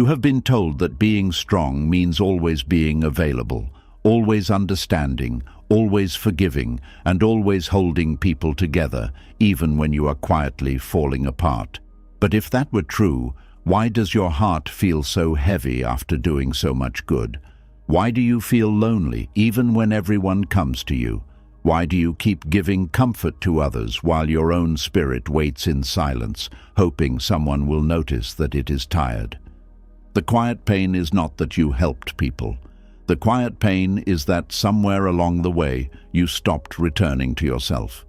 You have been told that being strong means always being available, always understanding, always forgiving, and always holding people together, even when you are quietly falling apart. But if that were true, why does your heart feel so heavy after doing so much good? Why do you feel lonely even when everyone comes to you? Why do you keep giving comfort to others while your own spirit waits in silence, hoping someone will notice that it is tired? The quiet pain is not that you helped people. The quiet pain is that somewhere along the way you stopped returning to yourself.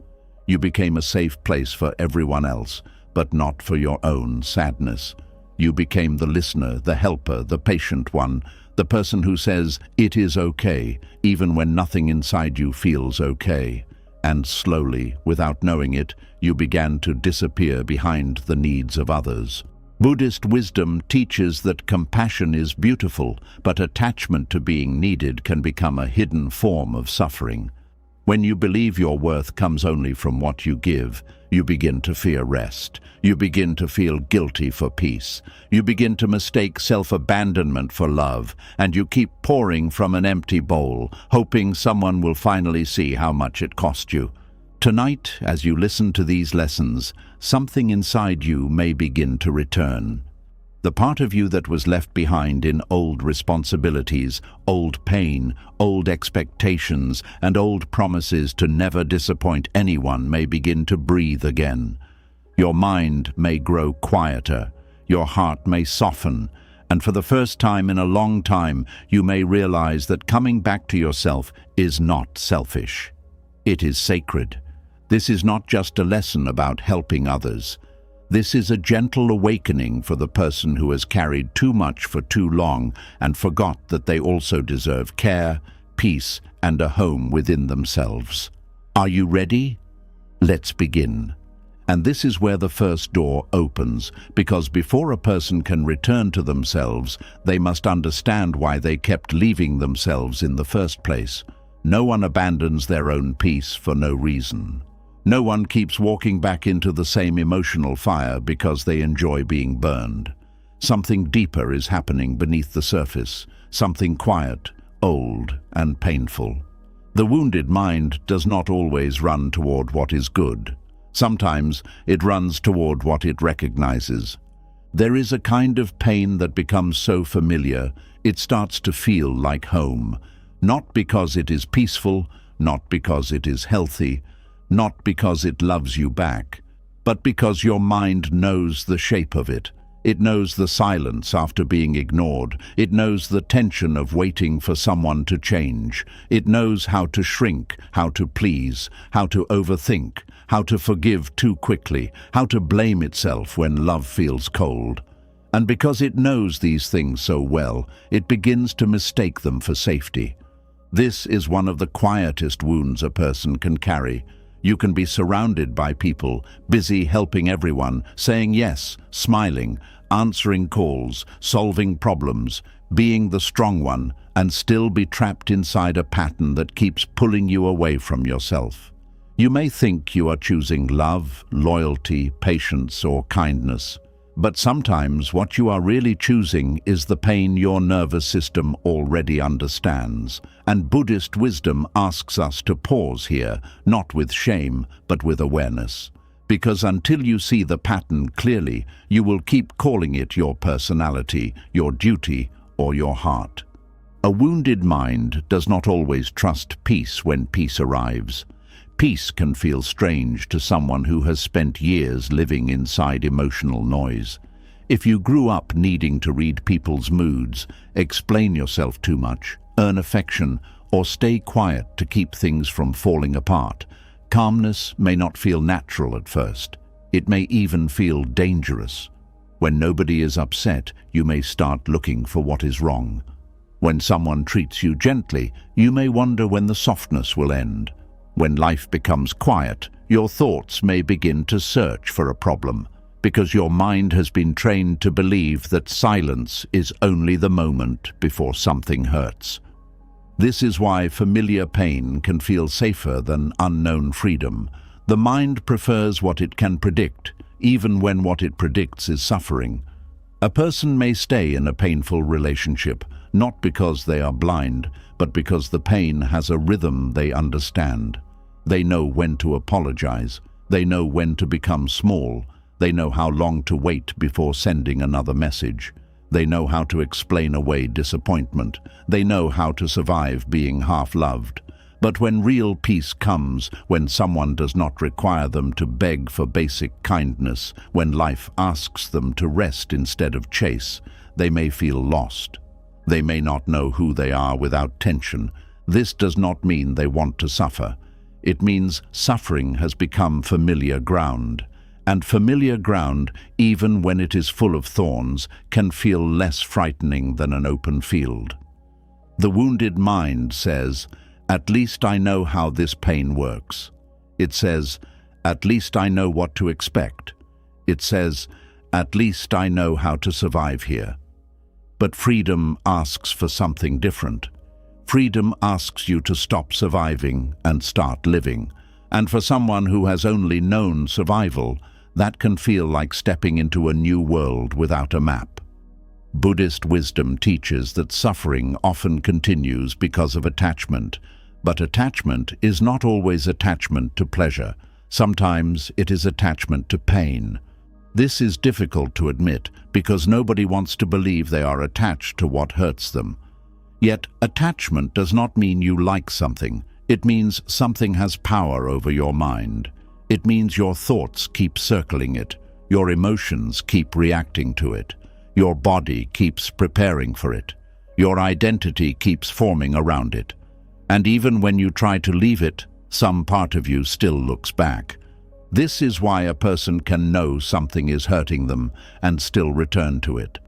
You became a safe place for everyone else, but not for your own sadness. You became the listener, the helper, the patient one, the person who says, "It is okay," even when nothing inside you feels okay. And slowly, without knowing it, you began to disappear behind the needs of others. Buddhist wisdom teaches that compassion is beautiful, but attachment to being needed can become a hidden form of suffering. When you believe your worth comes only from what you give, you begin to fear rest. You begin to feel guilty for peace. You begin to mistake self-abandonment for love, and you keep pouring from an empty bowl, hoping someone will finally see how much it cost you. Tonight, as you listen to these lessons, something inside you may begin to return. The part of you that was left behind in old responsibilities, old pain, old expectations, and old promises to never disappoint anyone may begin to breathe again. Your mind may grow quieter, your heart may soften, and for the first time in a long time, you may realize that coming back to yourself is not selfish. It is sacred. This is not just a lesson about helping others. This is a gentle awakening for the person who has carried too much for too long and forgot that they also deserve care, peace, and a home within themselves. Are you ready? Let's begin. And this is where the first door opens, because before a person can return to themselves, they must understand why they kept leaving themselves in the first place. No one abandons their own peace for no reason. No one keeps walking back into the same emotional fire because they enjoy being burned. Something deeper is happening beneath the surface, something quiet, old, and painful. The wounded mind does not always run toward what is good. Sometimes it runs toward what it recognizes. There is a kind of pain that becomes so familiar, it starts to feel like home. Not because it is peaceful, not because it is healthy, not because it loves you back, but because your mind knows the shape of it. It knows the silence after being ignored. It knows the tension of waiting for someone to change. It knows how to shrink, how to please, how to overthink, how to forgive too quickly, how to blame itself when love feels cold. And because it knows these things so well, it begins to mistake them for safety. This is one of the quietest wounds a person can carry. You can be surrounded by people, busy helping everyone, saying yes, smiling, answering calls, solving problems, being the strong one, and still be trapped inside a pattern that keeps pulling you away from yourself. You may think you are choosing love, loyalty, patience, or kindness, but sometimes what you are really choosing is the pain your nervous system already understands. And Buddhist wisdom asks us to pause here, not with shame, but with awareness. Because until you see the pattern clearly, you will keep calling it your personality, your duty, or your heart. A wounded mind does not always trust peace when peace arrives. Peace can feel strange to someone who has spent years living inside emotional noise. If you grew up needing to read people's moods, explain yourself too much, earn affection, or stay quiet to keep things from falling apart, calmness may not feel natural at first. It may even feel dangerous. When nobody is upset, you may start looking for what is wrong. When someone treats you gently, you may wonder when the softness will end. When life becomes quiet, your thoughts may begin to search for a problem, because your mind has been trained to believe that silence is only the moment before something hurts. This is why familiar pain can feel safer than unknown freedom. The mind prefers what it can predict, even when what it predicts is suffering. A person may stay in a painful relationship, not because they are blind, but because the pain has a rhythm they understand. They know when to apologize. They know when to become small. They know how long to wait before sending another message. They know how to explain away disappointment. They know how to survive being half-loved. But when real peace comes, when someone does not require them to beg for basic kindness, when life asks them to rest instead of chase, they may feel lost. They may not know who they are without tension. This does not mean they want to suffer. It means suffering has become familiar ground. And familiar ground, even when it is full of thorns, can feel less frightening than an open field. The wounded mind says, "At least I know how this pain works." It says, "At least I know what to expect." It says, "At least I know how to survive here." But freedom asks for something different. Freedom asks you to stop surviving and start living. And for someone who has only known survival, that can feel like stepping into a new world without a map. Buddhist wisdom teaches that suffering often continues because of attachment, but attachment is not always attachment to pleasure. Sometimes it is attachment to pain. This is difficult to admit because nobody wants to believe they are attached to what hurts them. Yet attachment does not mean you like something. It means something has power over your mind. It means your thoughts keep circling it. Your emotions keep reacting to it. Your body keeps preparing for it. Your identity keeps forming around it. And even when you try to leave it, some part of you still looks back. This is why a person can know something is hurting them and still return to it.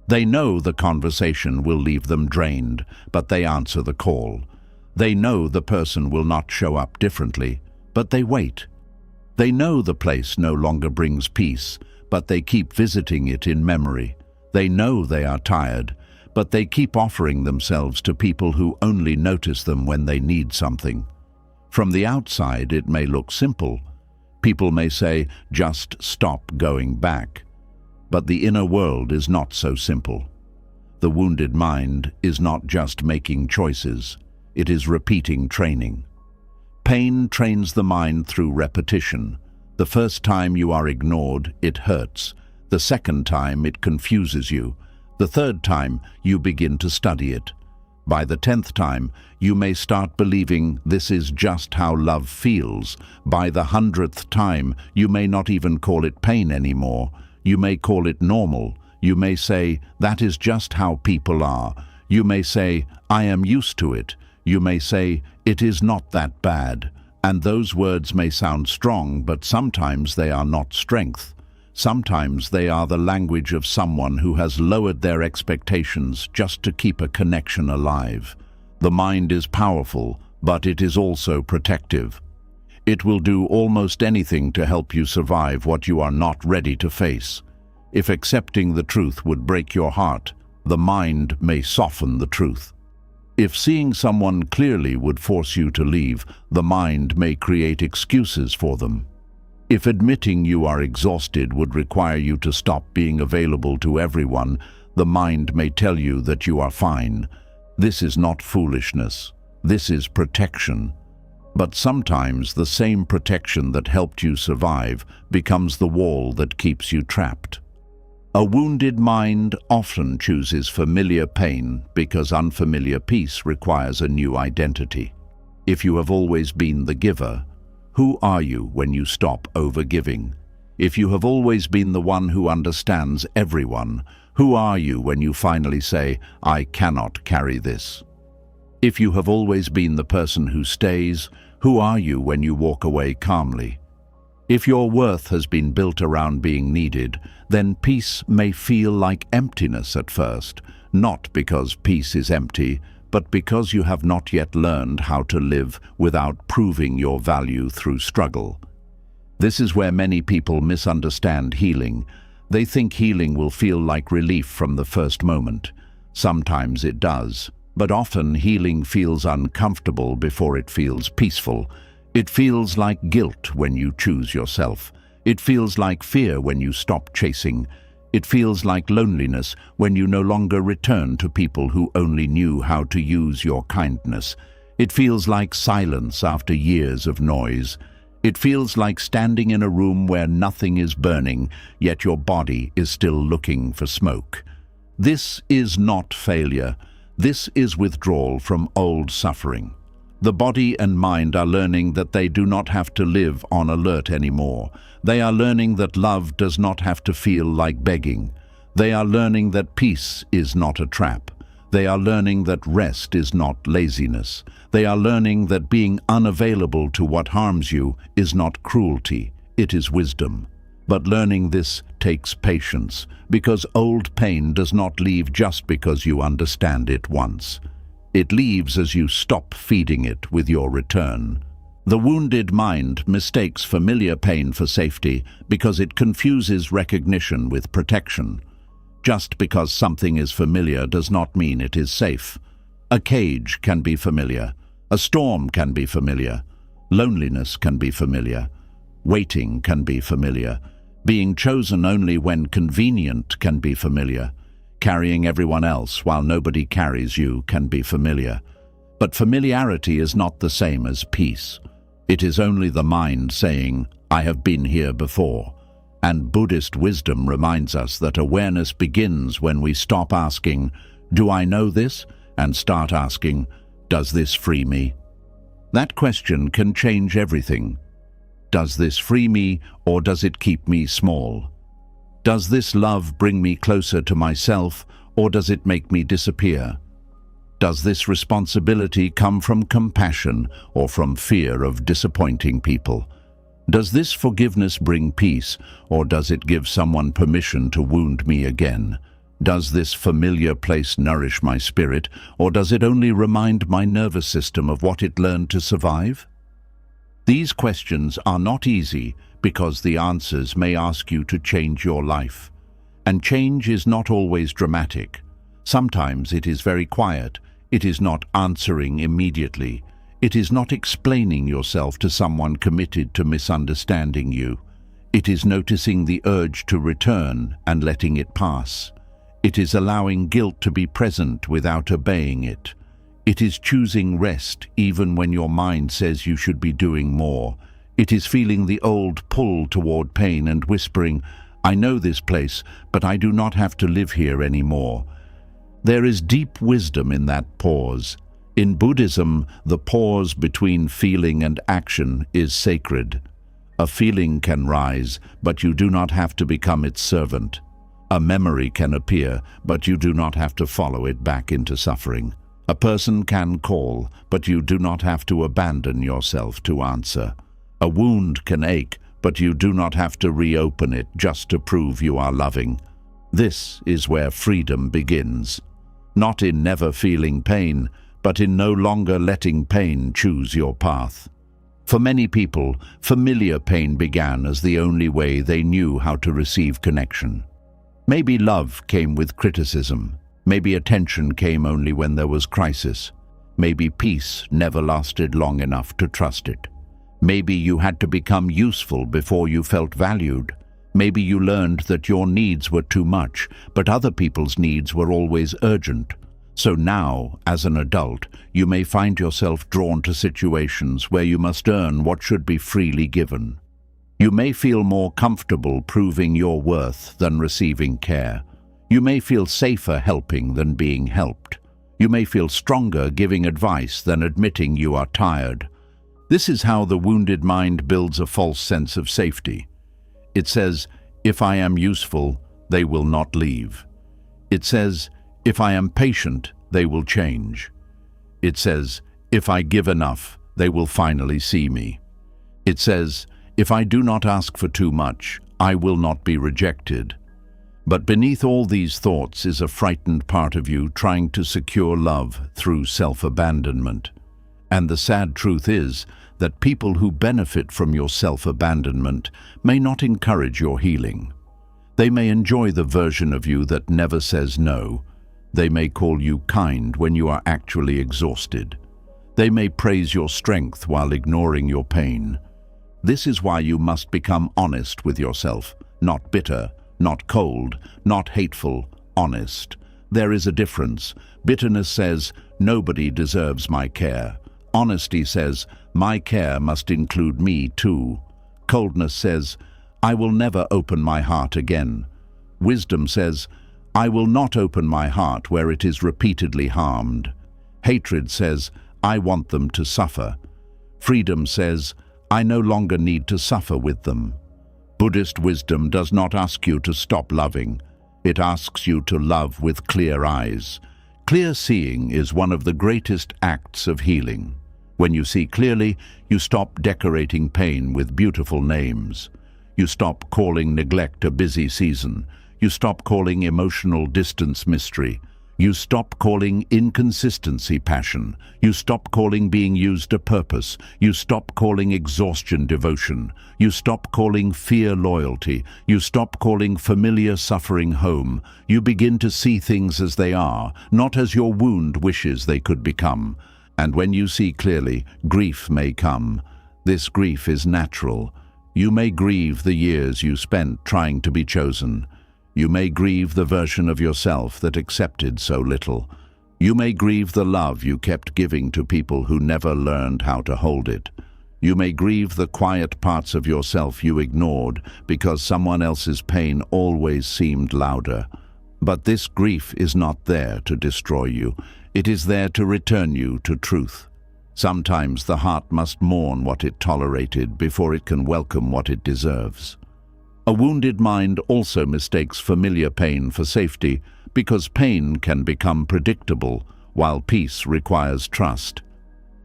They know the conversation will leave them drained, but they answer the call. They know the person will not show up differently, but they wait. They know the place no longer brings peace, but they keep visiting it in memory. They know they are tired, but they keep offering themselves to people who only notice them when they need something. From the outside, it may look simple. People may say, "Just stop going back." But the inner world is not so simple. The wounded mind is not just making choices. It is repeating training. Pain trains the mind through repetition. The first time you are ignored, it hurts. The second time, it confuses you. The third time, you begin to study it. By the 10th time, you may start believing this is just how love feels. By the 100th time, you may not even call it pain anymore. You may call it normal. You may say, that is just how people are. You may say, I am used to it. You may say, it is not that bad. And those words may sound strong, but sometimes they are not strength. Sometimes they are the language of someone who has lowered their expectations just to keep a connection alive. The mind is powerful, but it is also protective. It will do almost anything to help you survive what you are not ready to face. If accepting the truth would break your heart, the mind may soften the truth. If seeing someone clearly would force you to leave, the mind may create excuses for them. If admitting you are exhausted would require you to stop being available to everyone, the mind may tell you that you are fine. This is not foolishness. This is protection. But sometimes the same protection that helped you survive becomes the wall that keeps you trapped. A wounded mind often chooses familiar pain because unfamiliar peace requires a new identity. If you have always been the giver, who are you when you stop overgiving? If you have always been the one who understands everyone, who are you when you finally say, I cannot carry this? If you have always been the person who stays, who are you when you walk away calmly? If your worth has been built around being needed, then peace may feel like emptiness at first, not because peace is empty, but because you have not yet learned how to live without proving your value through struggle. This is where many people misunderstand healing. They think healing will feel like relief from the first moment. Sometimes it does, but often healing feels uncomfortable before it feels peaceful. It feels like guilt when you choose yourself. It feels like fear when you stop chasing. It feels like loneliness when you no longer return to people who only knew how to use your kindness. It feels like silence after years of noise. It feels like standing in a room where nothing is burning, yet your body is still looking for smoke. This is not failure. This is withdrawal from old suffering. The body and mind are learning that they do not have to live on alert anymore. They are learning that love does not have to feel like begging. They are learning that peace is not a trap. They are learning that rest is not laziness. They are learning that being unavailable to what harms you is not cruelty, it is wisdom. But learning this takes patience, because old pain does not leave just because you understand it once. It leaves as you stop feeding it with your return. The wounded mind mistakes familiar pain for safety because it confuses recognition with protection. Just because something is familiar does not mean it is safe. A cage can be familiar. A storm can be familiar. Loneliness can be familiar. Waiting can be familiar. Being chosen only when convenient can be familiar. Carrying everyone else while nobody carries you can be familiar. But familiarity is not the same as peace. It is only the mind saying, "I have been here before." And Buddhist wisdom reminds us that awareness begins when we stop asking, "Do I know this?" and start asking, "Does this free me?" That question can change everything. Does this free me, or does it keep me small? Does this love bring me closer to myself, or does it make me disappear? Does this responsibility come from compassion or from fear of disappointing people? Does this forgiveness bring peace, or does it give someone permission to wound me again? Does this familiar place nourish my spirit, or does it only remind my nervous system of what it learned to survive? These questions are not easy because the answers may ask you to change your life. And change is not always dramatic. Sometimes it is very quiet. It is not answering immediately. It is not explaining yourself to someone committed to misunderstanding you. It is noticing the urge to return and letting it pass. It is allowing guilt to be present without obeying it. It is choosing rest even when your mind says you should be doing more. It is feeling the old pull toward pain and whispering, "I know this place, but I do not have to live here anymore." There is deep wisdom in that pause. In Buddhism, the pause between feeling and action is sacred. A feeling can rise, but you do not have to become its servant. A memory can appear, but you do not have to follow it back into suffering. A person can call, but you do not have to abandon yourself to answer. A wound can ache, but you do not have to reopen it just to prove you are loving. This is where freedom begins. Not in never feeling pain, but in no longer letting pain choose your path. For many people, familiar pain began as the only way they knew how to receive connection. Maybe love came with criticism. Maybe attention came only when there was crisis. Maybe peace never lasted long enough to trust it. Maybe you had to become useful before you felt valued. Maybe you learned that your needs were too much, but other people's needs were always urgent. So now, as an adult, you may find yourself drawn to situations where you must earn what should be freely given. You may feel more comfortable proving your worth than receiving care. You may feel safer helping than being helped. You may feel stronger giving advice than admitting you are tired. This is how the wounded mind builds a false sense of safety. It says, "If I am useful, they will not leave." It says, "If I am patient, they will change." It says, "If I give enough, they will finally see me." It says, "If I do not ask for too much, I will not be rejected." But beneath all these thoughts is a frightened part of you trying to secure love through self-abandonment. And the sad truth is that people who benefit from your self-abandonment may not encourage your healing. They may enjoy the version of you that never says no. They may call you kind when you are actually exhausted. They may praise your strength while ignoring your pain. This is why you must become honest with yourself, not bitter, not cold, not hateful, honest. There is a difference. Bitterness says, nobody deserves my care. Honesty says, my care must include me too. Coldness says, I will never open my heart again. Wisdom says, I will not open my heart where it is repeatedly harmed. Hatred says, I want them to suffer. Freedom says, I no longer need to suffer with them. Buddhist wisdom does not ask you to stop loving. It asks you to love with clear eyes. Clear seeing is one of the greatest acts of healing. When you see clearly, you stop decorating pain with beautiful names. You stop calling neglect a busy season. You stop calling emotional distance mystery. You stop calling inconsistency passion. You stop calling being used a purpose. You stop calling exhaustion devotion. You stop calling fear loyalty. You stop calling familiar suffering home. You begin to see things as they are, not as your wound wishes they could become. And when you see clearly, grief may come. This grief is natural. You may grieve the years you spent trying to be chosen. You may grieve the version of yourself that accepted so little. You may grieve the love you kept giving to people who never learned how to hold it. You may grieve the quiet parts of yourself you ignored because someone else's pain always seemed louder. But this grief is not there to destroy you. It is there to return you to truth. Sometimes the heart must mourn what it tolerated before it can welcome what it deserves. A wounded mind also mistakes familiar pain for safety because pain can become predictable, while peace requires trust.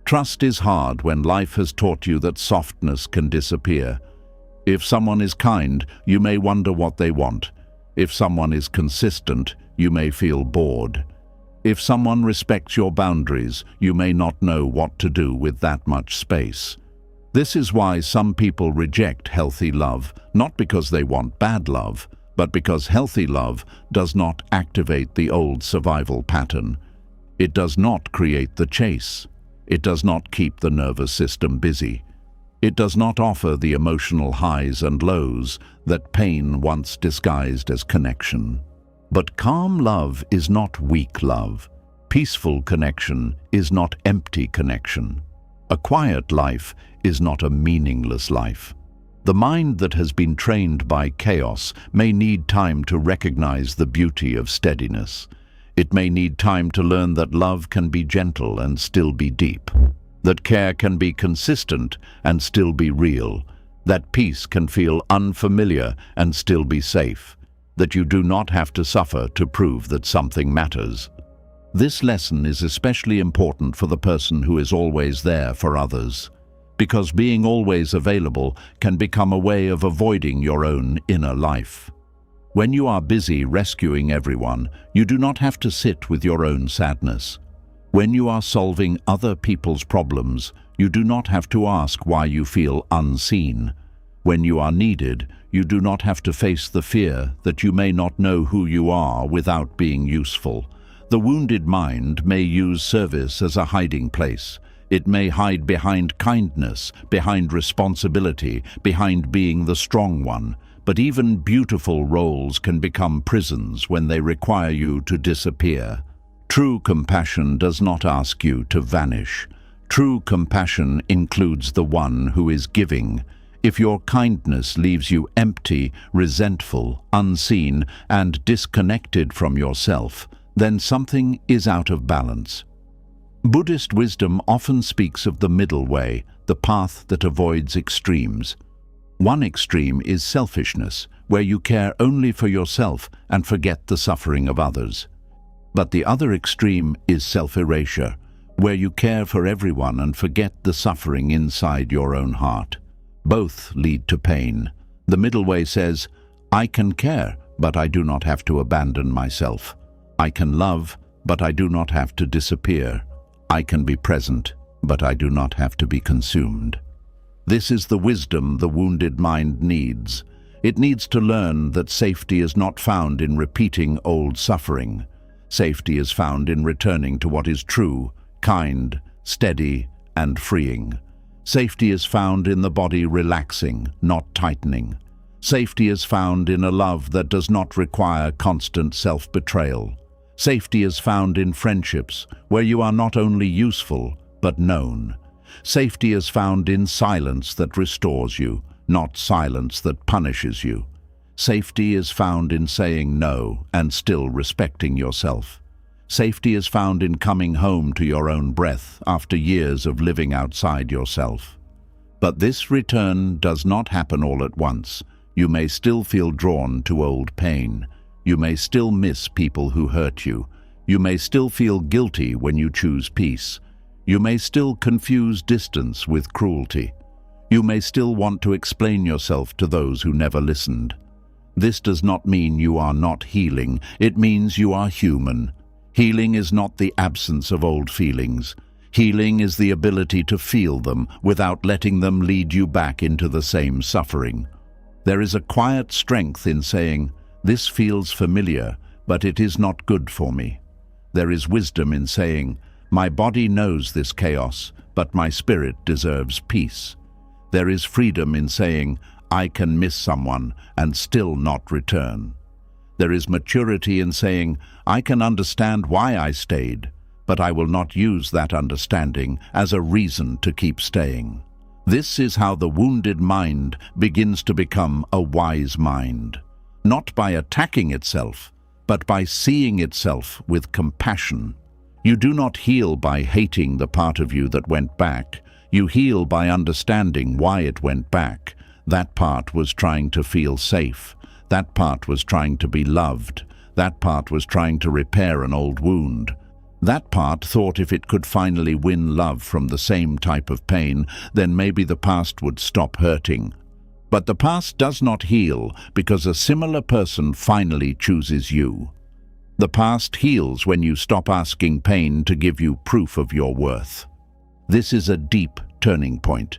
Trust is hard when life has taught you that softness can disappear. If someone is kind, you may wonder what they want. If someone is consistent, you may feel bored. If someone respects your boundaries, you may not know what to do with that much space. This is why some people reject healthy love, not because they want bad love, but because healthy love does not activate the old survival pattern. It does not create the chase. It does not keep the nervous system busy. It does not offer the emotional highs and lows that pain once disguised as connection. But calm love is not weak love. Peaceful connection is not empty connection. A quiet life is not a meaningless life. The mind that has been trained by chaos may need time to recognize the beauty of steadiness. It may need time to learn that love can be gentle and still be deep, that care can be consistent and still be real, that peace can feel unfamiliar and still be safe, that you do not have to suffer to prove that something matters. This lesson is especially important for the person who is always there for others, because being always available can become a way of avoiding your own inner life. When you are busy rescuing everyone, you do not have to sit with your own sadness. When you are solving other people's problems, you do not have to ask why you feel unseen. When you are needed, you do not have to face the fear that you may not know who you are without being useful. The wounded mind may use service as a hiding place. It may hide behind kindness, behind responsibility, behind being the strong one. But even beautiful roles can become prisons when they require you to disappear. True compassion does not ask you to vanish. True compassion includes the one who is giving. If your kindness leaves you empty, resentful, unseen, and disconnected from yourself, then something is out of balance. Buddhist wisdom often speaks of the middle way, the path that avoids extremes. One extreme is selfishness, where you care only for yourself and forget the suffering of others. But the other extreme is self-erasure, where you care for everyone and forget the suffering inside your own heart. Both lead to pain. The middle way says, I can care, but I do not have to abandon myself. I can love, but I do not have to disappear. I can be present, but I do not have to be consumed. This is the wisdom the wounded mind needs. It needs to learn that safety is not found in repeating old suffering. Safety is found in returning to what is true, kind, steady, and freeing. Safety is found in the body relaxing, not tightening. Safety is found in a love that does not require constant self-betrayal. Safety is found in friendships where you are not only useful, but known. Safety is found in silence that restores you, not silence that punishes you. Safety is found in saying no and still respecting yourself. Safety is found in coming home to your own breath after years of living outside yourself. But this return does not happen all at once. You may still feel drawn to old pain. You may still miss people who hurt you. You may still feel guilty when you choose peace. You may still confuse distance with cruelty. You may still want to explain yourself to those who never listened. This does not mean you are not healing. It means you are human. Healing is not the absence of old feelings. Healing is the ability to feel them without letting them lead you back into the same suffering. There is a quiet strength in saying, "This feels familiar, but it is not good for me." There is wisdom in saying, "My body knows this chaos, but my spirit deserves peace." There is freedom in saying, "I can miss someone and still not return." There is maturity in saying, "I can understand why I stayed, but I will not use that understanding as a reason to keep staying." This is how the wounded mind begins to become a wise mind, not by attacking itself, but by seeing itself with compassion. You do not heal by hating the part of you that went back. You heal by understanding why it went back. That part was trying to feel safe. That part was trying to be loved. That part was trying to repair an old wound. That part thought if it could finally win love from the same type of pain, then maybe the past would stop hurting. But the past does not heal because a similar person finally chooses you. The past heals when you stop asking pain to give you proof of your worth. This is a deep turning point.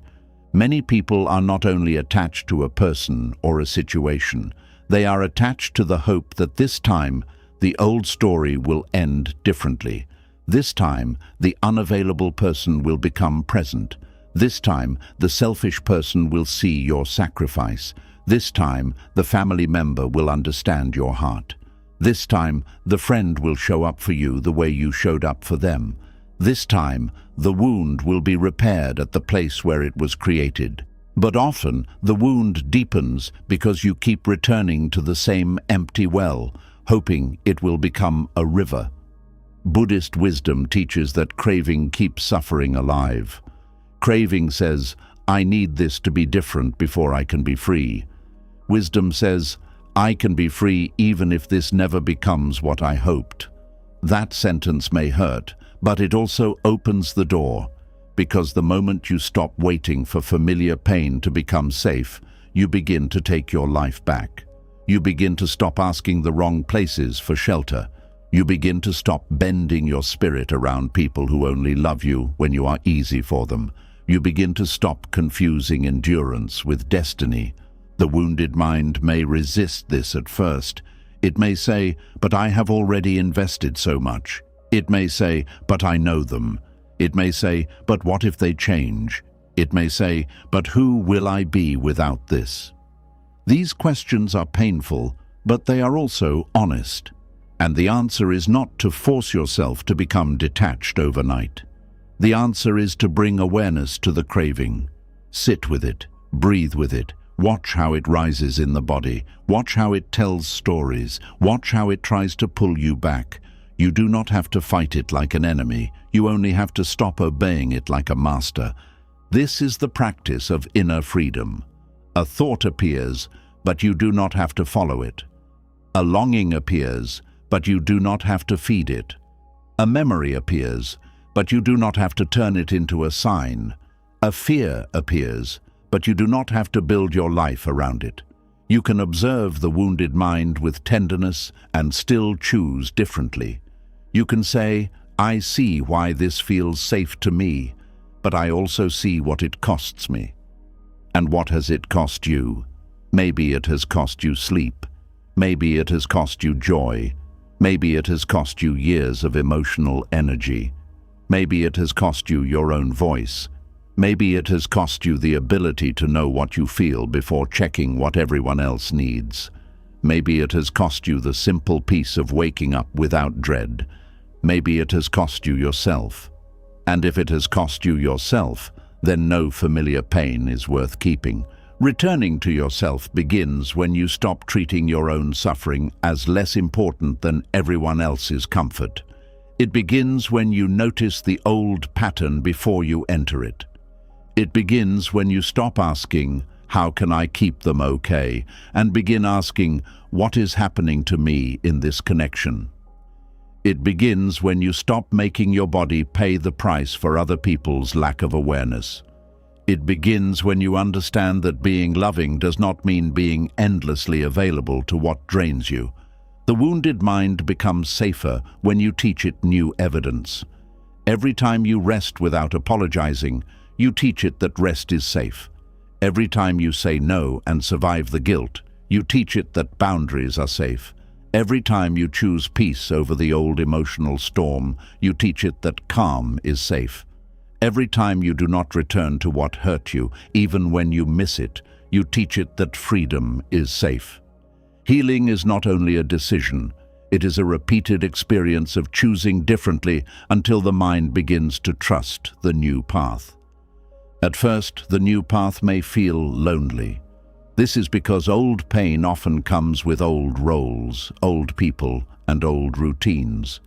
Many people are not only attached to a person or a situation, they are attached to the hope that this time the old story will end differently. This time the unavailable person will become present. This time the selfish person will see your sacrifice. This time the family member will understand your heart. This time the friend will show up for you the way you showed up for them. This time the wound will be repaired at the place where it was created. But often the wound deepens because you keep returning to the same empty well, hoping it will become a river. Buddhist wisdom teaches that craving keeps suffering alive. Craving says, "I need this to be different before I can be free." Wisdom says, "I can be free even if this never becomes what I hoped." That sentence may hurt, but it also opens the door. Because the moment you stop waiting for familiar pain to become safe, you begin to take your life back. You begin to stop asking the wrong places for shelter. You begin to stop bending your spirit around people who only love you when you are easy for them. You begin to stop confusing endurance with destiny. The wounded mind may resist this at first. It may say, "But I have already invested so much." It may say, "But I know them." It may say, "But what if they change?" It may say, "But who will I be without this?" These questions are painful, but they are also honest. And the answer is not to force yourself to become detached overnight. The answer is to bring awareness to the craving. Sit with it, breathe with it, watch how it rises in the body, watch how it tells stories, watch how it tries to pull you back. You do not have to fight it like an enemy, you only have to stop obeying it like a master. This is the practice of inner freedom. A thought appears, but you do not have to follow it. A longing appears, but you do not have to feed it. A memory appears, but you do not have to turn it into a sign. A fear appears, but you do not have to build your life around it. You can observe the wounded mind with tenderness and still choose differently. You can say, "I see why this feels safe to me, but I also see what it costs me." And what has it cost you? Maybe it has cost you sleep. Maybe it has cost you joy. Maybe it has cost you years of emotional energy. Maybe it has cost you your own voice. Maybe it has cost you the ability to know what you feel before checking what everyone else needs. Maybe it has cost you the simple peace of waking up without dread. Maybe it has cost you yourself. And if it has cost you yourself, then no familiar pain is worth keeping. Returning to yourself begins when you stop treating your own suffering as less important than everyone else's comfort. It begins when you notice the old pattern before you enter it. It begins when you stop asking, "How can I keep them okay?" and begin asking, "What is happening to me in this connection?" It begins when you stop making your body pay the price for other people's lack of awareness. It begins when you understand that being loving does not mean being endlessly available to what drains you. The wounded mind becomes safer when you teach it new evidence. Every time you rest without apologizing, you teach it that rest is safe. Every time you say no and survive the guilt, you teach it that boundaries are safe. Every time you choose peace over the old emotional storm, you teach it that calm is safe. Every time you do not return to what hurt you, even when you miss it, you teach it that freedom is safe. Healing is not only a decision, it is a repeated experience of choosing differently until the mind begins to trust the new path. At first, the new path may feel lonely. This is because old pain often comes with old roles, old people, and old routines.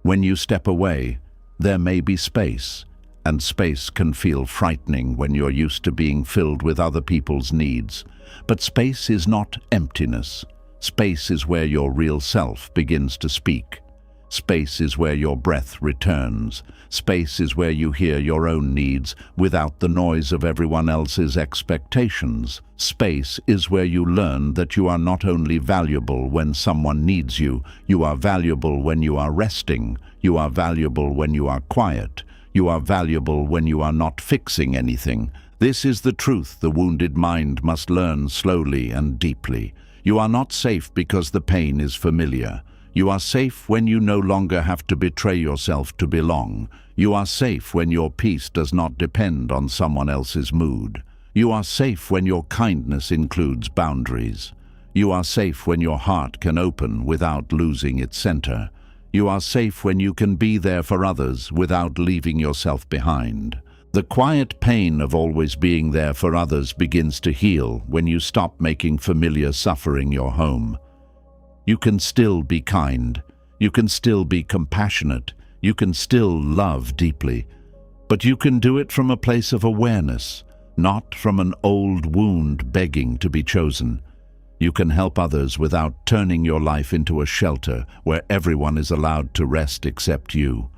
When you step away, there may be space, and space can feel frightening when you're used to being filled with other people's needs. But space is not emptiness. Space is where your real self begins to speak. Space is where your breath returns. Space is where you hear your own needs without the noise of everyone else's expectations. Space is where you learn that you are not only valuable when someone needs you, you are valuable when you are resting, you are valuable when you are quiet, you are valuable when you are not fixing anything. This is the truth the wounded mind must learn slowly and deeply. You are not safe because the pain is familiar. You are safe when you no longer have to betray yourself to belong. You are safe when your peace does not depend on someone else's mood. You are safe when your kindness includes boundaries. You are safe when your heart can open without losing its center. You are safe when you can be there for others without leaving yourself behind. The quiet pain of always being there for others begins to heal when you stop making familiar suffering your home. You can still be kind, you can still be compassionate, you can still love deeply, but you can do it from a place of awareness, not from an old wound begging to be chosen. You can help others without turning your life into a shelter where everyone is allowed to rest except you.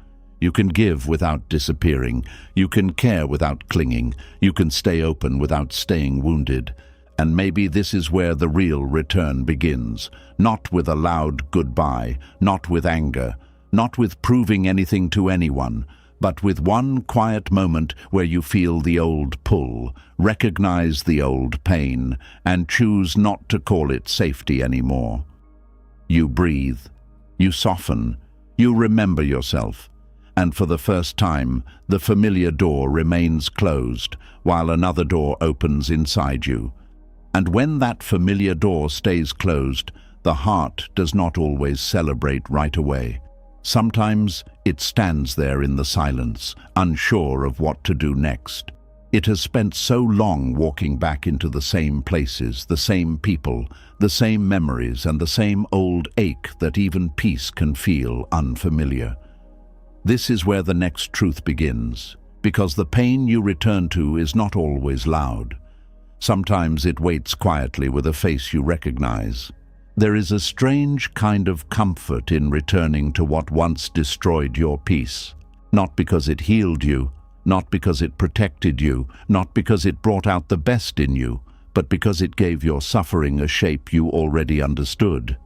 You can give without disappearing, you can care without clinging, you can stay open without staying wounded. And maybe this is where the real return begins, not with a loud goodbye, not with anger, not with proving anything to anyone, but with one quiet moment where you feel the old pull, recognize the old pain, and choose not to call it safety anymore. You breathe, you soften, you remember yourself, and for the first time, the familiar door remains closed while another door opens inside you. And when that familiar door stays closed, the heart does not always celebrate right away. Sometimes it stands there in the silence, unsure of what to do next. It has spent so long walking back into the same places, the same people, the same memories, and the same old ache that even peace can feel unfamiliar. This is where the next truth begins, because the pain you return to is not always loud. Sometimes it waits quietly with a face you recognize. There is a strange kind of comfort in returning to what once destroyed your peace. Not because it healed you, not because it protected you, not because it brought out the best in you, but because it gave your suffering a shape you already understood.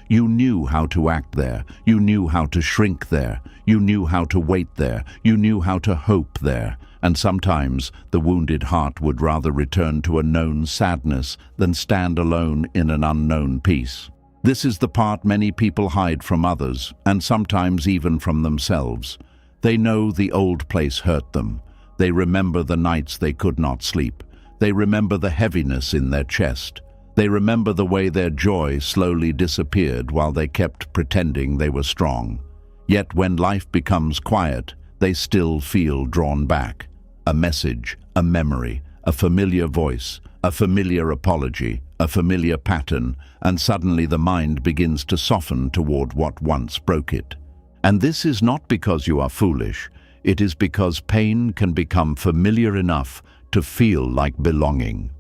You knew how to act there, you knew how to shrink there, you knew how to wait there, you knew how to hope there. And sometimes the wounded heart would rather return to a known sadness than stand alone in an unknown peace. This is the part many people hide from others, and sometimes even from themselves. They know the old place hurt them. They remember the nights they could not sleep. They remember the heaviness in their chest. They remember the way their joy slowly disappeared while they kept pretending they were strong. Yet when life becomes quiet, they still feel drawn back. A message, a memory, a familiar voice, a familiar apology, a familiar pattern, and suddenly the mind begins to soften toward what once broke it. And this is not because you are foolish. It is because pain can become familiar enough to feel like belonging.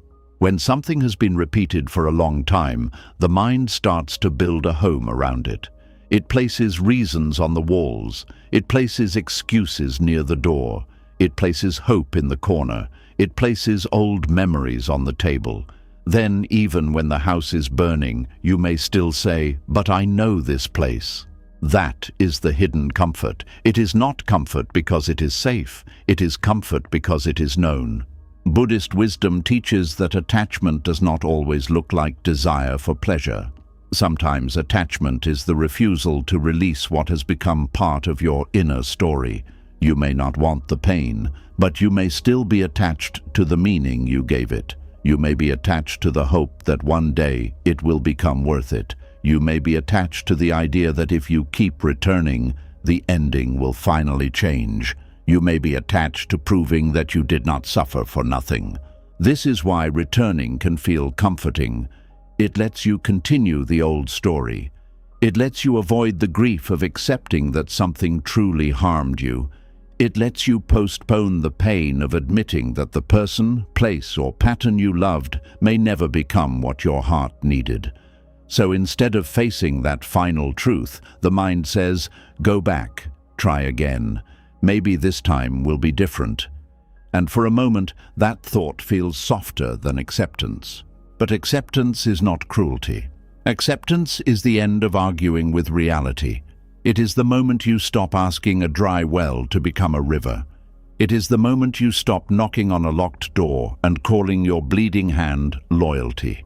When something has been repeated for a long time, the mind starts to build a home around it. It places reasons on the walls. It places excuses near the door. It places hope in the corner. It places old memories on the table. Then, even when the house is burning, you may still say, "But I know this place." That is the hidden comfort. It is not comfort because it is safe. It is comfort because it is known. Buddhist wisdom teaches that attachment does not always look like desire for pleasure. Sometimes attachment is the refusal to release what has become part of your inner story. You may not want the pain, but you may still be attached to the meaning you gave it. You may be attached to the hope that one day it will become worth it. You may be attached to the idea that if you keep returning, the ending will finally change. You may be attached to proving that you did not suffer for nothing. This is why returning can feel comforting. It lets you continue the old story. It lets you avoid the grief of accepting that something truly harmed you. It lets you postpone the pain of admitting that the person, place, or pattern you loved may never become what your heart needed. So instead of facing that final truth, the mind says, "Go back, try again. Maybe this time will be different." And for a moment, that thought feels softer than acceptance. But acceptance is not cruelty. Acceptance is the end of arguing with reality. It is the moment you stop asking a dry well to become a river. It is the moment you stop knocking on a locked door and calling your bleeding hand loyalty.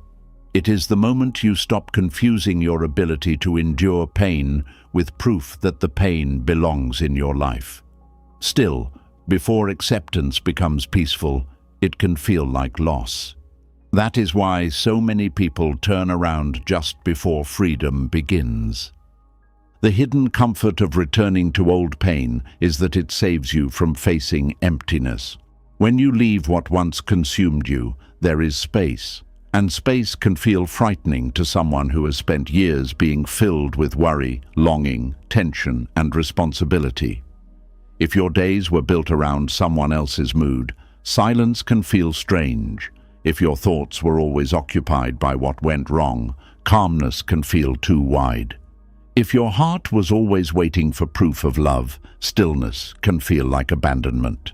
It is the moment you stop confusing your ability to endure pain with proof that the pain belongs in your life. Still, before acceptance becomes peaceful, it can feel like loss. That is why so many people turn around just before freedom begins. The hidden comfort of returning to old pain is that it saves you from facing emptiness. When you leave what once consumed you, there is space. And space can feel frightening to someone who has spent years being filled with worry, longing, tension, and responsibility. If your days were built around someone else's mood, silence can feel strange. If your thoughts were always occupied by what went wrong, calmness can feel too wide. If your heart was always waiting for proof of love, stillness can feel like abandonment.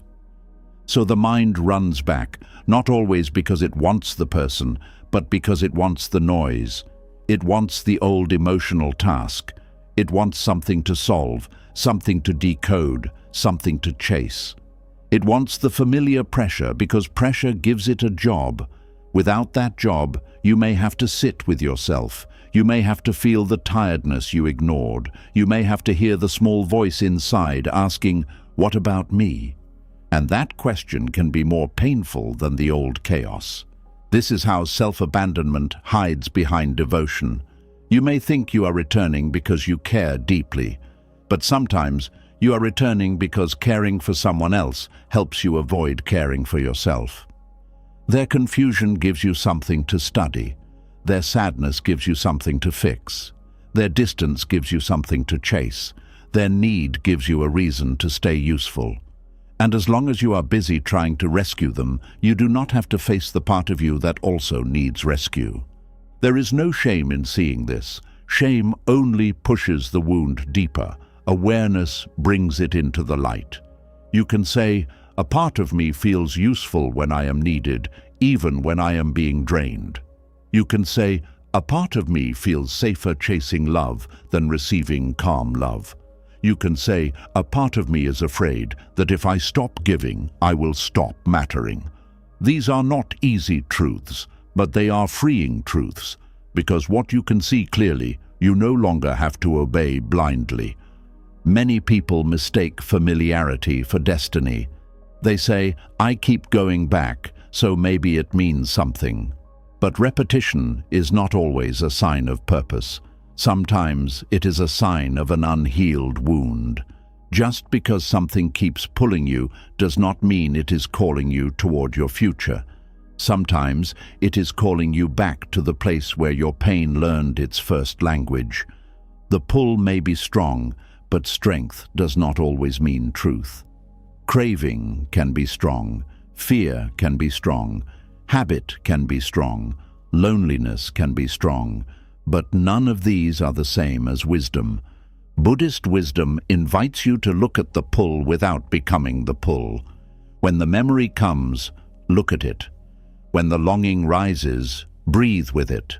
So the mind runs back, not always because it wants the person, but because it wants the noise. It wants the old emotional task. It wants something to solve, something to decode, something to chase. It wants the familiar pressure because pressure gives it a job. Without that job, you may have to sit with yourself. You may have to feel the tiredness you ignored. You may have to hear the small voice inside asking, "What about me?" And that question can be more painful than the old chaos. This is how self-abandonment hides behind devotion. You may think you are returning because you care deeply, but sometimes you are returning because caring for someone else helps you avoid caring for yourself. Their confusion gives you something to study. Their sadness gives you something to fix. Their distance gives you something to chase. Their need gives you a reason to stay useful. And as long as you are busy trying to rescue them, you do not have to face the part of you that also needs rescue. There is no shame in seeing this. Shame only pushes the wound deeper. Awareness brings it into the light. You can say, "A part of me feels useful when I am needed, even when I am being drained." You can say, "A part of me feels safer chasing love than receiving calm love." You can say, "A part of me is afraid that if I stop giving, I will stop mattering." These are not easy truths, but they are freeing truths, because what you can see clearly, you no longer have to obey blindly. Many people mistake familiarity for destiny. They say, "I keep going back, so maybe it means something." But repetition is not always a sign of purpose. Sometimes it is a sign of an unhealed wound. Just because something keeps pulling you does not mean it is calling you toward your future. Sometimes it is calling you back to the place where your pain learned its first language. The pull may be strong, but strength does not always mean truth. Craving can be strong, fear can be strong, habit can be strong, loneliness can be strong, but none of these are the same as wisdom. Buddhist wisdom invites you to look at the pull without becoming the pull. When the memory comes, look at it. When the longing rises, breathe with it.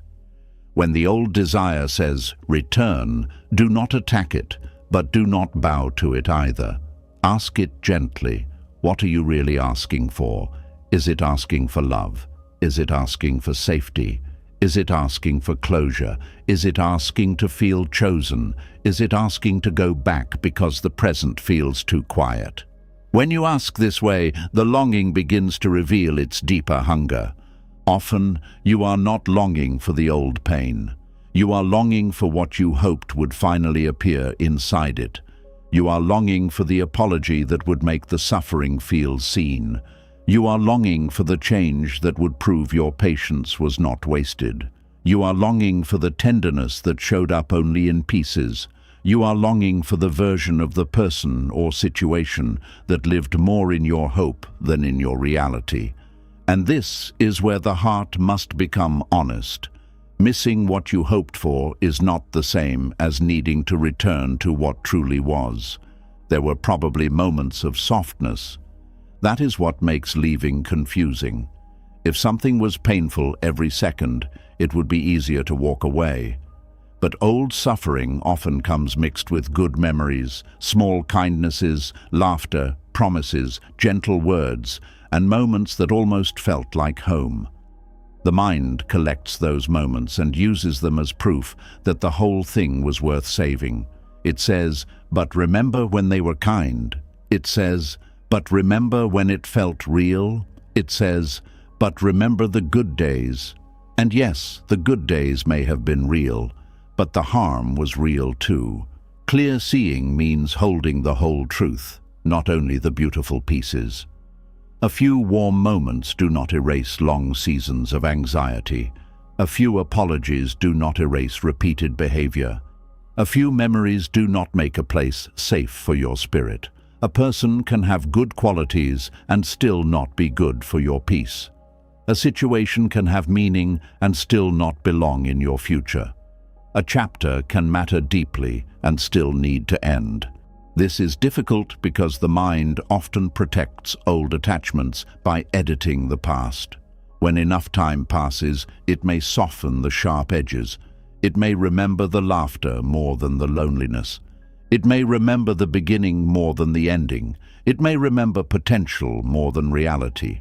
When the old desire says, "Return," do not attack it, but do not bow to it either. Ask it gently. What are you really asking for? Is it asking for love? Is it asking for safety? Is it asking for closure? Is it asking to feel chosen? Is it asking to go back because the present feels too quiet? When you ask this way, the longing begins to reveal its deeper hunger. Often, you are not longing for the old pain. You are longing for what you hoped would finally appear inside it. You are longing for the apology that would make the suffering feel seen. You are longing for the change that would prove your patience was not wasted. You are longing for the tenderness that showed up only in pieces. You are longing for the version of the person or situation that lived more in your hope than in your reality. And this is where the heart must become honest. Missing what you hoped for is not the same as needing to return to what truly was. There were probably moments of softness. That is what makes leaving confusing. If something was painful every second, it would be easier to walk away. But old suffering often comes mixed with good memories, small kindnesses, laughter, promises, gentle words, and moments that almost felt like home. The mind collects those moments and uses them as proof that the whole thing was worth saving. It says, "But remember when they were kind." It says, "But remember when it felt real." It says, "But remember the good days." And yes, the good days may have been real, but the harm was real too. Clear seeing means holding the whole truth, not only the beautiful pieces. A few warm moments do not erase long seasons of anxiety. A few apologies do not erase repeated behavior. A few memories do not make a place safe for your spirit. A person can have good qualities and still not be good for your peace. A situation can have meaning and still not belong in your future. A chapter can matter deeply and still need to end. This is difficult because the mind often protects old attachments by editing the past. When enough time passes, it may soften the sharp edges. It may remember the laughter more than the loneliness. It may remember the beginning more than the ending. It may remember potential more than reality.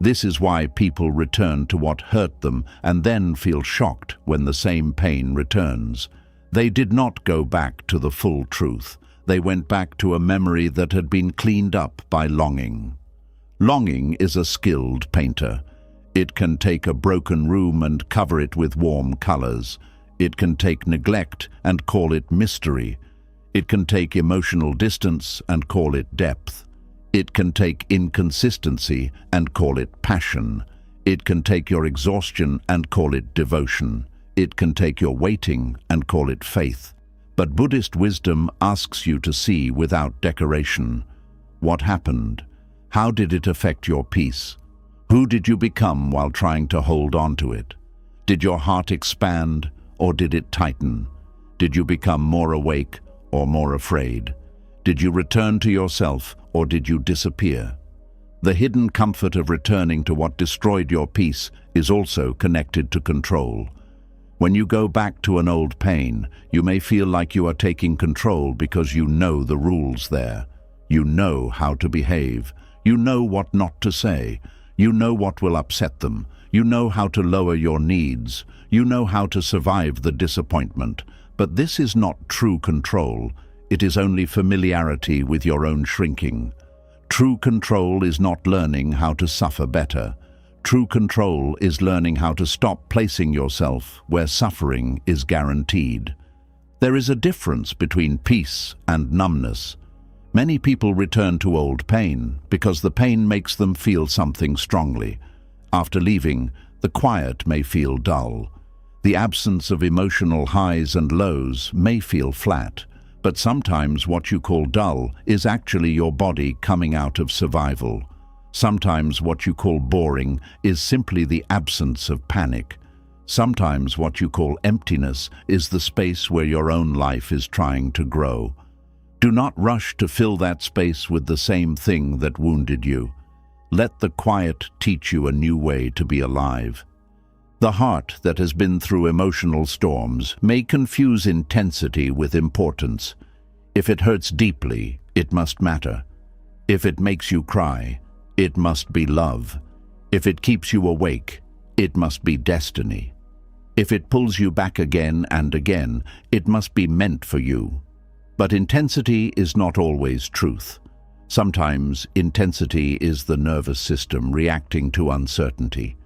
This is why people return to what hurt them and then feel shocked when the same pain returns. They did not go back to the full truth. They went back to a memory that had been cleaned up by longing. Longing is a skilled painter. It can take a broken room and cover it with warm colors. It can take neglect and call it mystery. It can take emotional distance and call it depth. It can take inconsistency and call it passion. It can take your exhaustion and call it devotion. It can take your waiting and call it faith. But Buddhist wisdom asks you to see without decoration. What happened? How did it affect your peace? Who did you become while trying to hold on to it? Did your heart expand or did it tighten? Did you become more awake or more afraid? Did you return to yourself or did you disappear? The hidden comfort of returning to what destroyed your peace is also connected to control. When you go back to an old pain, you may feel like you are taking control because you know the rules there. You know how to behave. You know what not to say. You know what will upset them. You know how to lower your needs. You know how to survive the disappointment. But this is not true control. It is only familiarity with your own shrinking. True control is not learning how to suffer better. True control is learning how to stop placing yourself where suffering is guaranteed. There is a difference between peace and numbness. Many people return to old pain because the pain makes them feel something strongly. After leaving, the quiet may feel dull. The absence of emotional highs and lows may feel flat, but sometimes what you call dull is actually your body coming out of survival. Sometimes what you call boring is simply the absence of panic. Sometimes what you call emptiness is the space where your own life is trying to grow. Do not rush to fill that space with the same thing that wounded you. Let the quiet teach you a new way to be alive. The heart that has been through emotional storms may confuse intensity with importance. If it hurts deeply, it must matter. If it makes you cry, it must be love. If it keeps you awake, it must be destiny. If it pulls you back again and again, it must be meant for you. But intensity is not always truth. Sometimes intensity is the nervous system reacting to uncertainty.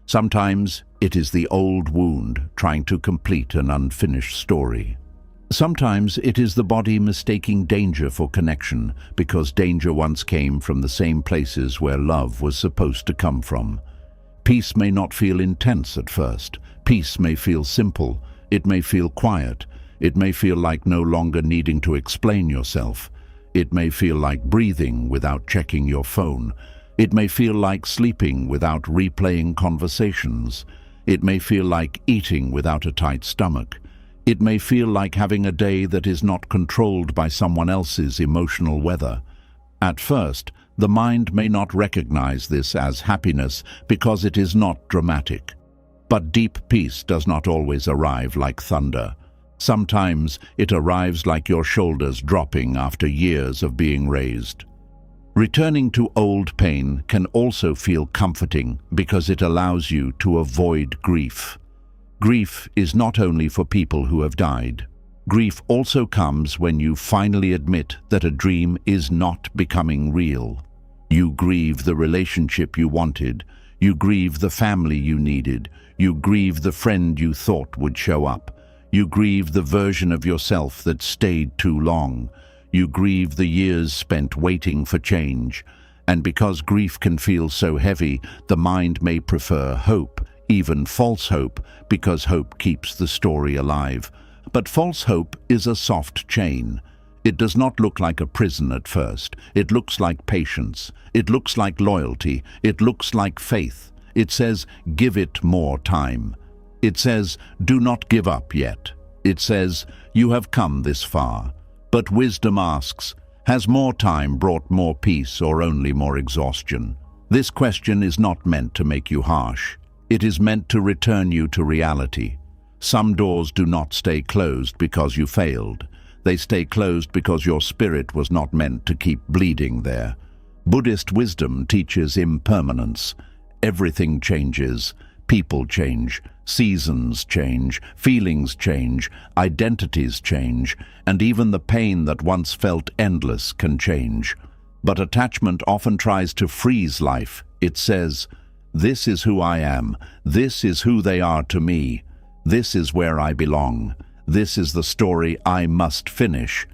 Sometimes it is the old wound trying to complete an unfinished story. Sometimes it is the body mistaking danger for connection because danger once came from the same places where love was supposed to come from. Peace may not feel intense at first. Peace may feel simple. It may feel quiet. It may feel like no longer needing to explain yourself. It may feel like breathing without checking your phone. It may feel like sleeping without replaying conversations. It may feel like eating without a tight stomach. It may feel like having a day that is not controlled by someone else's emotional weather. At first, the mind may not recognize this as happiness because it is not dramatic. But deep peace does not always arrive like thunder. Sometimes it arrives like your shoulders dropping after years of being raised. Returning to old pain can also feel comforting because it allows you to avoid grief. Grief is not only for people who have died. Grief also comes when you finally admit that a dream is not becoming real. You grieve the relationship you wanted. You grieve the family you needed. You grieve the friend you thought would show up. You grieve the version of yourself that stayed too long. You grieve the years spent waiting for change. And because grief can feel so heavy, the mind may prefer hope, even false hope, because hope keeps the story alive. But false hope is a soft chain. It does not look like a prison at first. It looks like patience. It looks like loyalty. It looks like faith. It says, give it more time. It says, do not give up yet. It says, you have come this far. But wisdom asks, has more time brought more peace or only more exhaustion? This question is not meant to make you harsh. It is meant to return you to reality. Some doors do not stay closed because you failed. They stay closed because your spirit was not meant to keep bleeding there. Buddhist wisdom teaches impermanence. Everything changes. People change, seasons change, feelings change, identities change, and even the pain that once felt endless can change. But attachment often tries to freeze life. It says, this is who I am. This is who they are to me. This is where I belong. This is the story I must finish.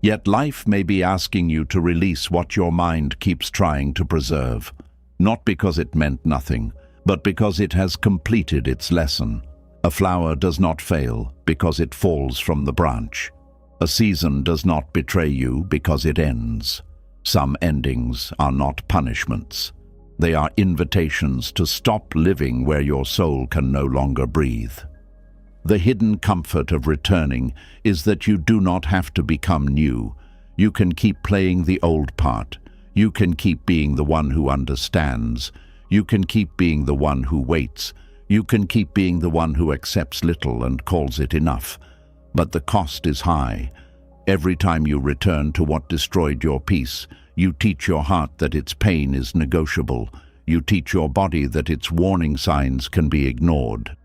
Yet life may be asking you to release what your mind keeps trying to preserve. Not because it meant nothing, but because it has completed its lesson. A flower does not fail because it falls from the branch. A season does not betray you because it ends. Some endings are not punishments. They are invitations to stop living where your soul can no longer breathe. The hidden comfort of returning is that you do not have to become new. You can keep playing the old part. You can keep being the one who understands. You can keep being the one who waits. You can keep being the one who accepts little and calls it enough. But the cost is high. Every time you return to what destroyed your peace, you teach your heart that its pain is negotiable. You teach your body that its warning signs can be ignored.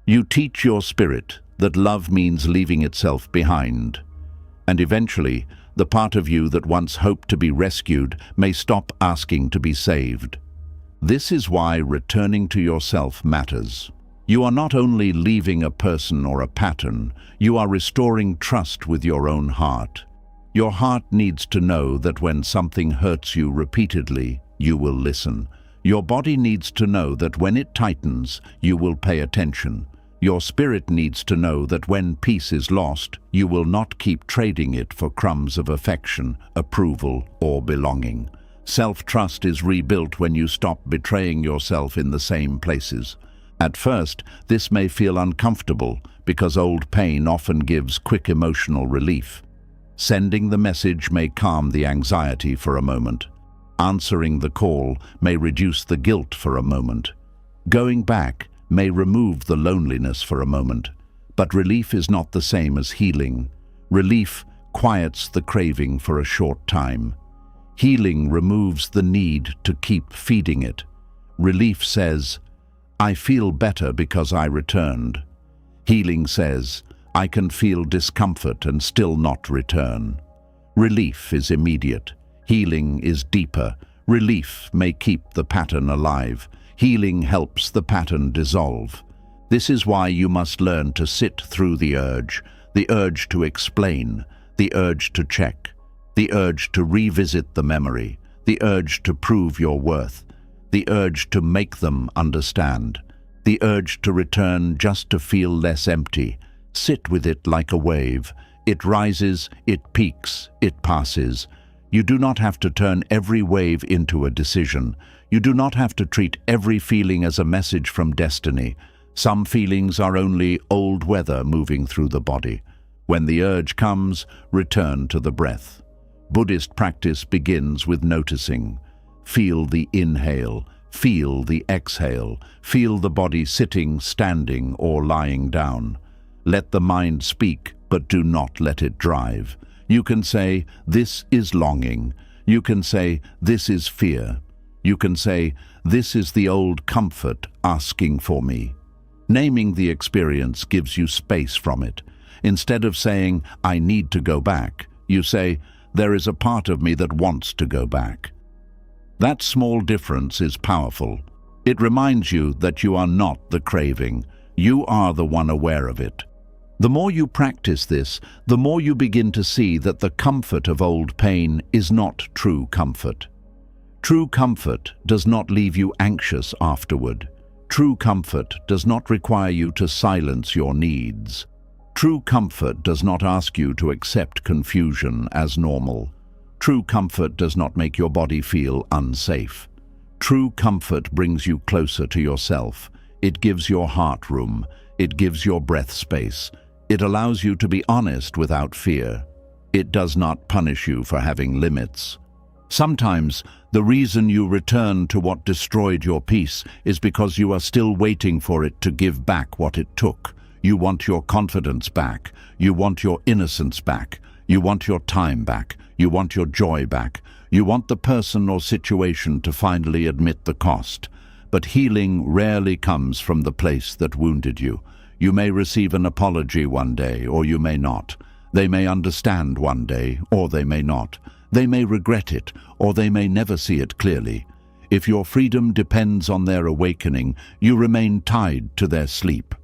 You teach your spirit that love means leaving itself behind. And eventually, the part of you that once hoped to be rescued may stop asking to be saved. This is why returning to yourself matters. You are not only leaving a person or a pattern, you are restoring trust with your own heart. Your heart needs to know that when something hurts you repeatedly, you will listen. Your body needs to know that when it tightens, you will pay attention. Your spirit needs to know that when peace is lost, you will not keep trading it for crumbs of affection, approval, or belonging. Self-trust is rebuilt when you stop betraying yourself in the same places. At first, this may feel uncomfortable because old pain often gives quick emotional relief. Sending the message may calm the anxiety for a moment. Answering the call may reduce the guilt for a moment. Going back may remove the loneliness for a moment. But relief is not the same as healing. Relief quiets the craving for a short time. Healing removes the need to keep feeding it. Relief says, I feel better because I returned. Healing says, I can feel discomfort and still not return. Relief is immediate. Healing is deeper. Relief may keep the pattern alive. Healing helps the pattern dissolve. This is why you must learn to sit through the urge to explain, the urge to check, the urge to revisit the memory, the urge to prove your worth, the urge to make them understand, the urge to return just to feel less empty. Sit with it like a wave. It rises, it peaks, it passes. You do not have to turn every wave into a decision. You do not have to treat every feeling as a message from destiny. Some feelings are only old weather moving through the body. When the urge comes, return to the breath. Buddhist practice begins with noticing. Feel the inhale, feel the exhale, feel the body sitting, standing, or lying down. Let the mind speak, but do not let it drive. You can say, this is longing. You can say, this is fear. You can say, this is the old comfort asking for me. Naming the experience gives you space from it. Instead of saying, I need to go back, you say, there is a part of me that wants to go back. That small difference is powerful. It reminds you that you are not the craving. You are the one aware of it. The more you practice this, the more you begin to see that the comfort of old pain is not true comfort. True comfort does not leave you anxious afterward. True comfort does not require you to silence your needs. True comfort does not ask you to accept confusion as normal. True comfort does not make your body feel unsafe. True comfort brings you closer to yourself. It gives your heart room. It gives your breath space. It allows you to be honest without fear. It does not punish you for having limits. Sometimes, the reason you return to what destroyed your peace is because you are still waiting for it to give back what it took. You want your confidence back. You want your innocence back. You want your time back. You want your joy back. You want the person or situation to finally admit the cost. But healing rarely comes from the place that wounded you. You may receive an apology one day, or you may not. They may understand one day, or they may not. They may regret it, or they may never see it clearly. If your freedom depends on their awakening, you remain tied to their sleep.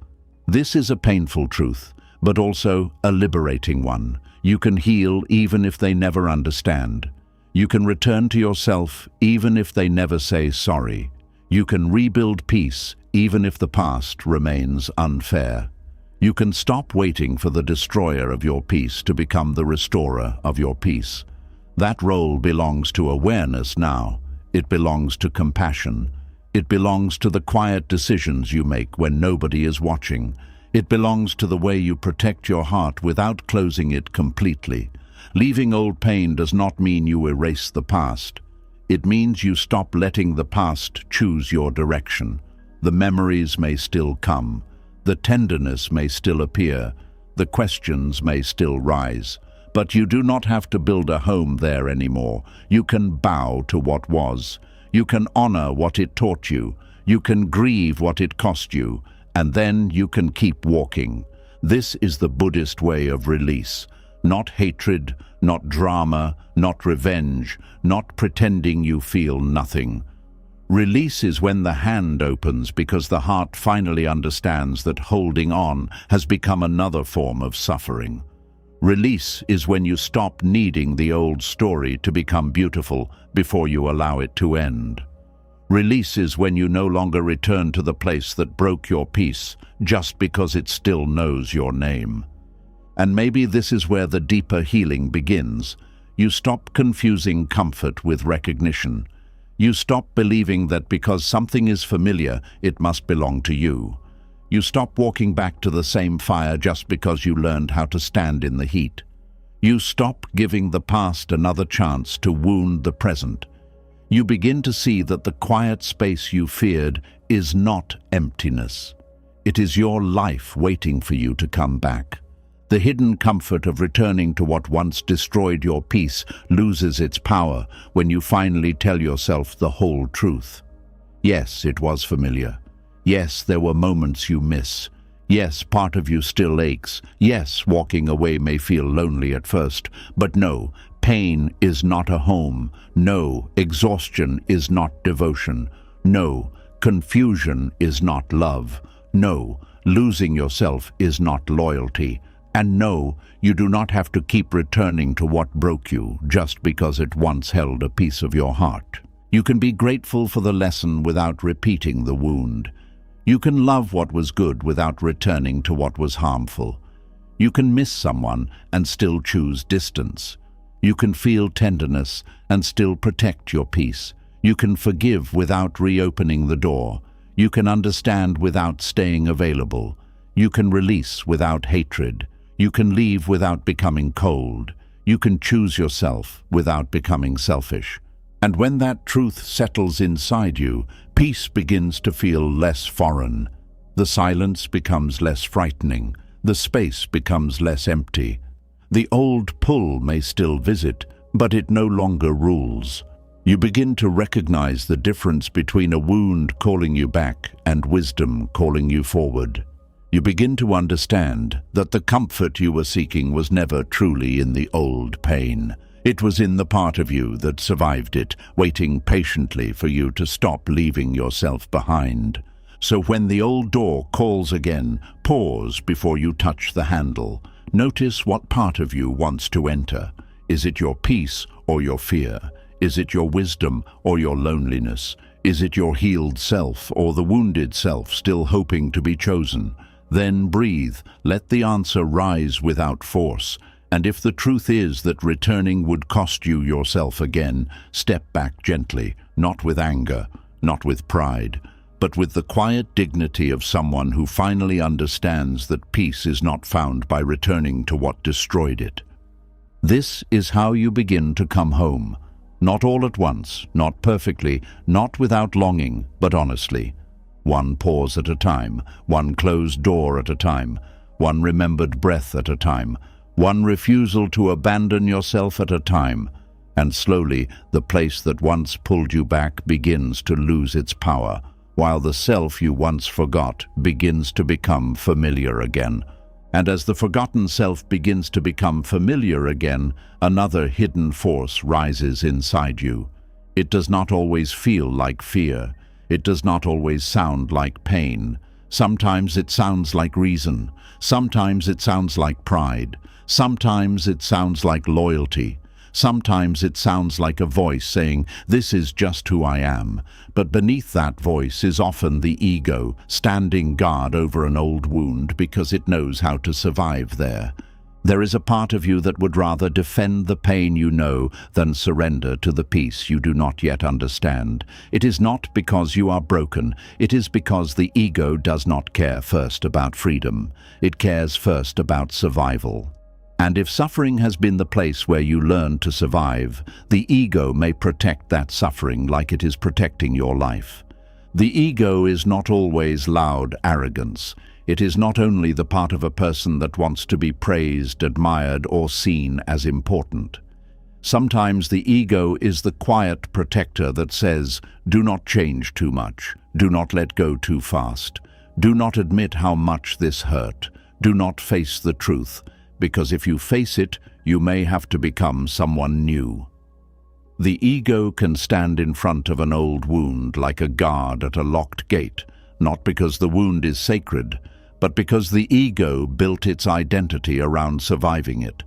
This is a painful truth, but also a liberating one. You can heal even if they never understand. You can return to yourself even if they never say sorry. You can rebuild peace even if the past remains unfair. You can stop waiting for the destroyer of your peace to become the restorer of your peace. That role belongs to awareness now. It belongs to compassion. It belongs to the quiet decisions you make when nobody is watching. It belongs to the way you protect your heart without closing it completely. Leaving old pain does not mean you erase the past. It means you stop letting the past choose your direction. The memories may still come. The tenderness may still appear. The questions may still rise. But you do not have to build a home there anymore. You can bow to what was. You can honor what it taught you. You can grieve what it cost you. And then you can keep walking. This is the Buddhist way of release. Not hatred, not drama, not revenge, not pretending you feel nothing. Release is when the hand opens because the heart finally understands that holding on has become another form of suffering. Release is when you stop needing the old story to become beautiful before you allow it to end. Release is when you no longer return to the place that broke your peace just because it still knows your name. And maybe this is where the deeper healing begins. You stop confusing comfort with recognition. You stop believing that because something is familiar, it must belong to you. You stop walking back to the same fire just because you learned how to stand in the heat. You stop giving the past another chance to wound the present. You begin to see that the quiet space you feared is not emptiness. It is your life waiting for you to come back. The hidden comfort of returning to what once destroyed your peace loses its power when you finally tell yourself the whole truth. Yes, it was familiar. Yes, there were moments you miss. Yes, part of you still aches. Yes, walking away may feel lonely at first. But no, pain is not a home. No, exhaustion is not devotion. No, confusion is not love. No, losing yourself is not loyalty. And no, you do not have to keep returning to what broke you just because it once held a piece of your heart. You can be grateful for the lesson without repeating the wound. You can love what was good without returning to what was harmful. You can miss someone and still choose distance. You can feel tenderness and still protect your peace. You can forgive without reopening the door. You can understand without staying available. You can release without hatred. You can leave without becoming cold. You can choose yourself without becoming selfish. And when that truth settles inside you, peace begins to feel less foreign. The silence becomes less frightening. The space becomes less empty. The old pull may still visit, but it no longer rules. You begin to recognize the difference between a wound calling you back and wisdom calling you forward. You begin to understand that the comfort you were seeking was never truly in the old pain. It was in the part of you that survived it, waiting patiently for you to stop leaving yourself behind. So when the old door calls again, pause before you touch the handle. Notice what part of you wants to enter. Is it your peace or your fear? Is it your wisdom or your loneliness? Is it your healed self or the wounded self still hoping to be chosen? Then breathe, let the answer rise without force. And if the truth is that returning would cost you yourself again, step back gently, not with anger, not with pride, but with the quiet dignity of someone who finally understands that peace is not found by returning to what destroyed it. This is how you begin to come home. Not all at once, not perfectly, not without longing, but honestly. One pause at a time, one closed door at a time, one remembered breath at a time, one refusal to abandon yourself at a time, and slowly the place that once pulled you back begins to lose its power, while the self you once forgot begins to become familiar again. And as the forgotten self begins to become familiar again, another hidden force rises inside you. It does not always feel like fear. It does not always sound like pain. Sometimes it sounds like reason. Sometimes it sounds like pride. Sometimes it sounds like loyalty. Sometimes it sounds like a voice saying, "This is just who I am." But beneath that voice is often the ego, standing guard over an old wound because it knows how to survive there. There is a part of you that would rather defend the pain you know than surrender to the peace you do not yet understand. It is not because you are broken. It is because the ego does not care first about freedom. It cares first about survival. And if suffering has been the place where you learn to survive, the ego may protect that suffering like it is protecting your life. The ego is not always loud arrogance. It is not only the part of a person that wants to be praised, admired, or seen as important. Sometimes the ego is the quiet protector that says, "Do not change too much. Do not let go too fast. Do not admit how much this hurt. Do not face the truth. because if you face it, you may have to become someone new. The ego can stand in front of an old wound like a guard at a locked gate, not because the wound is sacred, but because the ego built its identity around surviving it.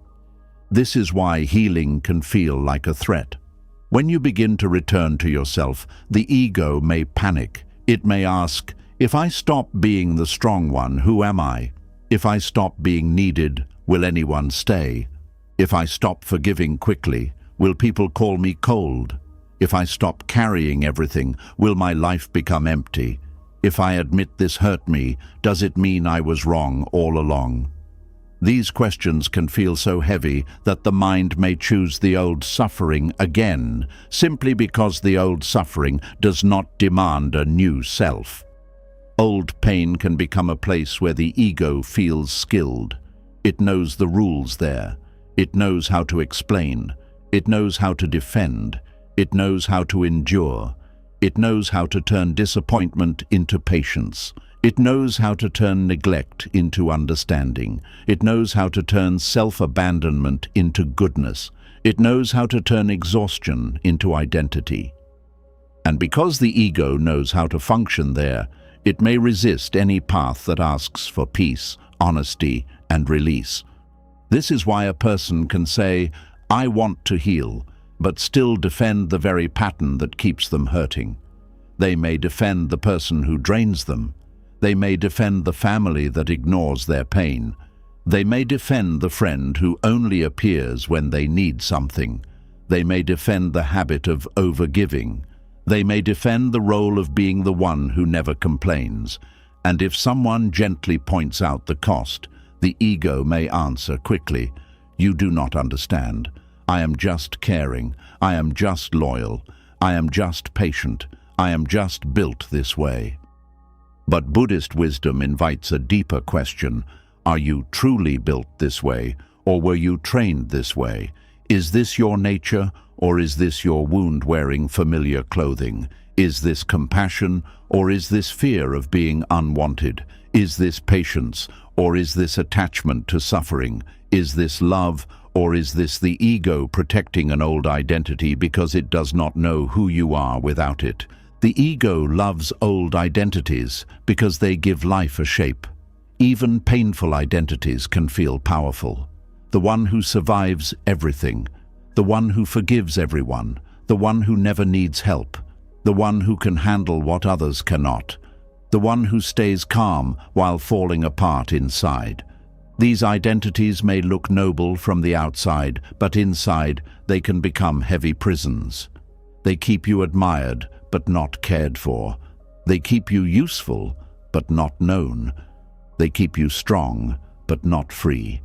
This is why healing can feel like a threat. When you begin to return to yourself, the ego may panic. It may ask, if I stop being the strong one, who am I? If I stop being needed, will anyone stay? If I stop forgiving quickly, will people call me cold? If I stop carrying everything, will my life become empty? If I admit this hurt me, does it mean I was wrong all along? These questions can feel so heavy that the mind may choose the old suffering again, simply because the old suffering does not demand a new self. Old pain can become a place where the ego feels skilled. It knows the rules there. It knows how to explain. It knows how to defend. It knows how to endure. It knows how to turn disappointment into patience. It knows how to turn neglect into understanding. It knows how to turn self-abandonment into goodness. It knows how to turn exhaustion into identity. And because the ego knows how to function there, it may resist any path that asks for peace, honesty, and release. This is why a person can say, "I want to heal," but still defend the very pattern that keeps them hurting. They may defend the person who drains them. They may defend the family that ignores their pain. They may defend the friend who only appears when they need something. They may defend the habit of overgiving. They may defend the role of being the one who never complains. And if someone gently points out the cost, the ego may answer quickly, "You do not understand. I am just caring. I am just loyal. I am just patient. I am just built this way." But Buddhist wisdom invites a deeper question. Are you truly built this way, or were you trained this way? Is this your nature, or is this your wound-wearing familiar clothing? Is this compassion, or is this fear of being unwanted? Is this patience, or is this attachment to suffering? Is this love, or is this the ego protecting an old identity because it does not know who you are without it? The ego loves old identities because they give life a shape. Even painful identities can feel powerful. The one who survives everything, the one who forgives everyone, the one who never needs help, the one who can handle what others cannot, the one who stays calm while falling apart inside. These identities may look noble from the outside, but inside they can become heavy prisons. They keep you admired, but not cared for. They keep you useful, but not known. They keep you strong, but not free.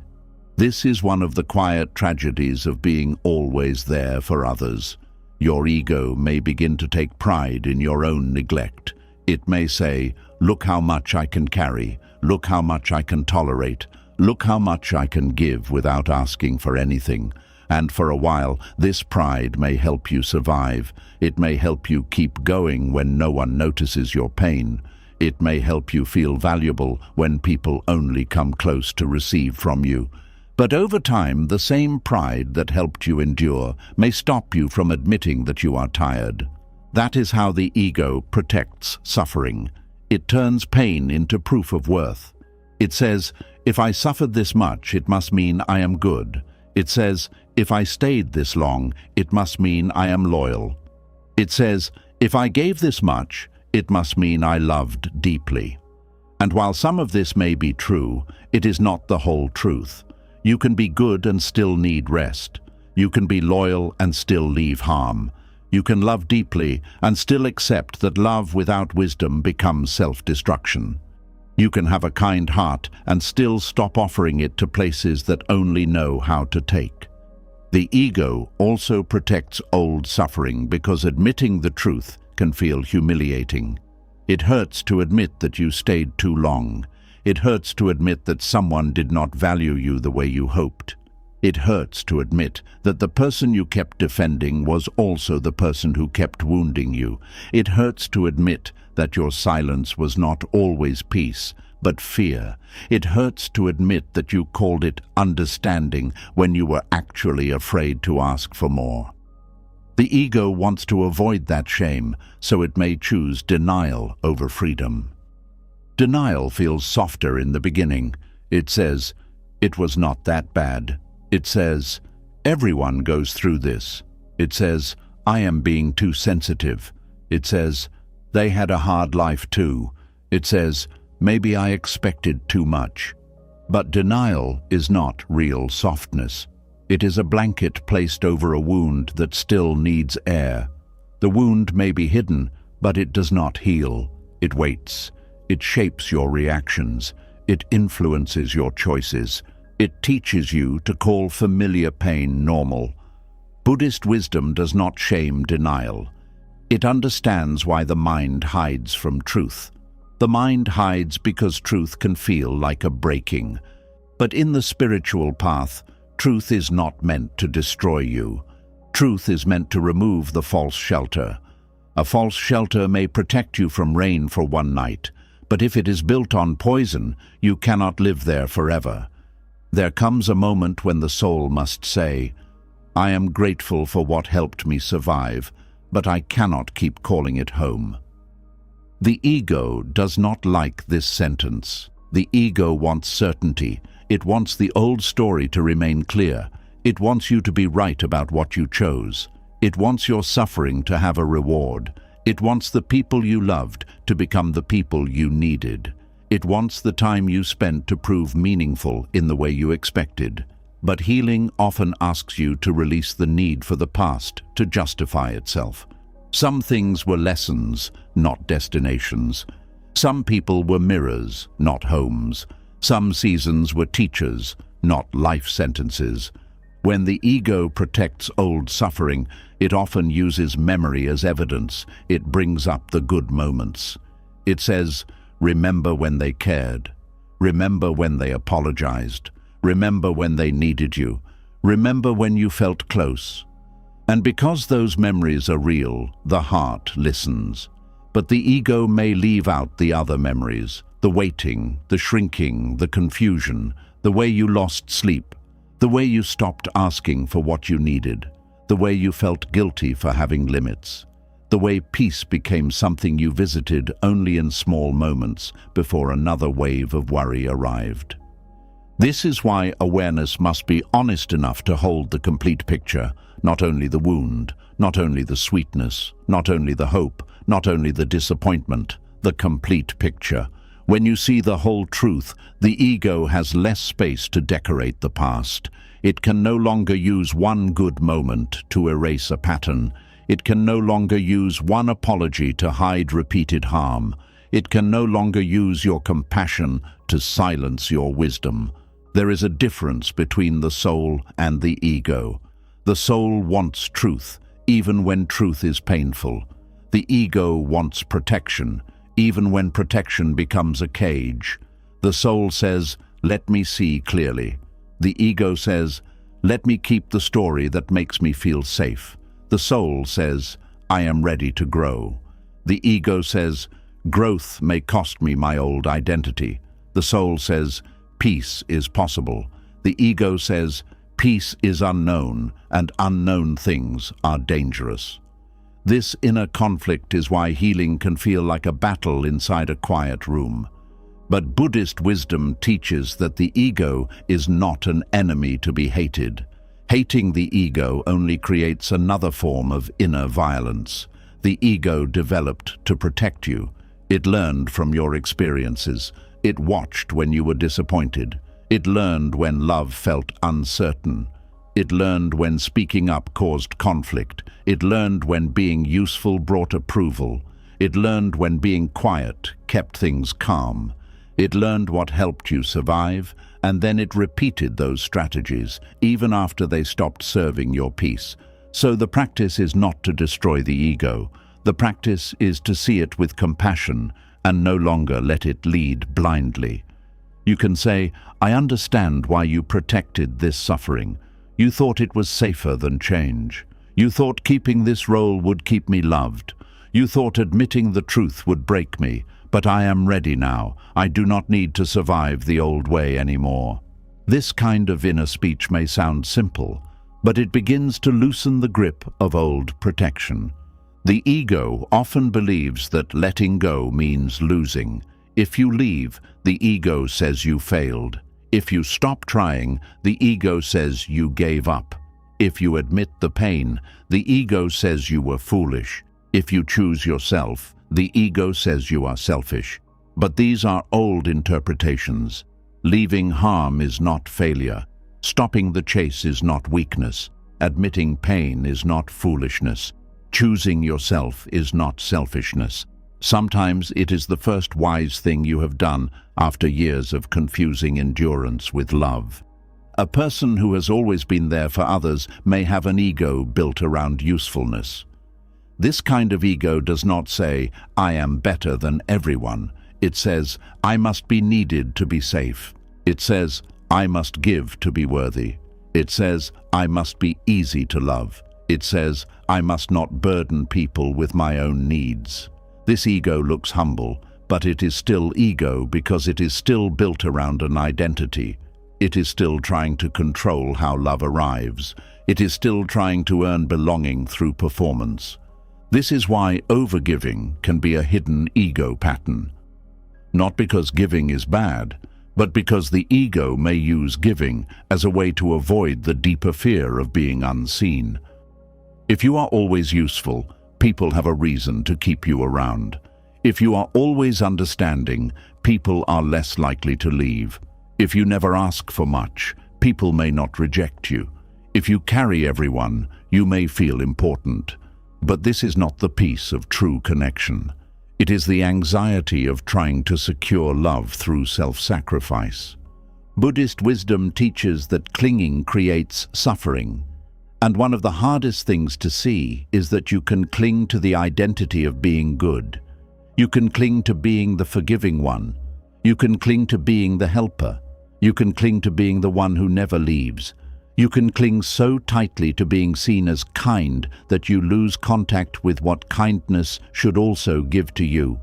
This is one of the quiet tragedies of being always there for others. Your ego may begin to take pride in your own neglect. It may say, "Look how much I can carry. Look how much I can tolerate. Look how much I can give without asking for anything." And for a while, this pride may help you survive. It may help you keep going when no one notices your pain. It may help you feel valuable when people only come close to receive from you. But over time, the same pride that helped you endure may stop you from admitting that you are tired. That is how the ego protects suffering. It turns pain into proof of worth. It says, "If I suffered this much, it must mean I am good." It says, "If I stayed this long, it must mean I am loyal." It says, "If I gave this much, it must mean I loved deeply." And while some of this may be true, it is not the whole truth. You can be good and still need rest. You can be loyal and still leave harm. You can love deeply and still accept that love without wisdom becomes self-destruction. You can have a kind heart and still stop offering it to places that only know how to take. The ego also protects old suffering because admitting the truth can feel humiliating. It hurts to admit that you stayed too long. It hurts to admit that someone did not value you the way you hoped. It hurts to admit that the person you kept defending was also the person who kept wounding you. It hurts to admit that your silence was not always peace, but fear. It hurts to admit that you called it understanding when you were actually afraid to ask for more. The ego wants to avoid that shame, so it may choose denial over freedom. Denial feels softer in the beginning. It says, "It was not that bad." It says, "Everyone goes through this." It says, "I am being too sensitive." It says, "They had a hard life too." It says, "Maybe I expected too much." But denial is not real softness. It is a blanket placed over a wound that still needs air. The wound may be hidden, but it does not heal. It waits. It shapes your reactions. It influences your choices. It teaches you to call familiar pain normal. Buddhist wisdom does not shame denial. It understands why the mind hides from truth. The mind hides because truth can feel like a breaking. But in the spiritual path, truth is not meant to destroy you. Truth is meant to remove the false shelter. A false shelter may protect you from rain for one night, but if it is built on poison, you cannot live there forever. There comes a moment when the soul must say, "I am grateful for what helped me survive, but I cannot keep calling it home." The ego does not like this sentence. The ego wants certainty. It wants the old story to remain clear. It wants you to be right about what you chose. It wants your suffering to have a reward. It wants the people you loved to become the people you needed. It wants the time you spent to prove meaningful in the way you expected. But healing often asks you to release the need for the past to justify itself. Some things were lessons, not destinations. Some people were mirrors, not homes. Some seasons were teachers, not life sentences. When the ego protects old suffering, it often uses memory as evidence. It brings up the good moments. It says, "Remember when they cared. Remember when they apologized. Remember when they needed you. Remember when you felt close." And because those memories are real, the heart listens. But the ego may leave out the other memories, the waiting, the shrinking, the confusion, the way you lost sleep, the way you stopped asking for what you needed, the way you felt guilty for having limits, the way peace became something you visited only in small moments before another wave of worry arrived. This is why awareness must be honest enough to hold the complete picture, not only the wound, not only the sweetness, not only the hope, not only the disappointment, the complete picture. When you see the whole truth, the ego has less space to decorate the past. It can no longer use one good moment to erase a pattern. It can no longer use one apology to hide repeated harm. It can no longer use your compassion to silence your wisdom. There is a difference between the soul and the ego. The soul wants truth, even when truth is painful. The ego wants protection, even when protection becomes a cage. The soul says, "Let me see clearly." The ego says, "Let me keep the story that makes me feel safe." The soul says, "I am ready to grow." The ego says, "Growth may cost me my old identity." The soul says, "Peace is possible." The ego says, "Peace is unknown, and unknown things are dangerous." This inner conflict is why healing can feel like a battle inside a quiet room. But Buddhist wisdom teaches that the ego is not an enemy to be hated. Hating the ego only creates another form of inner violence. The ego developed to protect you. It learned from your experiences. It watched when you were disappointed. It learned when love felt uncertain. It learned when speaking up caused conflict. It learned when being useful brought approval. It learned when being quiet kept things calm. It learned what helped you survive, and then it repeated those strategies, even after they stopped serving your peace. So the practice is not to destroy the ego. The practice is to see it with compassion and no longer let it lead blindly. You can say, "I understand why you protected this suffering. You thought it was safer than change. You thought keeping this role would keep me loved. You thought admitting the truth would break me, but I am ready now. I do not need to survive the old way anymore. This kind of inner speech may sound simple, but it begins to loosen the grip of old protection. The ego often believes that letting go means losing. If you leave, the ego says you failed. If you stop trying, the ego says you gave up. If you admit the pain, the ego says you were foolish. If you choose yourself, the ego says you are selfish. But these are old interpretations. Leaving harm is not failure. Stopping the chase is not weakness. Admitting pain is not foolishness. Choosing yourself is not selfishness. Sometimes it is the first wise thing you have done after years of confusing endurance with love. A person who has always been there for others may have an ego built around usefulness. This kind of ego does not say, "I am better than everyone." It says, "I must be needed to be safe." It says, "I must give to be worthy." It says, "I must be easy to love." It says, "I must not burden people with my own needs." This ego looks humble, but it is still ego because it is still built around an identity. It is still trying to control how love arrives. It is still trying to earn belonging through performance. This is why overgiving can be a hidden ego pattern. Not because giving is bad, but because the ego may use giving as a way to avoid the deeper fear of being unseen. If you are always useful, people have a reason to keep you around. If you are always understanding, people are less likely to leave. If you never ask for much, people may not reject you. If you carry everyone, you may feel important. But this is not the peace of true connection. It is the anxiety of trying to secure love through self-sacrifice. Buddhist wisdom teaches that clinging creates suffering. And one of the hardest things to see is that you can cling to the identity of being good. You can cling to being the forgiving one. You can cling to being the helper. You can cling to being the one who never leaves. You can cling so tightly to being seen as kind that you lose contact with what kindness should also give to you.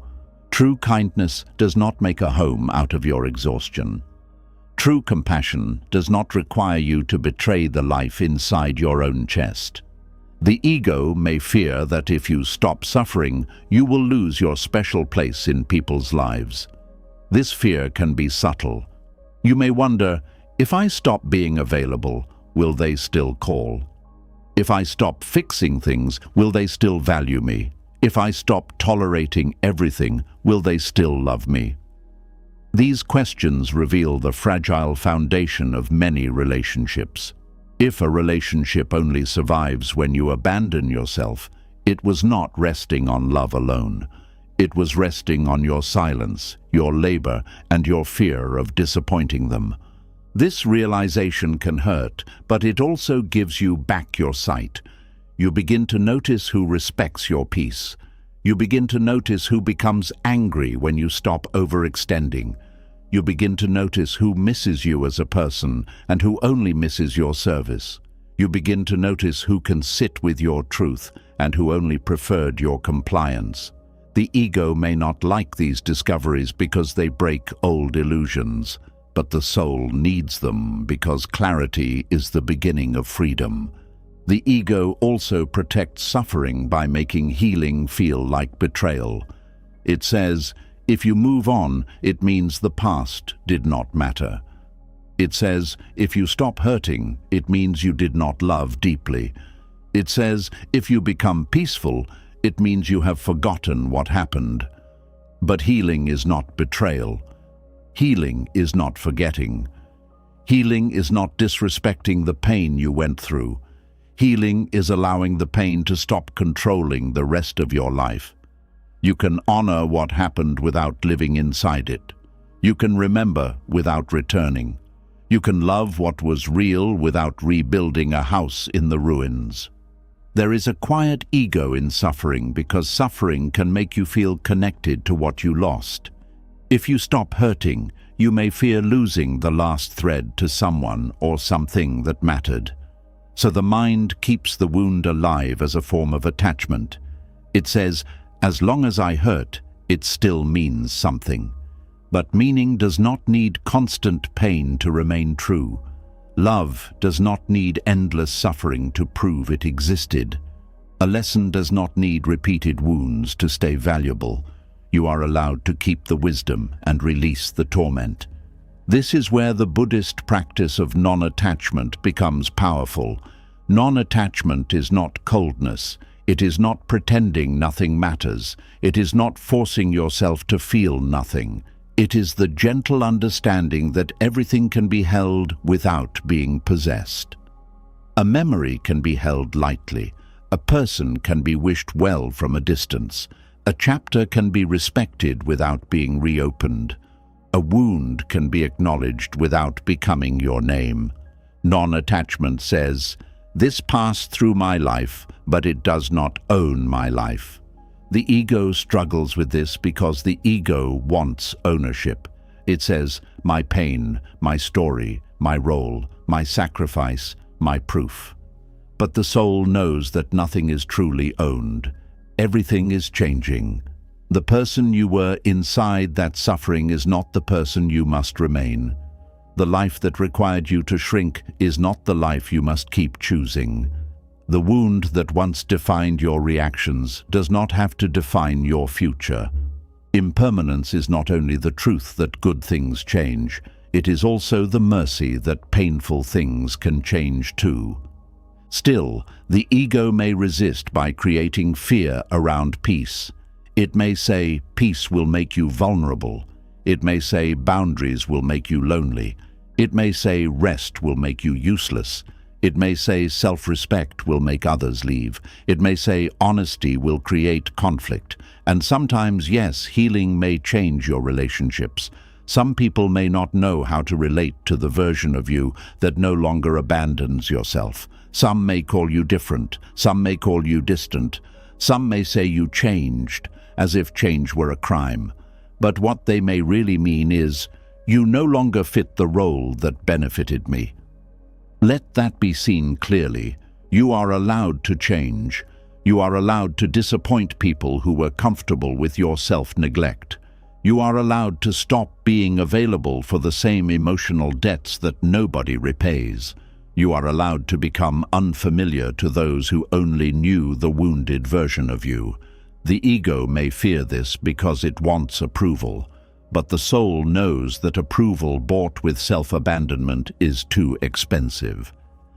True kindness does not make a home out of your exhaustion. True compassion does not require you to betray the life inside your own chest. The ego may fear that if you stop suffering, you will lose your special place in people's lives. This fear can be subtle. You may wonder, if I stop being available, will they still call? If I stop fixing things, will they still value me? If I stop tolerating everything, will they still love me? These questions reveal the fragile foundation of many relationships. If a relationship only survives when you abandon yourself, it was not resting on love alone. It was resting on your silence, your labor, and your fear of disappointing them. This realization can hurt, but it also gives you back your sight. You begin to notice who respects your peace. You begin to notice who becomes angry when you stop overextending. You begin to notice who misses you as a person and who only misses your service. You begin to notice who can sit with your truth and who only preferred your compliance. The ego may not like these discoveries because they break old illusions, but the soul needs them because clarity is the beginning of freedom. The ego also protects suffering by making healing feel like betrayal. It says, if you move on, it means the past did not matter. It says, if you stop hurting, it means you did not love deeply. It says, if you become peaceful, it means you have forgotten what happened. But healing is not betrayal. Healing is not forgetting. Healing is not disrespecting the pain you went through. Healing is allowing the pain to stop controlling the rest of your life. You can honor what happened without living inside it. You can remember without returning. You can love what was real without rebuilding a house in the ruins. There is a quiet ego in suffering because suffering can make you feel connected to what you lost. If you stop hurting, you may fear losing the last thread to someone or something that mattered. So the mind keeps the wound alive as a form of attachment. It says, as long as I hurt, it still means something. But meaning does not need constant pain to remain true. Love does not need endless suffering to prove it existed. A lesson does not need repeated wounds to stay valuable. You are allowed to keep the wisdom and release the torment. This is where the Buddhist practice of non-attachment becomes powerful. Non-attachment is not coldness. It is not pretending nothing matters. It is not forcing yourself to feel nothing. It is the gentle understanding that everything can be held without being possessed. A memory can be held lightly. A person can be wished well from a distance. A chapter can be respected without being reopened. A wound can be acknowledged without becoming your name. Non-attachment says, "This passed through my life, but it does not own my life." The ego struggles with this because the ego wants ownership. It says, "My pain, my story, my role, my sacrifice, my proof." But the soul knows that nothing is truly owned. Everything is changing. The person you were inside that suffering is not the person you must remain. The life that required you to shrink is not the life you must keep choosing. The wound that once defined your reactions does not have to define your future. Impermanence is not only the truth that good things change, it is also the mercy that painful things can change too. Still, the ego may resist by creating fear around peace. It may say peace will make you vulnerable. It may say boundaries will make you lonely. It may say rest will make you useless. It may say self-respect will make others leave. It may say honesty will create conflict. And sometimes, yes, healing may change your relationships. Some people may not know how to relate to the version of you that no longer abandons yourself. Some may call you different. Some may call you distant. Some may say you changed, as if change were a crime. But what they may really mean is, you no longer fit the role that benefited me. Let that be seen clearly. You are allowed to change. You are allowed to disappoint people who were comfortable with your self-neglect. You are allowed to stop being available for the same emotional debts that nobody repays. You are allowed to become unfamiliar to those who only knew the wounded version of you. The ego may fear this because it wants approval, but the soul knows that approval bought with self-abandonment is too expensive.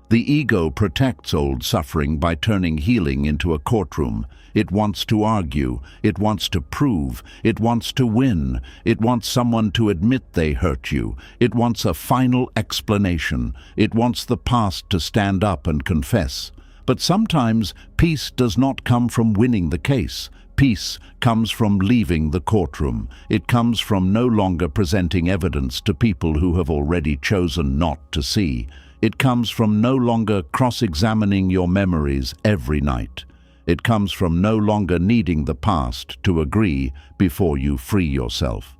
The ego protects old suffering by turning healing into a courtroom. It wants to argue, it wants to prove, it wants to win, it wants someone to admit they hurt you, it wants a final explanation, it wants the past to stand up and confess. But sometimes peace does not come from winning the case. Peace comes from leaving the courtroom. It comes from no longer presenting evidence to people who have already chosen not to see. It comes from no longer cross-examining your memories every night. It comes from no longer needing the past to agree before you free yourself.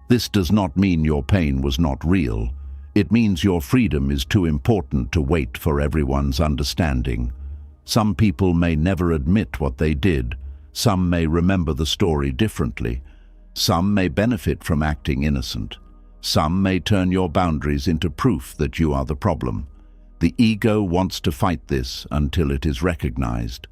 This does not mean your pain was not real. It means your freedom is too important to wait for everyone's understanding. Some people may never admit what they did. Some may remember the story differently. Some may benefit from acting innocent. Some may turn your boundaries into proof that you are the problem. The ego wants to fight this until it is recognized.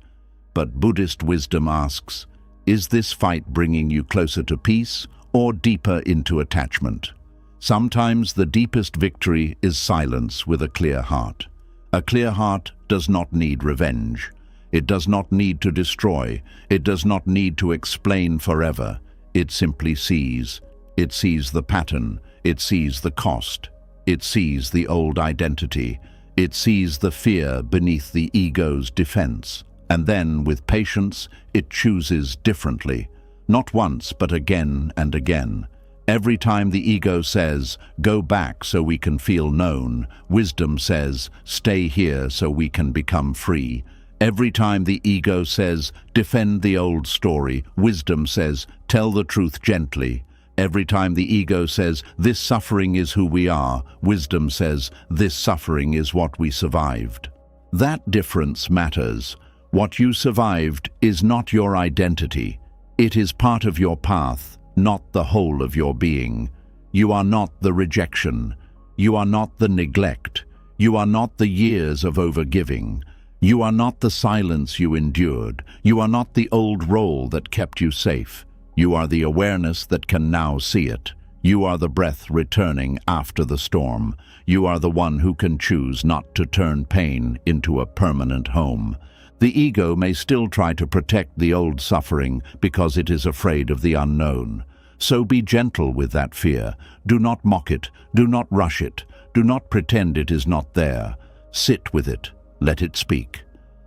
But Buddhist wisdom asks, is this fight bringing you closer to peace or deeper into attachment? Sometimes the deepest victory is silence with a clear heart. A clear heart does not need revenge. It does not need to destroy. It does not need to explain forever. It simply sees. It sees the pattern. It sees the cost. It sees the old identity. It sees the fear beneath the ego's defense. And then, with patience, it chooses differently. Not once, but again and again. Every time the ego says, go back so we can feel known, wisdom says, stay here so we can become free. Every time the ego says, defend the old story, wisdom says, tell the truth gently. Every time the ego says, this suffering is who we are, wisdom says, this suffering is what we survived. That difference matters. What you survived is not your identity. It is part of your path, not the whole of your being. You are not the rejection. You are not the neglect. You are not the years of overgiving. You are not the silence you endured. You are not the old role that kept you safe. You are the awareness that can now see it. You are the breath returning after the storm. You are the one who can choose not to turn pain into a permanent home. The ego may still try to protect the old suffering because it is afraid of the unknown. So be gentle with that fear. Do not mock it. Do not rush it. Do not pretend it is not there. Sit with it. Let it speak.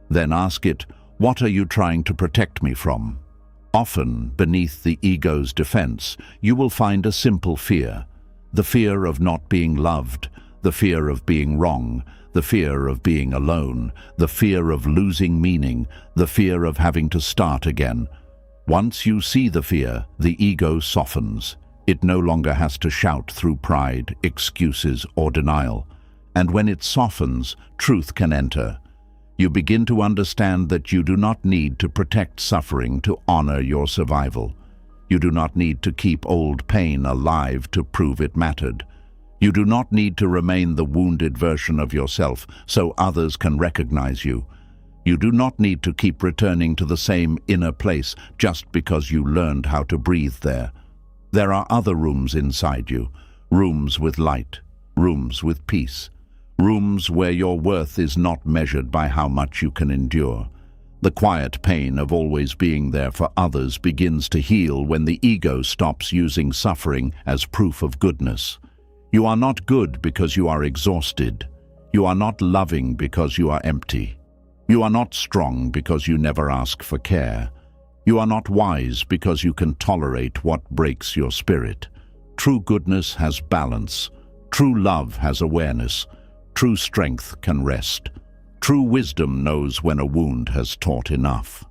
Then ask it, what are you trying to protect me from? Often, beneath the ego's defense, you will find a simple fear. The fear of not being loved, the fear of being wrong, the fear of being alone, the fear of losing meaning, the fear of having to start again. Once you see the fear, the ego softens. It no longer has to shout through pride, excuses, or denial. And when it softens, truth can enter. You begin to understand that you do not need to protect suffering to honor your survival. You do not need to keep old pain alive to prove it mattered. You do not need to remain the wounded version of yourself so others can recognize you. You do not need to keep returning to the same inner place just because you learned how to breathe there. There are other rooms inside you, rooms with light, rooms with peace. Rooms where your worth is not measured by how much you can endure. The quiet pain of always being there for others begins to heal when the ego stops using suffering as proof of goodness. You are not good because you are exhausted. You are not loving because you are empty. You are not strong because you never ask for care. You are not wise because you can tolerate what breaks your spirit. True goodness has balance. True love has awareness. True strength can rest. True wisdom knows when a wound has taught enough.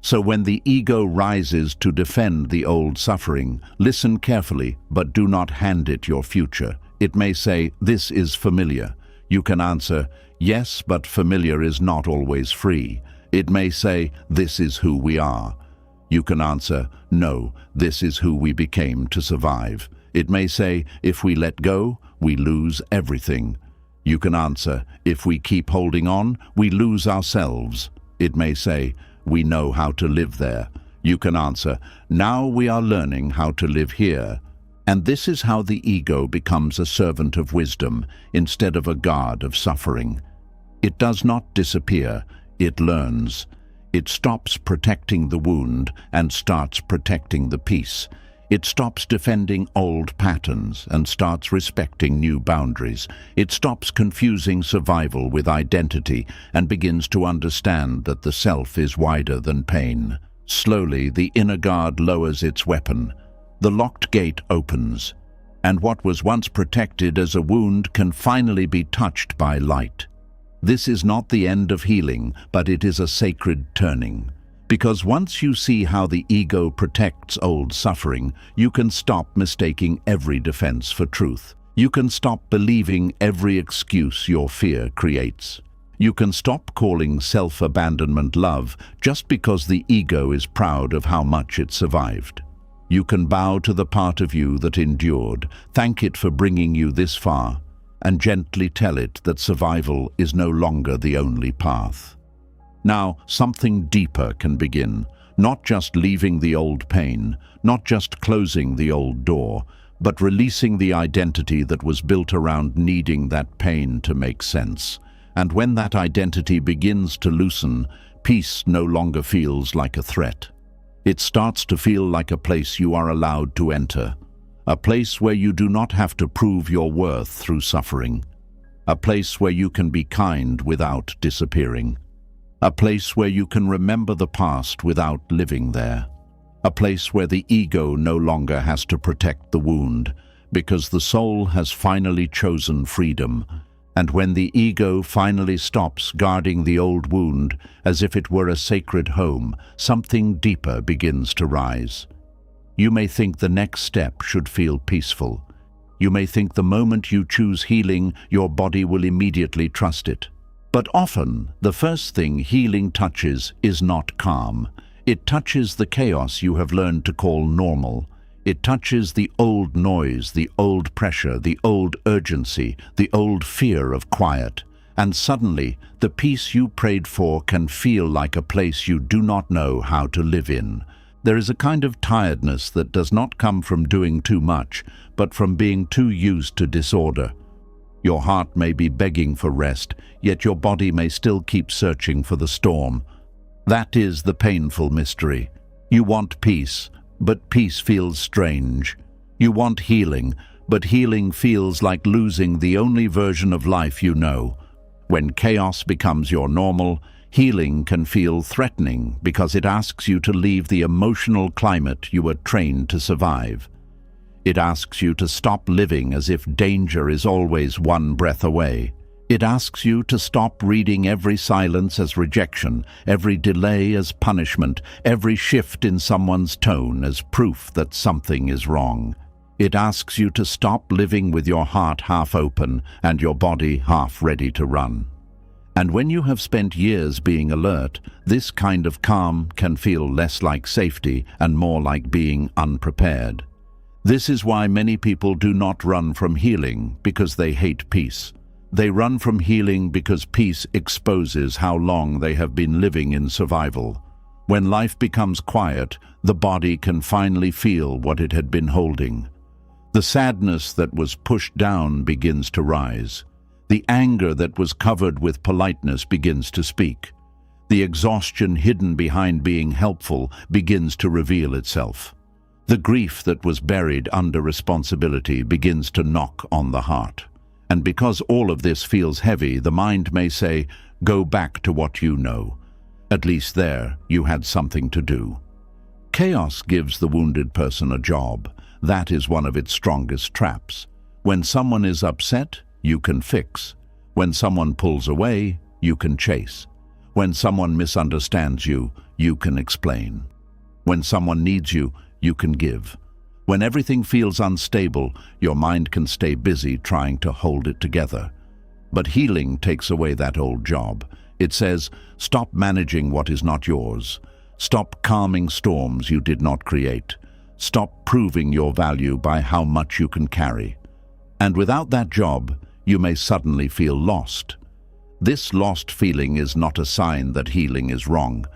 So when the ego rises to defend the old suffering, listen carefully, but do not hand it your future. It may say, "This is familiar." You can answer, "Yes, but familiar is not always free." It may say, "This is who we are." You can answer, "No, this is who we became to survive." It may say, "If we let go, we lose everything." You can answer, "If we keep holding on, we lose ourselves." It may say, "We know how to live there." You can answer, "Now we are learning how to live here." And this is how the ego becomes a servant of wisdom instead of a guard of suffering. It does not disappear, it learns. It stops protecting the wound and starts protecting the peace. It stops defending old patterns and starts respecting new boundaries. It stops confusing survival with identity and begins to understand that the self is wider than pain. Slowly, the inner guard lowers its weapon. The locked gate opens, and what was once protected as a wound can finally be touched by light. This is not the end of healing, but it is a sacred turning. Because once you see how the ego protects old suffering, you can stop mistaking every defense for truth. You can stop believing every excuse your fear creates. You can stop calling self-abandonment love just because the ego is proud of how much it survived. You can bow to the part of you that endured, thank it for bringing you this far, and gently tell it that survival is no longer the only path. Now, something deeper can begin, not just leaving the old pain, not just closing the old door, but releasing the identity that was built around needing that pain to make sense. And when that identity begins to loosen, peace no longer feels like a threat. It starts to feel like a place you are allowed to enter, a place where you do not have to prove your worth through suffering, a place where you can be kind without disappearing. A place where you can remember the past without living there. A place where the ego no longer has to protect the wound, because the soul has finally chosen freedom. And when the ego finally stops guarding the old wound as if it were a sacred home, something deeper begins to rise. You may think the next step should feel peaceful. You may think the moment you choose healing, your body will immediately trust it. But often, the first thing healing touches is not calm. It touches the chaos you have learned to call normal. It touches the old noise, the old pressure, the old urgency, the old fear of quiet. And suddenly, the peace you prayed for can feel like a place you do not know how to live in. There is a kind of tiredness that does not come from doing too much, but from being too used to disorder. Your heart may be begging for rest, yet your body may still keep searching for the storm. That is the painful mystery. You want peace, but peace feels strange. You want healing, but healing feels like losing the only version of life you know. When chaos becomes your normal, healing can feel threatening because it asks you to leave the emotional climate you were trained to survive. It asks you to stop living as if danger is always one breath away. It asks you to stop reading every silence as rejection, every delay as punishment, every shift in someone's tone as proof that something is wrong. It asks you to stop living with your heart half open and your body half ready to run. And when you have spent years being alert, this kind of calm can feel less like safety and more like being unprepared. This is why many people do not run from healing because they hate peace. They run from healing because peace exposes how long they have been living in survival. When life becomes quiet, the body can finally feel what it had been holding. The sadness that was pushed down begins to rise. The anger that was covered with politeness begins to speak. The exhaustion hidden behind being helpful begins to reveal itself. The grief that was buried under responsibility begins to knock on the heart. And because all of this feels heavy, the mind may say, go back to what you know. At least there, you had something to do. Chaos gives the wounded person a job. That is one of its strongest traps. When someone is upset, you can fix. When someone pulls away, you can chase. When someone misunderstands you, you can explain. When someone needs you, you can give. When everything feels unstable, your mind can stay busy trying to hold it together. But healing takes away that old job. It says, stop managing what is not yours. Stop calming storms you did not create. Stop proving your value by how much you can carry. And without that job, you may suddenly feel lost. This lost feeling is not a sign that healing is wrong.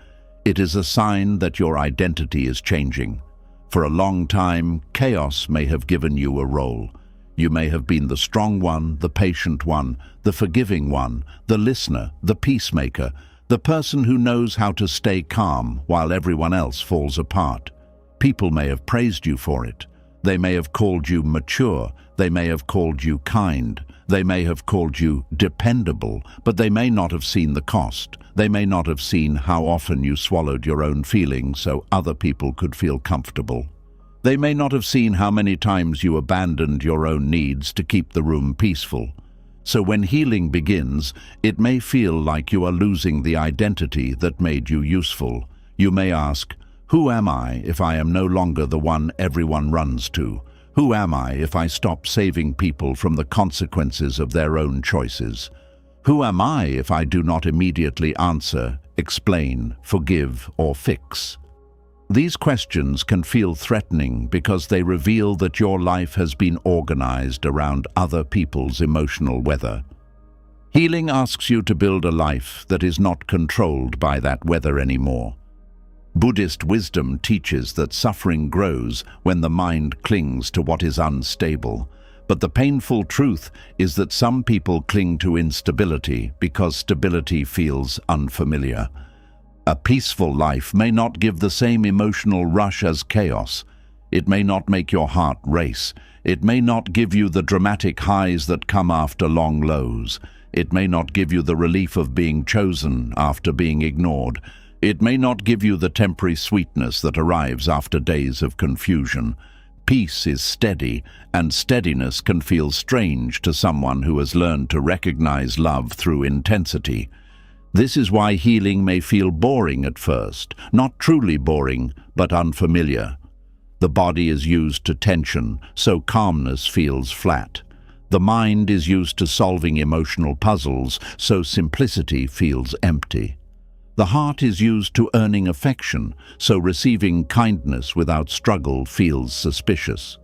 It is a sign that your identity is changing. For a long time, chaos may have given you a role. You may have been the strong one, the patient one, the forgiving one, the listener, the peacemaker, the person who knows how to stay calm while everyone else falls apart. People may have praised you for it. They may have called you mature. They may have called you kind. They may have called you dependable, but they may not have seen the cost. They may not have seen how often you swallowed your own feelings so other people could feel comfortable. They may not have seen how many times you abandoned your own needs to keep the room peaceful. So when healing begins, it may feel like you are losing the identity that made you useful. You may ask, who am I if I am no longer the one everyone runs to? Who am I if I stop saving people from the consequences of their own choices? Who am I if I do not immediately answer, explain, forgive, or fix? These questions can feel threatening because they reveal that your life has been organized around other people's emotional weather. Healing asks you to build a life that is not controlled by that weather anymore. Buddhist wisdom teaches that suffering grows when the mind clings to what is unstable. But the painful truth is that some people cling to instability because stability feels unfamiliar. A peaceful life may not give the same emotional rush as chaos. It may not make your heart race. It may not give you the dramatic highs that come after long lows. It may not give you the relief of being chosen after being ignored. It may not give you the temporary sweetness that arrives after days of confusion. Peace is steady, and steadiness can feel strange to someone who has learned to recognize love through intensity. This is why healing may feel boring at first, not truly boring, but unfamiliar. The body is used to tension, so calmness feels flat. The mind is used to solving emotional puzzles, so simplicity feels empty. The heart is used to earning affection, so receiving kindness without struggle feels suspicious.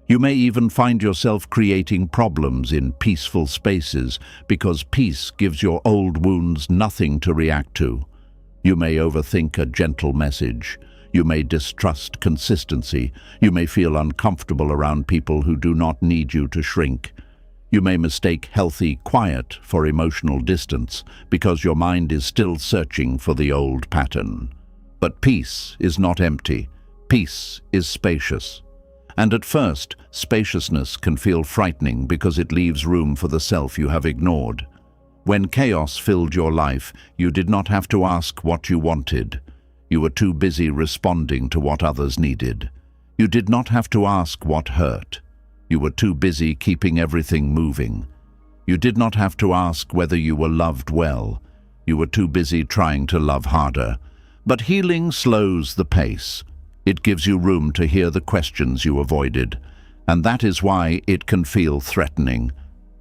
You may even find yourself creating problems in peaceful spaces because peace gives your old wounds nothing to react to. You may overthink a gentle message. You may distrust consistency. You may feel uncomfortable around people who do not need you to shrink. You may mistake healthy quiet for emotional distance because your mind is still searching for the old pattern. But peace is not empty. Peace is spacious. And at first, spaciousness can feel frightening because it leaves room for the self you have ignored. When chaos filled your life, you did not have to ask what you wanted. You were too busy responding to what others needed. You did not have to ask what hurt. You were too busy keeping everything moving. You did not have to ask whether you were loved well. You were too busy trying to love harder. But healing slows the pace. It gives you room to hear the questions you avoided, and that is why it can feel threatening.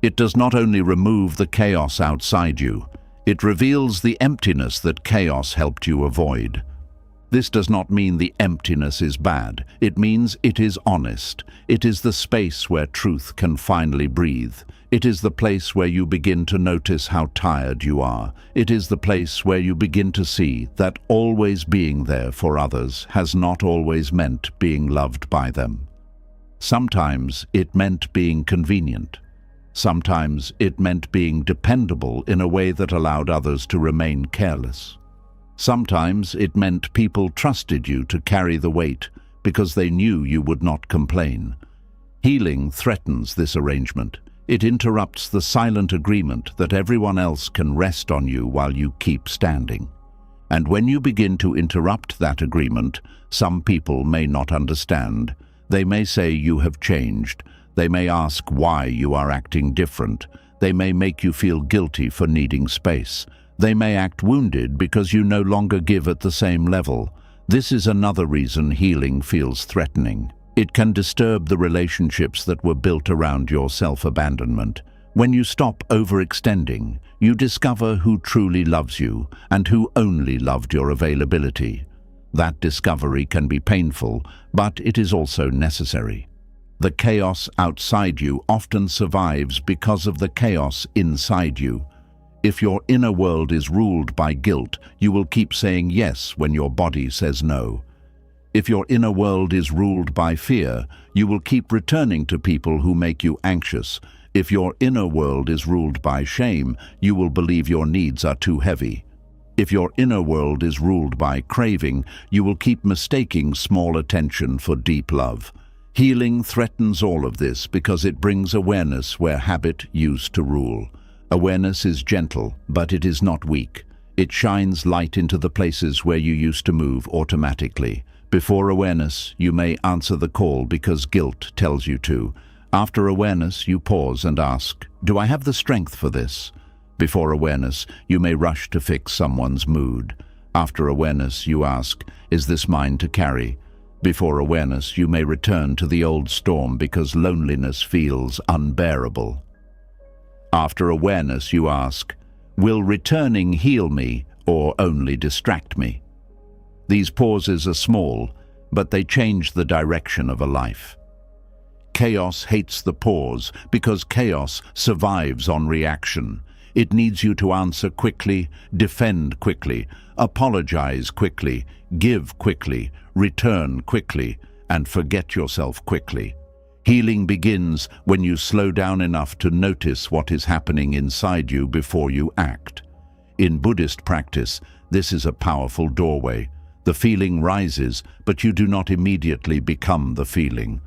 It does not only remove the chaos outside you, it reveals the emptiness that chaos helped you avoid. This does not mean the emptiness is bad. It means it is honest. It is the space where truth can finally breathe. It is the place where you begin to notice how tired you are. It is the place where you begin to see that always being there for others has not always meant being loved by them. Sometimes it meant being convenient. Sometimes it meant being dependable in a way that allowed others to remain careless. Sometimes it meant people trusted you to carry the weight because they knew you would not complain. Healing threatens this arrangement. It interrupts the silent agreement that everyone else can rest on you while you keep standing. And when you begin to interrupt that agreement, some people may not understand. They may say you have changed. They may ask why you are acting different. They may make you feel guilty for needing space. They may act wounded because you no longer give at the same level. This is another reason healing feels threatening. It can disturb the relationships that were built around your self-abandonment. When you stop overextending, you discover who truly loves you and who only loved your availability. That discovery can be painful, but it is also necessary. The chaos outside you often survives because of the chaos inside you. If your inner world is ruled by guilt, you will keep saying yes when your body says no. If your inner world is ruled by fear, you will keep returning to people who make you anxious. If your inner world is ruled by shame, you will believe your needs are too heavy. If your inner world is ruled by craving, you will keep mistaking small attention for deep love. Healing threatens all of this because it brings awareness where habit used to rule. Awareness is gentle, but it is not weak. It shines light into the places where you used to move automatically. Before awareness, you may answer the call because guilt tells you to. After awareness, you pause and ask, "Do I have the strength for this?" Before awareness, you may rush to fix someone's mood. After awareness, you ask, "Is this mine to carry?" Before awareness, you may return to the old storm because loneliness feels unbearable. After awareness, you ask, "Will returning heal me or only distract me?" These pauses are small, but they change the direction of a life. Chaos hates the pause because chaos survives on reaction. It needs you to answer quickly, defend quickly, apologize quickly, give quickly, return quickly, and forget yourself quickly. Healing begins when you slow down enough to notice what is happening inside you before you act. In Buddhist practice, this is a powerful doorway. The feeling rises, but you do not immediately become the feeling.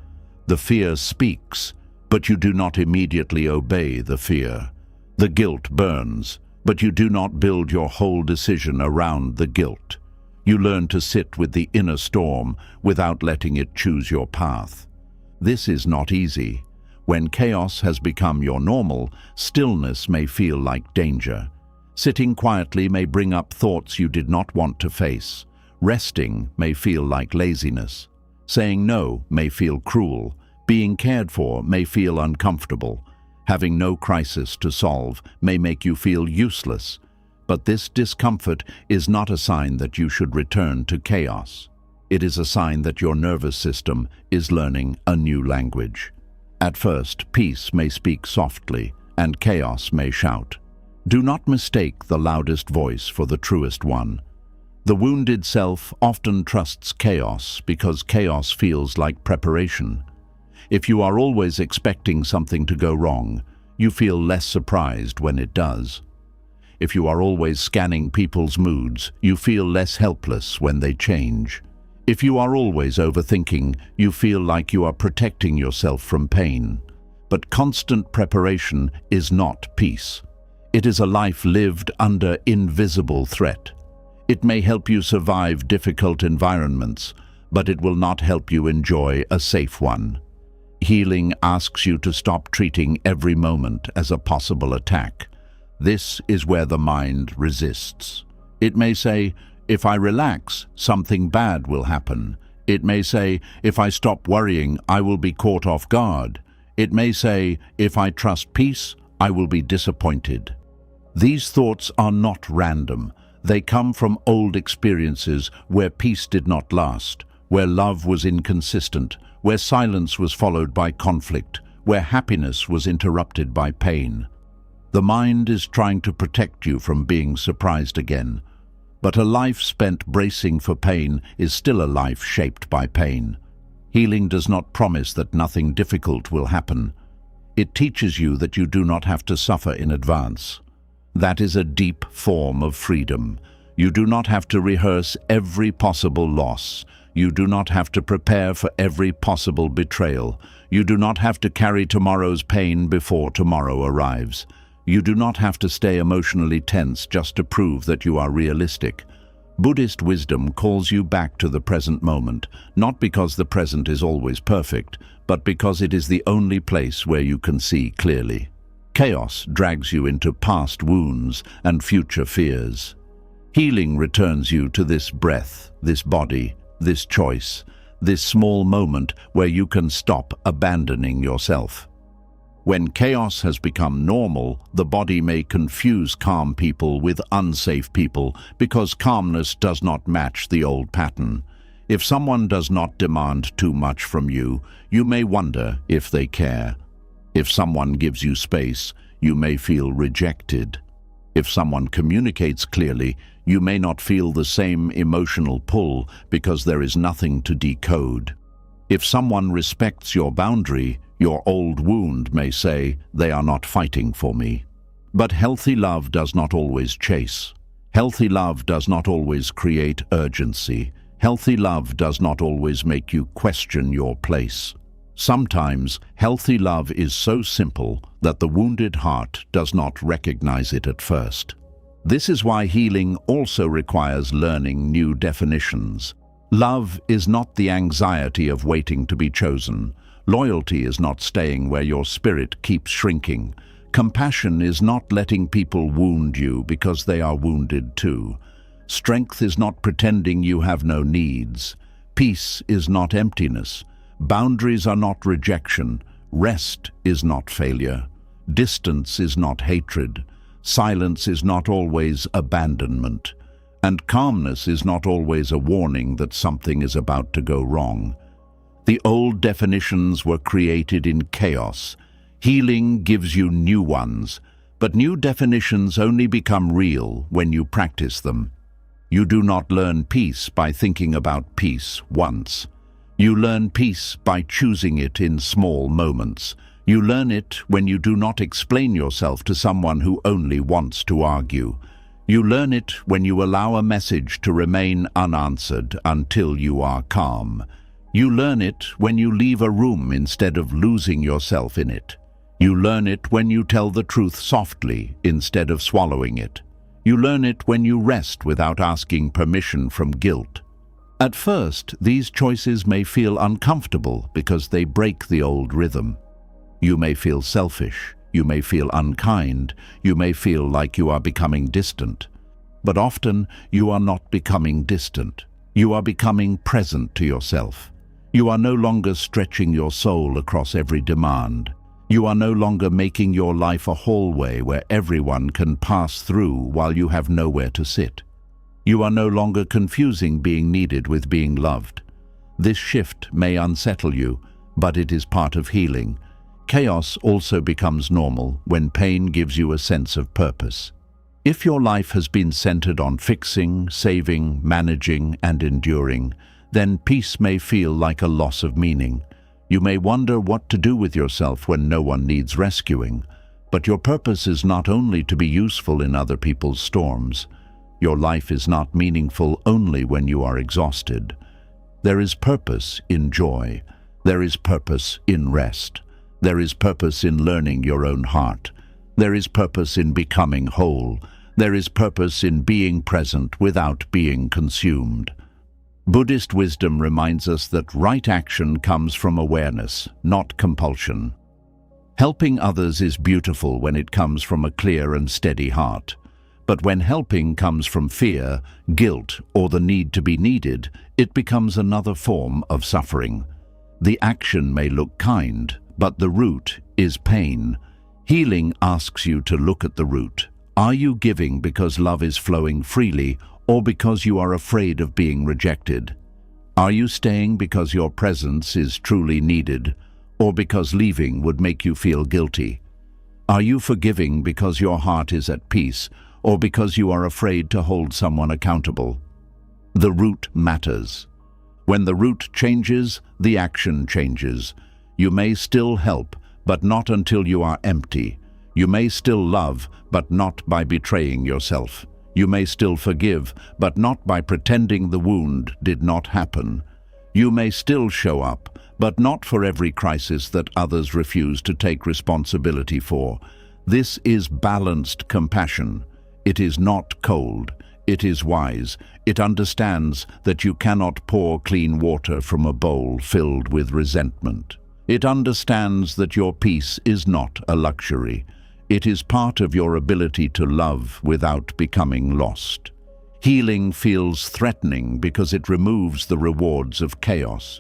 The fear speaks, but you do not immediately obey the fear. The guilt burns, but you do not build your whole decision around the guilt. You learn to sit with the inner storm without letting it choose your path. This is not easy. When chaos has become your normal, stillness may feel like danger. Sitting quietly may bring up thoughts you did not want to face. Resting may feel like laziness. Saying no may feel cruel. Being cared for may feel uncomfortable. Having no crisis to solve may make you feel useless. But this discomfort is not a sign that you should return to chaos. It is a sign that your nervous system is learning a new language. At first, peace may speak softly, and chaos may shout. Do not mistake the loudest voice for the truest one. The wounded self often trusts chaos because chaos feels like preparation. If you are always expecting something to go wrong, you feel less surprised when it does. If you are always scanning people's moods, you feel less helpless when they change. If you are always overthinking, you feel like you are protecting yourself from pain. But constant preparation is not peace. It is a life lived under invisible threat. It may help you survive difficult environments, but it will not help you enjoy a safe one. Healing asks you to stop treating every moment as a possible attack. This is where the mind resists. It may say, if I relax, something bad will happen. It may say, if I stop worrying, I will be caught off guard. It may say, if I trust peace, I will be disappointed. These thoughts are not random. They come from old experiences where peace did not last, where love was inconsistent, where silence was followed by conflict, where happiness was interrupted by pain. The mind is trying to protect you from being surprised again. But a life spent bracing for pain is still a life shaped by pain. Healing does not promise that nothing difficult will happen. It teaches you that you do not have to suffer in advance. That is a deep form of freedom. You do not have to rehearse every possible loss. You do not have to prepare for every possible betrayal. You do not have to carry tomorrow's pain before tomorrow arrives. You do not have to stay emotionally tense just to prove that you are realistic. Buddhist wisdom calls you back to the present moment, not because the present is always perfect, but because it is the only place where you can see clearly. Chaos drags you into past wounds and future fears. Healing returns you to this breath, this body, this choice, this small moment where you can stop abandoning yourself. When chaos has become normal, the body may confuse calm people with unsafe people because calmness does not match the old pattern. If someone does not demand too much from you, you may wonder if they care. If someone gives you space, you may feel rejected. If someone communicates clearly, you may not feel the same emotional pull because there is nothing to decode. If someone respects your boundary, your old wound may say, they are not fighting for me. But healthy love does not always chase. Healthy love does not always create urgency. Healthy love does not always make you question your place. Sometimes, healthy love is so simple that the wounded heart does not recognize it at first. This is why healing also requires learning new definitions. Love is not the anxiety of waiting to be chosen. Loyalty is not staying where your spirit keeps shrinking. Compassion is not letting people wound you because they are wounded too. Strength is not pretending you have no needs. Peace is not emptiness. Boundaries are not rejection. Rest is not failure. Distance is not hatred. Silence is not always abandonment. And calmness is not always a warning that something is about to go wrong. The old definitions were created in chaos. Healing gives you new ones, but new definitions only become real when you practice them. You do not learn peace by thinking about peace once. You learn peace by choosing it in small moments. You learn it when you do not explain yourself to someone who only wants to argue. You learn it when you allow a message to remain unanswered until you are calm. You learn it when you leave a room instead of losing yourself in it. You learn it when you tell the truth softly instead of swallowing it. You learn it when you rest without asking permission from guilt. At first, these choices may feel uncomfortable because they break the old rhythm. You may feel selfish. You may feel unkind. You may feel like you are becoming distant. But often, you are not becoming distant. You are becoming present to yourself. You are no longer stretching your soul across every demand. You are no longer making your life a hallway where everyone can pass through while you have nowhere to sit. You are no longer confusing being needed with being loved. This shift may unsettle you, but it is part of healing. Chaos also becomes normal when pain gives you a sense of purpose. If your life has been centered on fixing, saving, managing, and enduring, then peace may feel like a loss of meaning. You may wonder what to do with yourself when no one needs rescuing, but your purpose is not only to be useful in other people's storms. Your life is not meaningful only when you are exhausted. There is purpose in joy. There is purpose in rest. There is purpose in learning your own heart. There is purpose in becoming whole. There is purpose in being present without being consumed. Buddhist wisdom reminds us that right action comes from awareness, not compulsion. Helping others is beautiful when it comes from a clear and steady heart. But when helping comes from fear, guilt, or the need to be needed, it becomes another form of suffering. The action may look kind, but the root is pain. Healing asks you to look at the root. Are you giving because love is flowing freely, or because you are afraid of being rejected? Are you staying because your presence is truly needed, or because leaving would make you feel guilty? Are you forgiving because your heart is at peace, or because you are afraid to hold someone accountable? The root matters. When the root changes, the action changes. You may still help, but not until you are empty. You may still love, but not by betraying yourself. You may still forgive, but not by pretending the wound did not happen. You may still show up, but not for every crisis that others refuse to take responsibility for. This is balanced compassion. It is not cold. It is wise. It understands that you cannot pour clean water from a bowl filled with resentment. It understands that your peace is not a luxury. It is part of your ability to love without becoming lost. Healing feels threatening because it removes the rewards of chaos.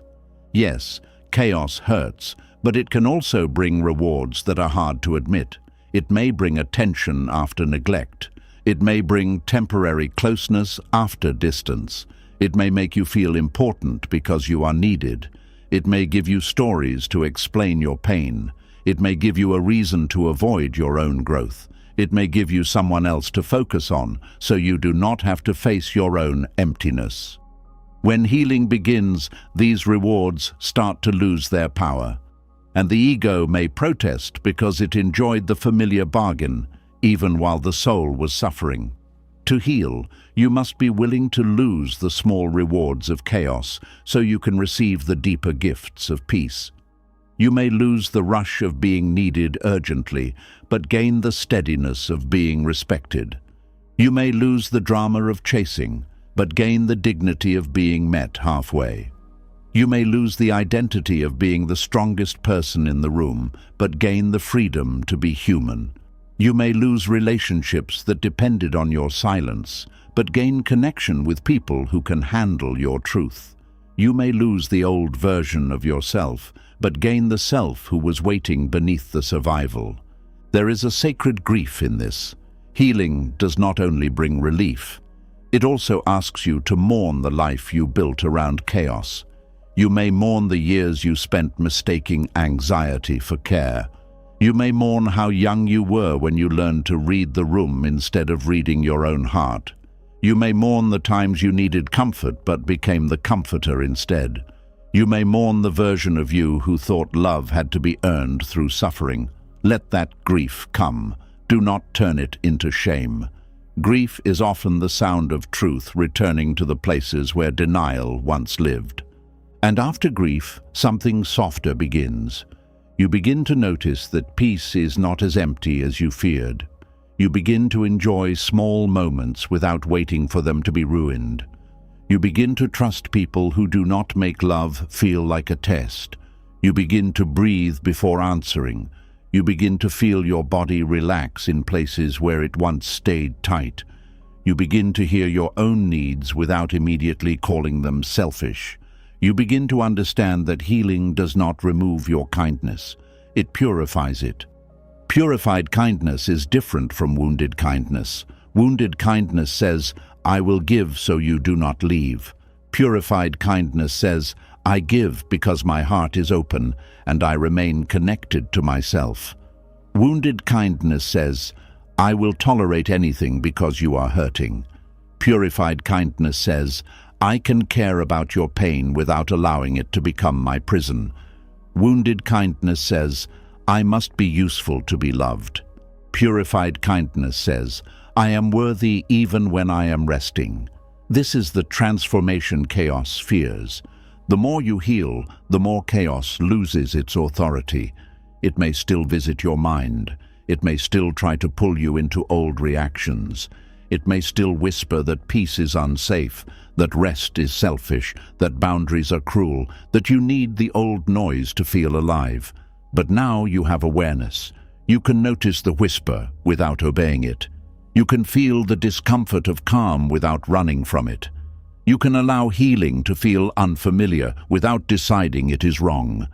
Yes, chaos hurts, but it can also bring rewards that are hard to admit. It may bring attention after neglect. It may bring temporary closeness after distance. It may make you feel important because you are needed. It may give you stories to explain your pain. It may give you a reason to avoid your own growth. It may give you someone else to focus on, so you do not have to face your own emptiness. When healing begins, these rewards start to lose their power. And the ego may protest because it enjoyed the familiar bargain, even while the soul was suffering. To heal, you must be willing to lose the small rewards of chaos so you can receive the deeper gifts of peace. You may lose the rush of being needed urgently, but gain the steadiness of being respected. You may lose the drama of chasing, but gain the dignity of being met halfway. You may lose the identity of being the strongest person in the room, but gain the freedom to be human. You may lose relationships that depended on your silence, but gain connection with people who can handle your truth. You may lose the old version of yourself, but gain the self who was waiting beneath the survival. There is a sacred grief in this. Healing does not only bring relief, it also asks you to mourn the life you built around chaos. You may mourn the years you spent mistaking anxiety for care. You may mourn how young you were when you learned to read the room instead of reading your own heart. You may mourn the times you needed comfort but became the comforter instead. You may mourn the version of you who thought love had to be earned through suffering. Let that grief come. Do not turn it into shame. Grief is often the sound of truth returning to the places where denial once lived. And after grief, something softer begins. You begin to notice that peace is not as empty as you feared. You begin to enjoy small moments without waiting for them to be ruined. You begin to trust people who do not make love feel like a test. You begin to breathe before answering. You begin to feel your body relax in places where it once stayed tight. You begin to hear your own needs without immediately calling them selfish. You begin to understand that healing does not remove your kindness. it purifies it. Purified kindness is different from wounded kindness. Wounded kindness says, "I will give so you do not leave." Purified kindness says, "I give because my heart is open and I remain connected to myself." Wounded kindness says, "I will tolerate anything because you are hurting." Purified kindness says, "I can care about your pain without allowing it to become my prison." Wounded kindness says, "I must be useful to be loved." Purified kindness says, "I am worthy even when I am resting." This is the transformation chaos fears. The more you heal, the more chaos loses its authority. It may still visit your mind. It may still try to pull you into old reactions. It may still whisper that peace is unsafe, that rest is selfish, that boundaries are cruel, that you need the old noise to feel alive. But now you have awareness. You can notice the whisper without obeying it. You can feel the discomfort of calm without running from it. You can allow healing to feel unfamiliar without deciding it is wrong.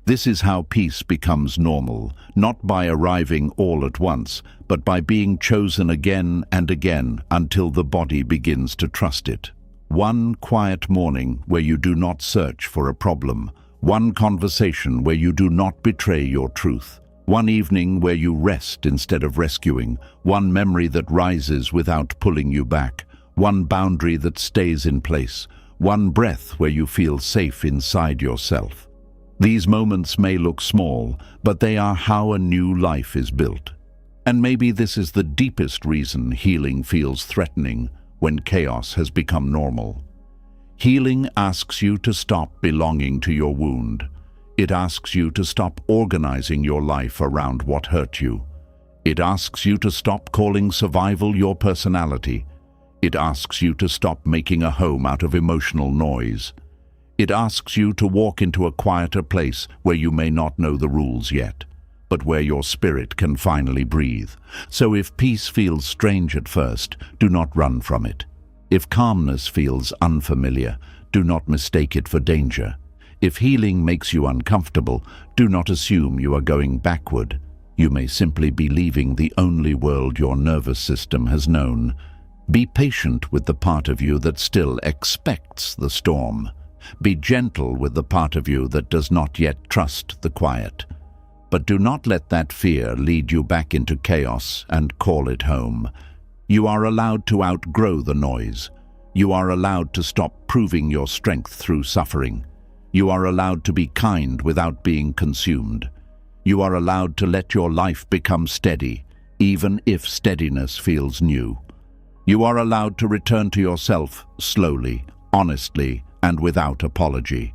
This is how peace becomes normal, not by arriving all at once, but by being chosen again and again until the body begins to trust it. One quiet morning where you do not search for a problem. One conversation where you do not betray your truth. One evening where you rest instead of rescuing. One memory that rises without pulling you back. One boundary that stays in place. One breath where you feel safe inside yourself. These moments may look small, but they are how a new life is built. And maybe this is the deepest reason healing feels threatening when chaos has become normal. Healing asks you to stop belonging to your wound. It asks you to stop organizing your life around what hurt you. It asks you to stop calling survival your personality. It asks you to stop making a home out of emotional noise. It asks you to walk into a quieter place where you may not know the rules yet, but where your spirit can finally breathe. So if peace feels strange at first, do not run from it. If calmness feels unfamiliar, do not mistake it for danger. If healing makes you uncomfortable, do not assume you are going backward. You may simply be leaving the only world your nervous system has known. Be patient with the part of you that still expects the storm. Be gentle with the part of you that does not yet trust the quiet. But do not let that fear lead you back into chaos and call it home. You are allowed to outgrow the noise. You are allowed to stop proving your strength through suffering. You are allowed to be kind without being consumed. You are allowed to let your life become steady, even if steadiness feels new. You are allowed to return to yourself slowly, honestly, and without apology.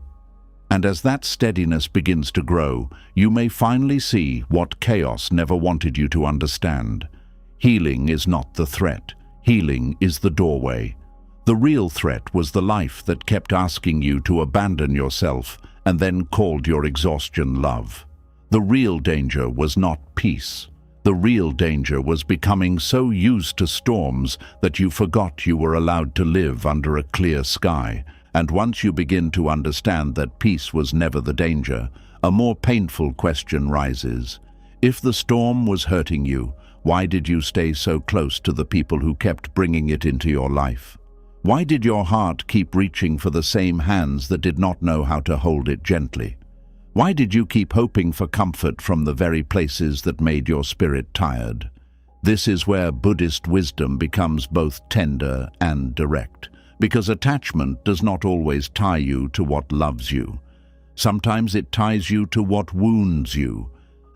And as that steadiness begins to grow, you may finally see what chaos never wanted you to understand. Healing is not the threat. Healing is the doorway. The real threat was the life that kept asking you to abandon yourself and then called your exhaustion love. The real danger was not peace. The real danger was becoming so used to storms that you forgot you were allowed to live under a clear sky. And once you begin to understand that peace was never the danger, a more painful question rises. If the storm was hurting you, why did you stay so close to the people who kept bringing it into your life? Why did your heart keep reaching for the same hands that did not know how to hold it gently? Why did you keep hoping for comfort from the very places that made your spirit tired? This is where Buddhist wisdom becomes both tender and direct. Because attachment does not always tie you to what loves you. Sometimes it ties you to what wounds you.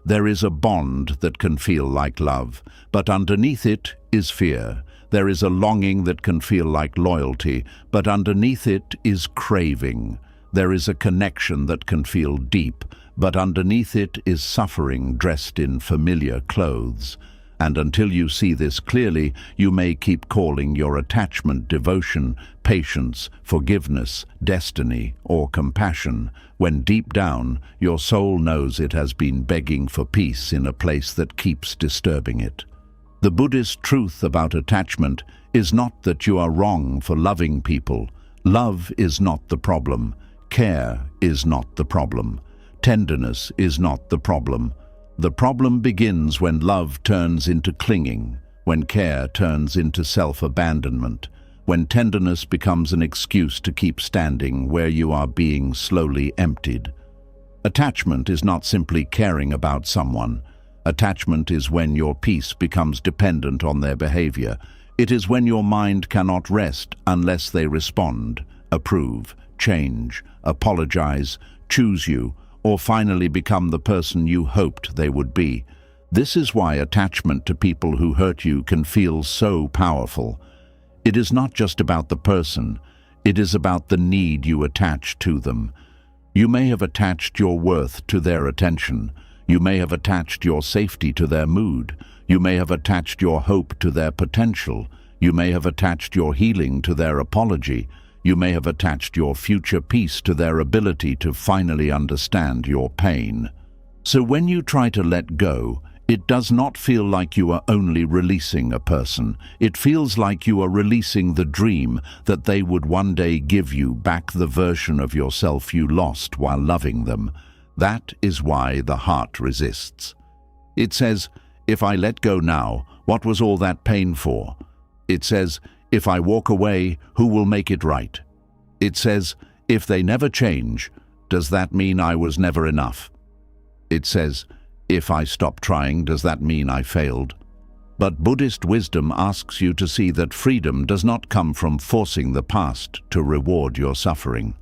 There is a bond that can feel like love, but underneath it is fear. There is a longing that can feel like loyalty, but underneath it is craving. There is a connection that can feel deep, but underneath it is suffering dressed in familiar clothes. And until you see this clearly, you may keep calling your attachment devotion, patience, forgiveness, destiny, or compassion, when deep down your soul knows it has been begging for peace in a place that keeps disturbing it. The Buddhist truth about attachment is not that you are wrong for loving people. Love is not the problem. Care is not the problem. Tenderness is not the problem. The problem begins when love turns into clinging, when care turns into self-abandonment, when tenderness becomes an excuse to keep standing where you are being slowly emptied. Attachment is not simply caring about someone. Attachment is when your peace becomes dependent on their behavior. It is when your mind cannot rest unless they respond, approve, change, apologize, choose you, or finally become the person you hoped they would be. This is why attachment to people who hurt you can feel so powerful. It is not just about the person, it is about the need you attach to them. You may have attached your worth to their attention. You may have attached your safety to their mood. You may have attached your hope to their potential. You may have attached your healing to their apology. You may have attached your future peace to their ability to finally understand your pain. So when you try to let go, it does not feel like you are only releasing a person. It feels like you are releasing the dream that they would one day give you back the version of yourself you lost while loving them. That is why the heart resists. It says, if I let go now, what was all that pain for? It says, if I walk away, who will make it right? It says, if they never change, does that mean I was never enough? It says, if I stop trying, does that mean I failed? But Buddhist wisdom asks you to see that freedom does not come from forcing the past to reward your suffering.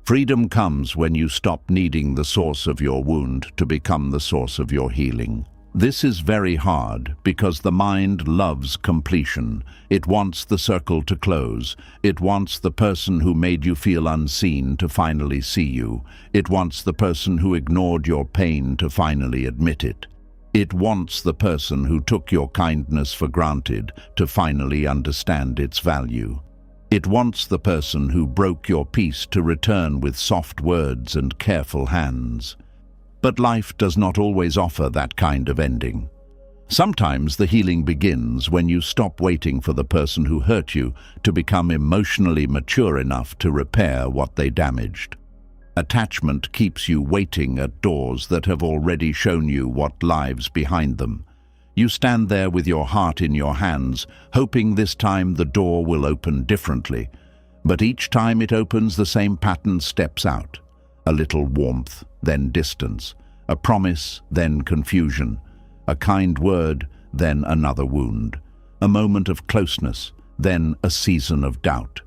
Freedom comes when you stop needing the source of your wound to become the source of your healing. This is very hard because the mind loves completion. It wants the circle to close. It wants the person who made you feel unseen to finally see you. It wants the person who ignored your pain to finally admit it. It wants the person who took your kindness for granted to finally understand its value. It wants the person who broke your peace to return with soft words and careful hands. But life does not always offer that kind of ending. Sometimes the healing begins when you stop waiting for the person who hurt you to become emotionally mature enough to repair what they damaged. Attachment keeps you waiting at doors that have already shown you what lies behind them. You stand there with your heart in your hands, hoping this time the door will open differently. But each time it opens, the same pattern steps out. A little warmth, then distance. A promise, then confusion. A kind word, then another wound. A moment of closeness, then a season of doubt.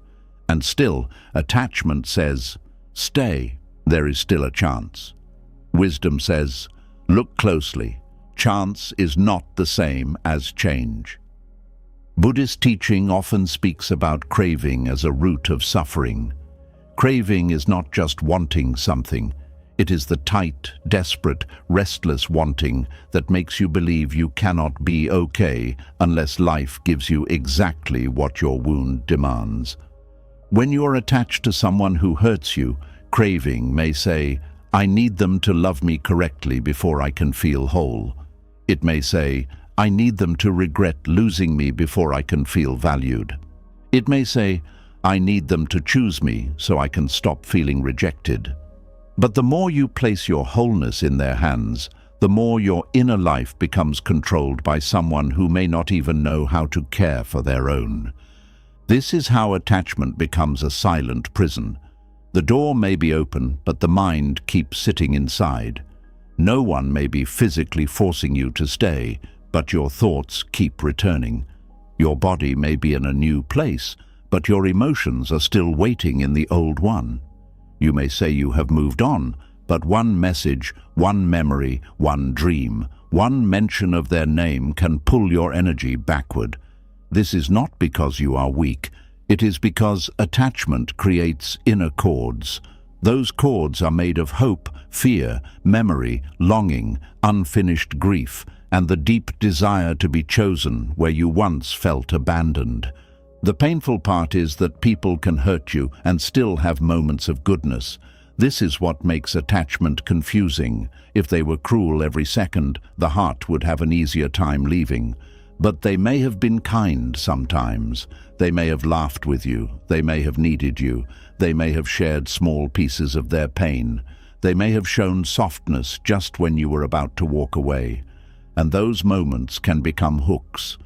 And still, attachment says, stay, there is still a chance. Wisdom says, look closely. Chance is not the same as change. Buddhist teaching often speaks about craving as a root of suffering. Craving is not just wanting something. It is the tight, desperate, restless wanting that makes you believe you cannot be okay unless life gives you exactly what your wound demands. When you are attached to someone who hurts you, craving may say, I need them to love me correctly before I can feel whole. It may say, I need them to regret losing me before I can feel valued. It may say, I need them to choose me so I can stop feeling rejected. But the more you place your wholeness in their hands, the more your inner life becomes controlled by someone who may not even know how to care for their own. This is how attachment becomes a silent prison. The door may be open, but the mind keeps sitting inside. No one may be physically forcing you to stay, but your thoughts keep returning. Your body may be in a new place, but your emotions are still waiting in the old one. You may say you have moved on, but one message, one memory, one dream, one mention of their name can pull your energy backward. This is not because you are weak. It is because attachment creates inner cords. Those cords are made of hope, fear, memory, longing, unfinished grief, and the deep desire to be chosen where you once felt abandoned. The painful part is that people can hurt you and still have moments of goodness. This is what makes attachment confusing. If they were cruel every second, the heart would have an easier time leaving. But they may have been kind sometimes. They may have laughed with you. They may have needed you. They may have shared small pieces of their pain. They may have shown softness just when you were about to walk away, and those moments can become hooks.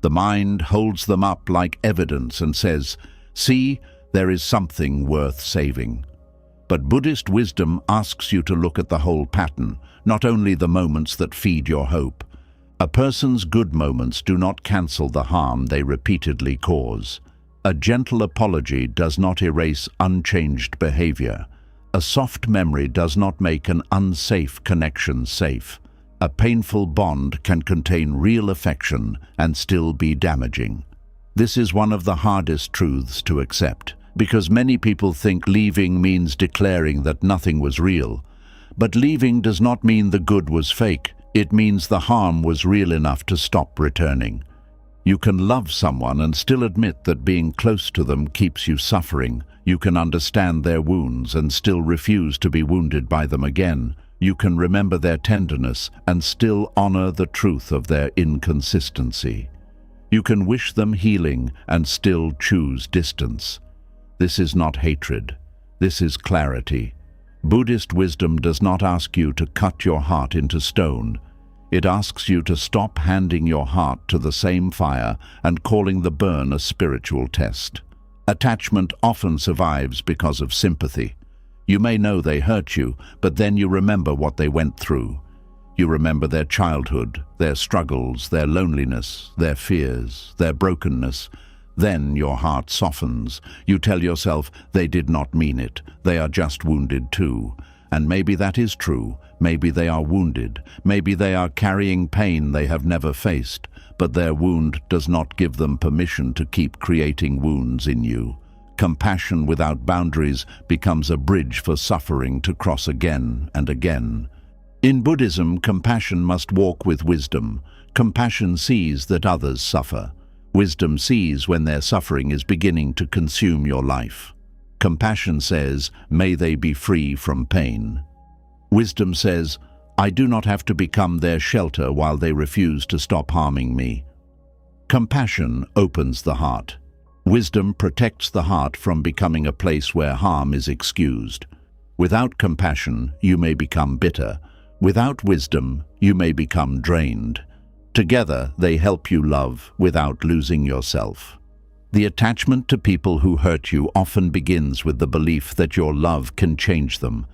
The mind holds them up like evidence and says, "See, there is something worth saving." But Buddhist wisdom asks you to look at the whole pattern, not only the moments that feed your hope. A person's good moments do not cancel the harm they repeatedly cause. A gentle apology does not erase unchanged behavior. A soft memory does not make an unsafe connection safe. A painful bond can contain real affection and still be damaging. This is one of the hardest truths to accept, because many people think leaving means declaring that nothing was real. But leaving does not mean the good was fake. It means the harm was real enough to stop returning. You can love someone and still admit that being close to them keeps you suffering. You can understand their wounds and still refuse to be wounded by them again. You can remember their tenderness and still honor the truth of their inconsistency. You can wish them healing and still choose distance. This is not hatred. This is clarity. Buddhist wisdom does not ask you to cut your heart into stone. It asks you to stop handing your heart to the same fire and calling the burn a spiritual test. Attachment often survives because of sympathy. You may know they hurt you, but then you remember what they went through. You remember their childhood, their struggles, their loneliness, their fears, their brokenness. Then your heart softens. You tell yourself, they did not mean it. They are just wounded too. And maybe that is true. Maybe they are wounded. Maybe they are carrying pain they have never faced. But their wound does not give them permission to keep creating wounds in you. Compassion without boundaries becomes a bridge for suffering to cross again and again. In Buddhism, compassion must walk with wisdom. Compassion sees that others suffer. Wisdom sees when their suffering is beginning to consume your life. Compassion says, "May they be free from pain." Wisdom says, "I do not have to become their shelter while they refuse to stop harming me." Compassion opens the heart. Wisdom protects the heart from becoming a place where harm is excused. Without compassion, you may become bitter. Without wisdom, you may become drained. Together, they help you love without losing yourself. The attachment to people who hurt you often begins with the belief that your love can change them.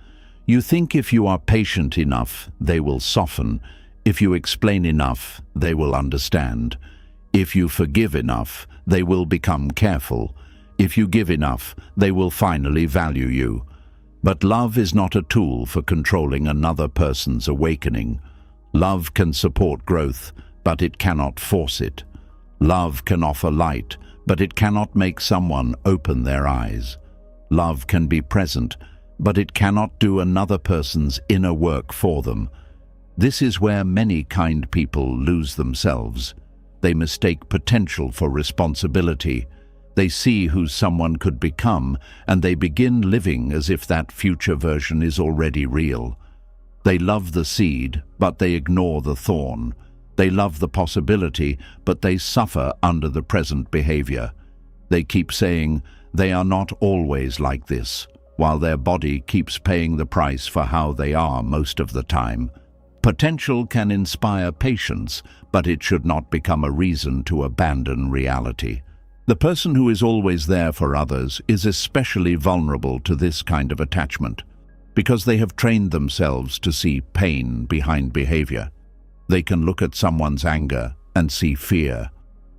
You think if you are patient enough, they will soften. If you explain enough, they will understand. If you forgive enough, they will become careful. If you give enough, they will finally value you. But love is not a tool for controlling another person's awakening. Love can support growth, but it cannot force it. Love can offer light, but it cannot make someone open their eyes. Love can be present, but it cannot do another person's inner work for them. This is where many kind people lose themselves. They mistake potential for responsibility. They see who someone could become, and they begin living as if that future version is already real. They love the seed, but they ignore the thorn. They love the possibility, but they suffer under the present behavior. They keep saying, they are not always like this, while their body keeps paying the price for how they are most of the time. Potential can inspire patience, but it should not become a reason to abandon reality. The person who is always there for others is especially vulnerable to this kind of attachment, because they have trained themselves to see pain behind behavior. They can look at someone's anger and see fear.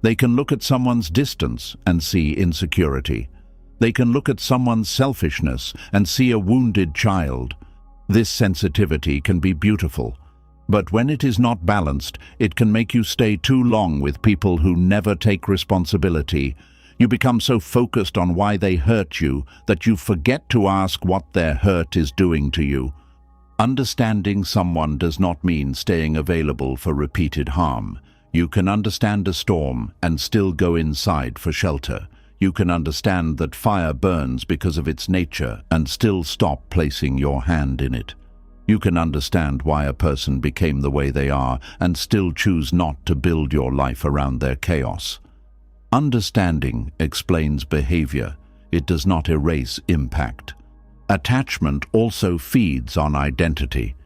They can look at someone's distance and see insecurity. They can look at someone's selfishness and see a wounded child. This sensitivity can be beautiful, but when it is not balanced, it can make you stay too long with people who never take responsibility. You become so focused on why they hurt you that you forget to ask what their hurt is doing to you. Understanding someone does not mean staying available for repeated harm. You can understand a storm and still go inside for shelter. You can understand that fire burns because of its nature and still stop placing your hand in it. You can understand why a person became the way they are and still choose not to build your life around their chaos. Understanding explains behavior. It does not erase impact. Attachment also feeds on identity.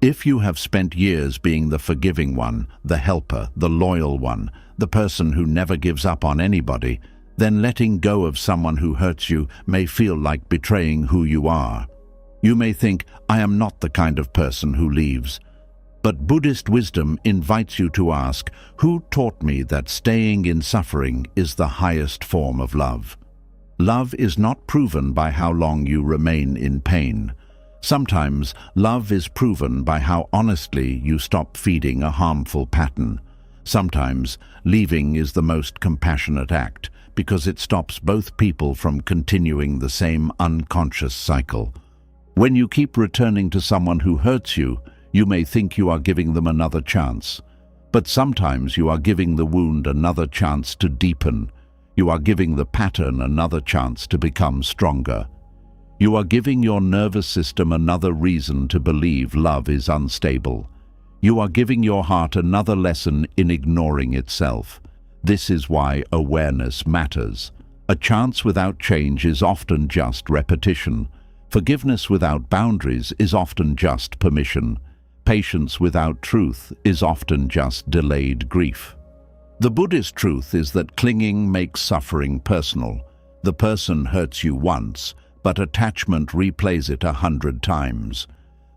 If you have spent years being the forgiving one, the helper, the loyal one, the person who never gives up on anybody, then letting go of someone who hurts you may feel like betraying who you are. You may think, I am not the kind of person who leaves. But Buddhist wisdom invites you to ask, who taught me that staying in suffering is the highest form of love? Love is not proven by how long you remain in pain. Sometimes love is proven by how honestly you stop feeding a harmful pattern. Sometimes leaving is the most compassionate act because it stops both people from continuing the same unconscious cycle. When you keep returning to someone who hurts you, you may think you are giving them another chance. But sometimes you are giving the wound another chance to deepen. You are giving the pattern another chance to become stronger. You are giving your nervous system another reason to believe love is unstable. You are giving your heart another lesson in ignoring itself. This is why awareness matters. A chance without change is often just repetition. Forgiveness without boundaries is often just permission. Patience without truth is often just delayed grief. The Buddhist truth is that clinging makes suffering personal. The person hurts you once, but attachment replays it 100 times.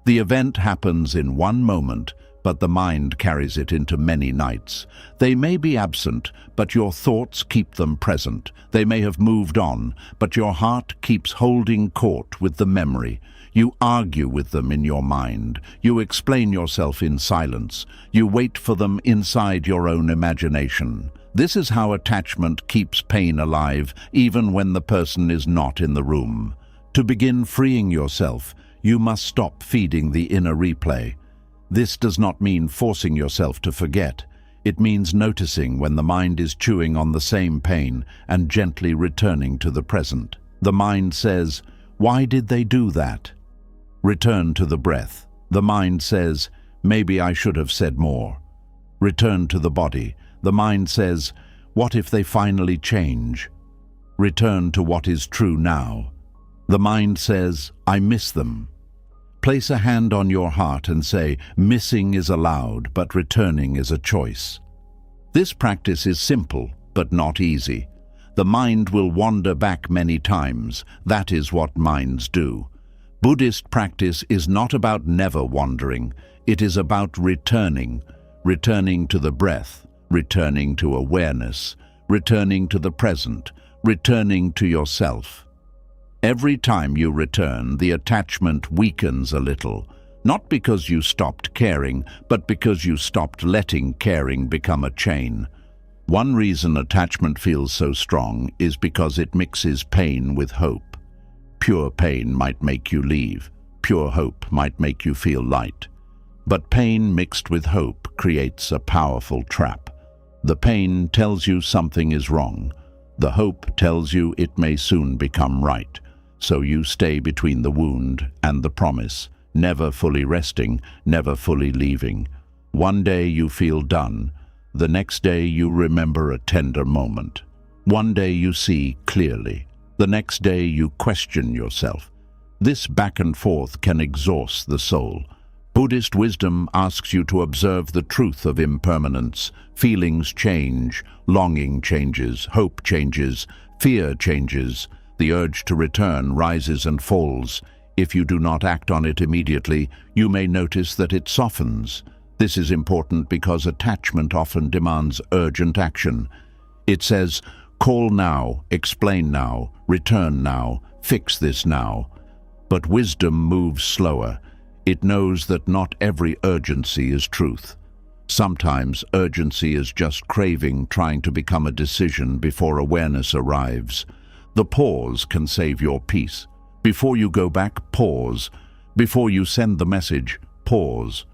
The event happens in one moment, but the mind carries it into many nights. They may be absent, but your thoughts keep them present. They may have moved on, but your heart keeps holding court with the memory. You argue with them in your mind. You explain yourself in silence. You wait for them inside your own imagination. This is how attachment keeps pain alive, even when the person is not in the room. To begin freeing yourself, you must stop feeding the inner replay. This does not mean forcing yourself to forget. It means noticing when the mind is chewing on the same pain and gently returning to the present. The mind says, "Why did they do that?" Return to the breath. The mind says, "Maybe I should have said more." Return to the body. The mind says, "What if they finally change?" Return to what is true now. The mind says, "I miss them." Place a hand on your heart and say, "Missing is allowed, but returning is a choice." This practice is simple, but not easy. The mind will wander back many times. That is what minds do. Buddhist practice is not about never wandering. It is about returning to the breath, returning to awareness, returning to the present, returning to yourself. Every time you return, the attachment weakens a little, not because you stopped caring, but because you stopped letting caring become a chain. One reason attachment feels so strong is because it mixes pain with hope. Pure pain might make you leave. Pure hope might make you feel light. But pain mixed with hope creates a powerful trap. The pain tells you something is wrong. The hope tells you it may soon become right. So you stay between the wound and the promise, never fully resting, never fully leaving. One day you feel done. The next day you remember a tender moment. One day you see clearly. The next day you question yourself. This back and forth can exhaust the soul. Buddhist wisdom asks you to observe the truth of impermanence. Feelings change, longing changes, hope changes, fear changes. The urge to return rises and falls. If you do not act on it immediately, you may notice that it softens. This is important because attachment often demands urgent action. It says, "Call now, explain now, return now, fix this now." But wisdom moves slower. It knows that not every urgency is truth. Sometimes urgency is just craving trying to become a decision before awareness arrives. The pause can save your peace. Before you go back, pause. Before you send the message, pause.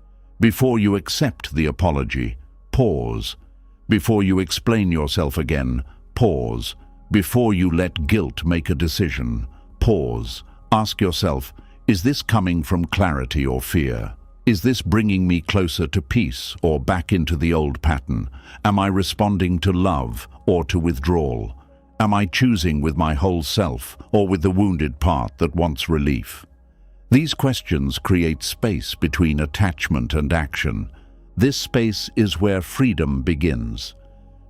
Before you accept the apology, pause. Before you explain yourself again, pause. Before you let guilt make a decision, pause. Ask yourself, is this coming from clarity or fear? Is this bringing me closer to peace or back into the old pattern? Am I responding to love or to withdrawal? Am I choosing with my whole self or with the wounded part that wants relief? These questions create space between attachment and action. This space is where freedom begins.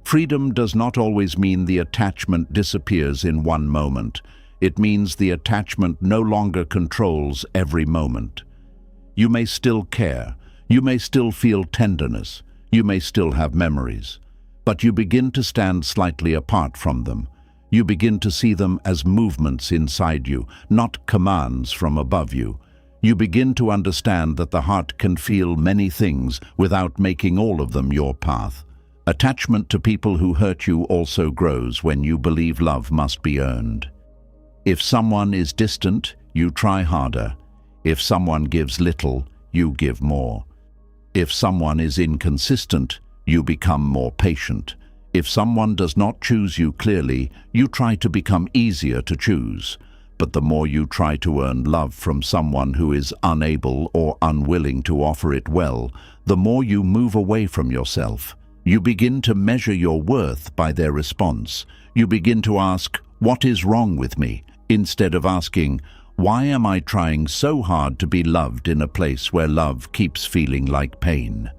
Freedom does not always mean the attachment disappears in one moment. It means the attachment no longer controls every moment. You may still care, you may still feel tenderness, you may still have memories, but you begin to stand slightly apart from them. You begin to see them as movements inside you, not commands from above you. You begin to understand that the heart can feel many things without making all of them your path. Attachment to people who hurt you also grows when you believe love must be earned. If someone is distant, you try harder. If someone gives little, you give more. If someone is inconsistent, you become more patient. If someone does not choose you clearly, you try to become easier to choose. But the more you try to earn love from someone who is unable or unwilling to offer it well, the more you move away from yourself. You begin to measure your worth by their response. You begin to ask, "What is wrong with me?" instead of asking, "Why am I trying so hard to be loved in a place where love keeps feeling like pain?"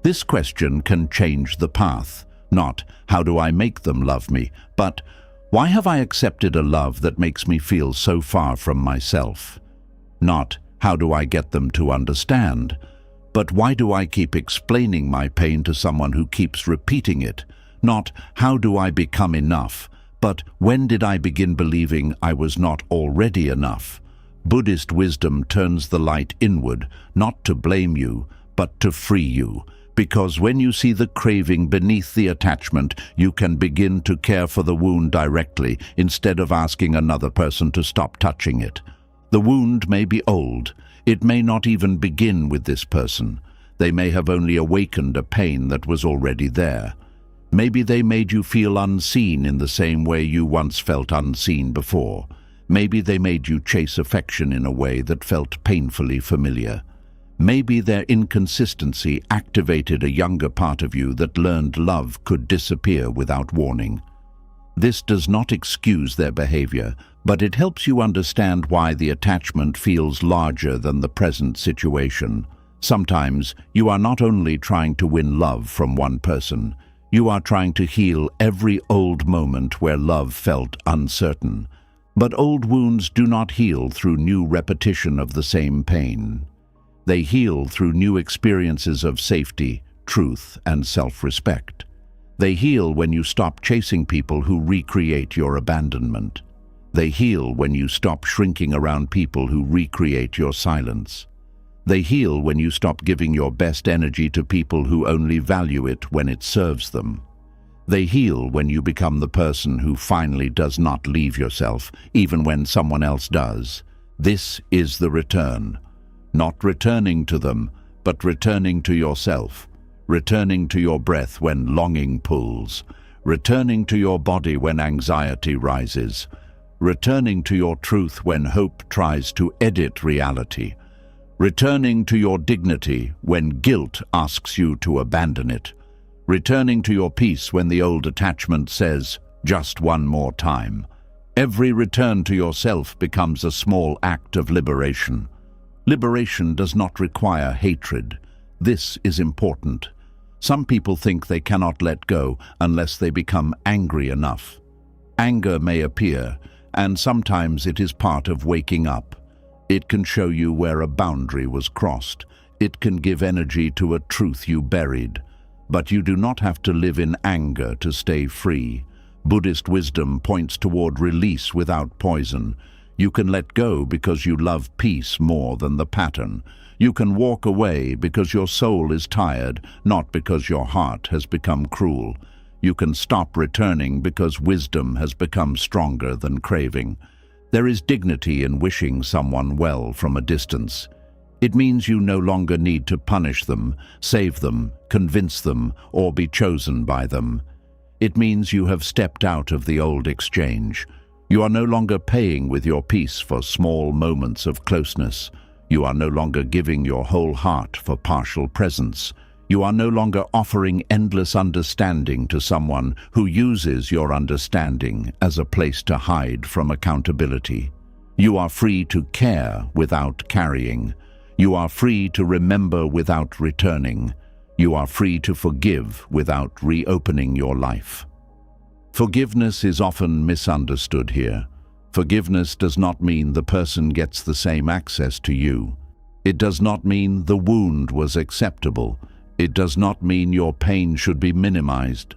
This question can change the path. Not, "How do I make them love me?" but, "Why have I accepted a love that makes me feel so far from myself?" Not, "How do I get them to understand?" but, "Why do I keep explaining my pain to someone who keeps repeating it?" Not, "How do I become enough?" but, "When did I begin believing I was not already enough?" Buddhist wisdom turns the light inward, not to blame you, but to free you. Because when you see the craving beneath the attachment, you can begin to care for the wound directly instead of asking another person to stop touching it. The wound may be old. It may not even begin with this person. They may have only awakened a pain that was already there. Maybe they made you feel unseen in the same way you once felt unseen before. Maybe they made you chase affection in a way that felt painfully familiar. Maybe their inconsistency activated a younger part of you that learned love could disappear without warning. This does not excuse their behavior, but it helps you understand why the attachment feels larger than the present situation. Sometimes you are not only trying to win love from one person, you are trying to heal every old moment where love felt uncertain. But old wounds do not heal through new repetition of the same pain. They heal through new experiences of safety, truth, and self-respect. They heal when you stop chasing people who recreate your abandonment. They heal when you stop shrinking around people who recreate your silence. They heal when you stop giving your best energy to people who only value it when it serves them. They heal when you become the person who finally does not leave yourself, even when someone else does. This is the return. Not returning to them, but returning to yourself. Returning to your breath when longing pulls. Returning to your body when anxiety rises. Returning to your truth when hope tries to edit reality. Returning to your dignity when guilt asks you to abandon it. Returning to your peace when the old attachment says, "Just one more time." Every return to yourself becomes a small act of liberation. Liberation does not require hatred. This is important. Some people think they cannot let go unless they become angry enough. Anger may appear, and sometimes it is part of waking up. It can show you where a boundary was crossed. It can give energy to a truth you buried. But you do not have to live in anger to stay free. Buddhist wisdom points toward release without poison. You can let go because you love peace more than the pattern. You can walk away because your soul is tired, not because your heart has become cruel. You can stop returning because wisdom has become stronger than craving. There is dignity in wishing someone well from a distance. It means you no longer need to punish them, save them, convince them, or be chosen by them. It means you have stepped out of the old exchange. You are no longer paying with your peace for small moments of closeness. You are no longer giving your whole heart for partial presence. You are no longer offering endless understanding to someone who uses your understanding as a place to hide from accountability. You are free to care without carrying. You are free to remember without returning. You are free to forgive without reopening your life. Forgiveness is often misunderstood here. Forgiveness does not mean the person gets the same access to you. It does not mean the wound was acceptable. It does not mean your pain should be minimized.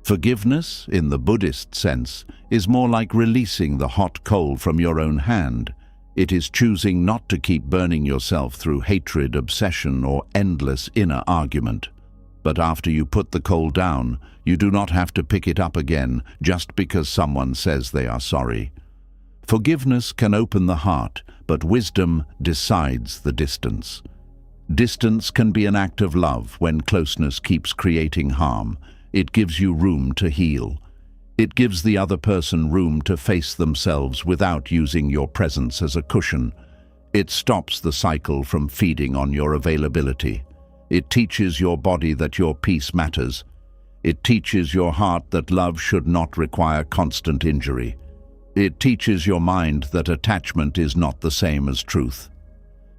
Forgiveness, in the Buddhist sense, is more like releasing the hot coal from your own hand. It is choosing not to keep burning yourself through hatred, obsession, or endless inner argument. But after you put the coal down, you do not have to pick it up again just because someone says they are sorry. Forgiveness can open the heart, but wisdom decides the distance. Distance can be an act of love when closeness keeps creating harm. It gives you room to heal. It gives the other person room to face themselves without using your presence as a cushion. It stops the cycle from feeding on your availability. It teaches your body that your peace matters. It teaches your heart that love should not require constant injury. It teaches your mind that attachment is not the same as truth.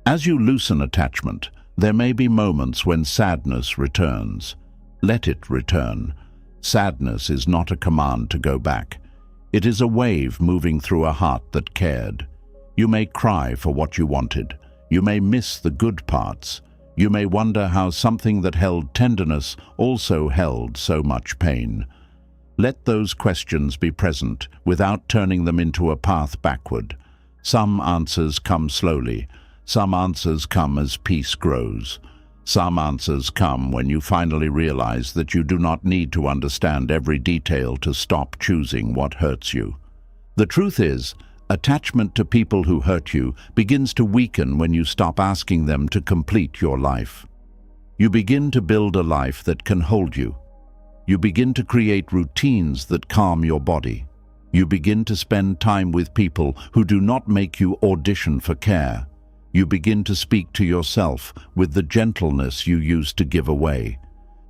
As you loosen attachment, there may be moments when sadness returns. Let it return. Sadness is not a command to go back. It is a wave moving through a heart that cared. You may cry for what you wanted. You may miss the good parts. You may wonder how something that held tenderness also held so much pain. Let those questions be present without turning them into a path backward. Some answers come slowly. Some answers come as peace grows. Some answers come when you finally realize that you do not need to understand every detail to stop choosing what hurts you. The truth is, attachment to people who hurt you begins to weaken when you stop asking them to complete your life. You begin to build a life that can hold you. You begin to create routines that calm your body. You begin to spend time with people who do not make you audition for care. You begin to speak to yourself with the gentleness you used to give away.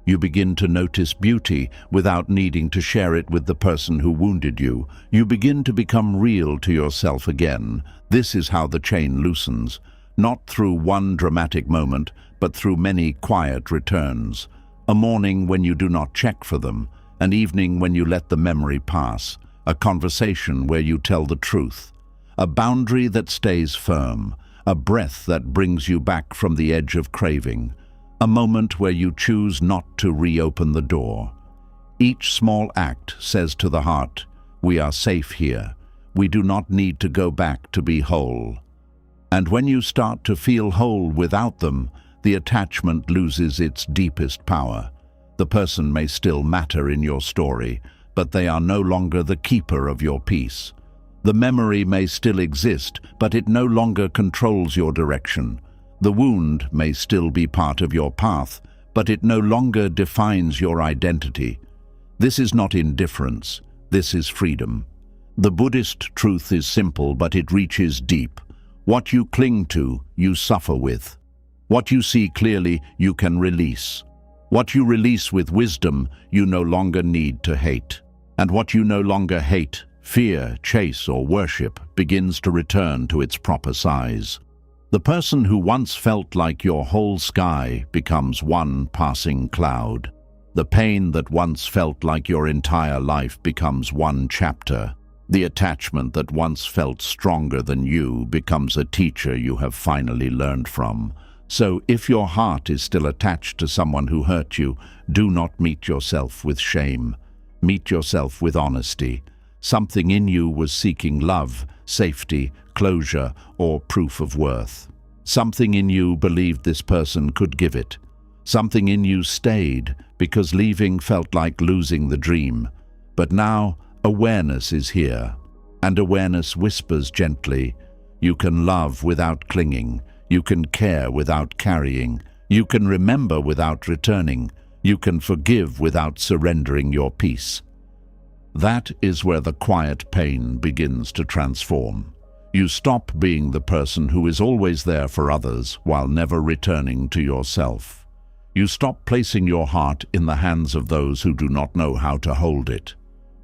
You begin to notice beauty without needing to share it with the person who wounded you. You begin to become real to yourself again. This is how the chain loosens, not through one dramatic moment, but through many quiet returns. A morning when you do not check for them, an evening when you let the memory pass, a conversation where you tell the truth, a boundary that stays firm, a breath that brings you back from the edge of craving, a moment where you choose not to reopen the door. Each small act says to the heart, "We are safe here. We do not need to go back to be whole." And when you start to feel whole without them, the attachment loses its deepest power. The person may still matter in your story, but they are no longer the keeper of your peace. The memory may still exist, but it no longer controls your direction. The wound may still be part of your path, but it no longer defines your identity. This is not indifference. This is freedom. The Buddhist truth is simple, but it reaches deep. What you cling to, you suffer with. What you see clearly, you can release. What you release with wisdom, you no longer need to hate. And what you no longer hate, fear, chase, or worship, begins to return to its proper size. The person who once felt like your whole sky becomes one passing cloud. The pain that once felt like your entire life becomes one chapter. The attachment that once felt stronger than you becomes a teacher you have finally learned from. So if your heart is still attached to someone who hurt you, do not meet yourself with shame. Meet yourself with honesty. Something in you was seeking love, safety, closure, or proof of worth. Something in you believed this person could give it. Something in you stayed because leaving felt like losing the dream. But now, awareness is here, and awareness whispers gently, you can love without clinging, you can care without carrying, you can remember without returning, you can forgive without surrendering your peace. That is where the quiet pain begins to transform. You stop being the person who is always there for others while never returning to yourself. You stop placing your heart in the hands of those who do not know how to hold it.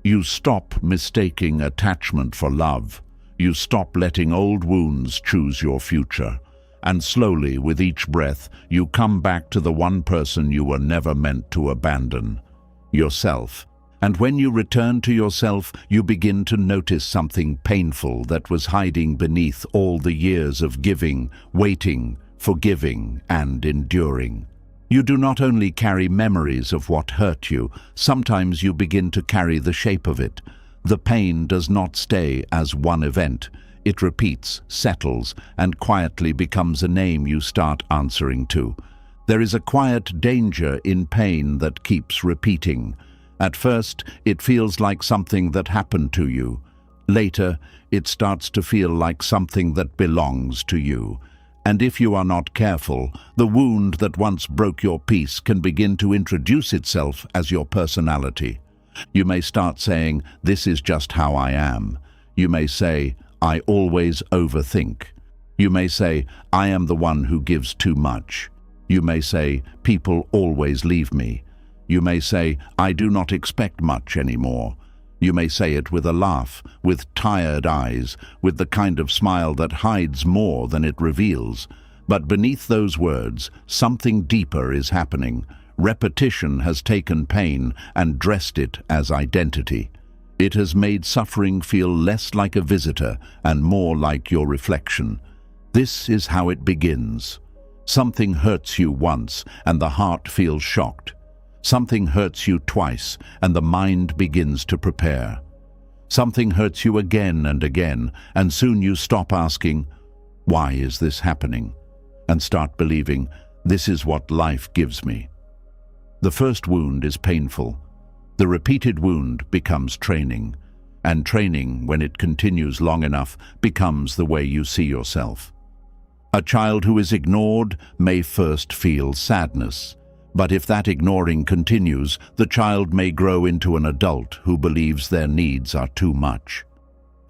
You stop mistaking attachment for love. You stop letting old wounds choose your future. And slowly, with each breath, you come back to the one person you were never meant to abandon, yourself. And when you return to yourself, you begin to notice something painful that was hiding beneath all the years of giving, waiting, forgiving, and enduring. You do not only carry memories of what hurt you, sometimes you begin to carry the shape of it. The pain does not stay as one event. It repeats, settles, and quietly becomes a name you start answering to. There is a quiet danger in pain that keeps repeating. At first, it feels like something that happened to you. Later, it starts to feel like something that belongs to you. And if you are not careful, the wound that once broke your peace can begin to introduce itself as your personality. You may start saying, "This is just how I am." You may say, "I always overthink." You may say, "I am the one who gives too much." You may say, "People always leave me." You may say, "I do not expect much anymore." You may say it with a laugh, with tired eyes, with the kind of smile that hides more than it reveals. But beneath those words, something deeper is happening. Repetition has taken pain and dressed it as identity. It has made suffering feel less like a visitor and more like your reflection. This is how it begins. Something hurts you once and the heart feels shocked. Something hurts you twice, and the mind begins to prepare. Something hurts you again and again, and soon you stop asking, "Why is this happening?" and start believing, "This is what life gives me." The first wound is painful. The repeated wound becomes training, and training, when it continues long enough, becomes the way you see yourself. A child who is ignored may first feel sadness. But if that ignoring continues, the child may grow into an adult who believes their needs are too much.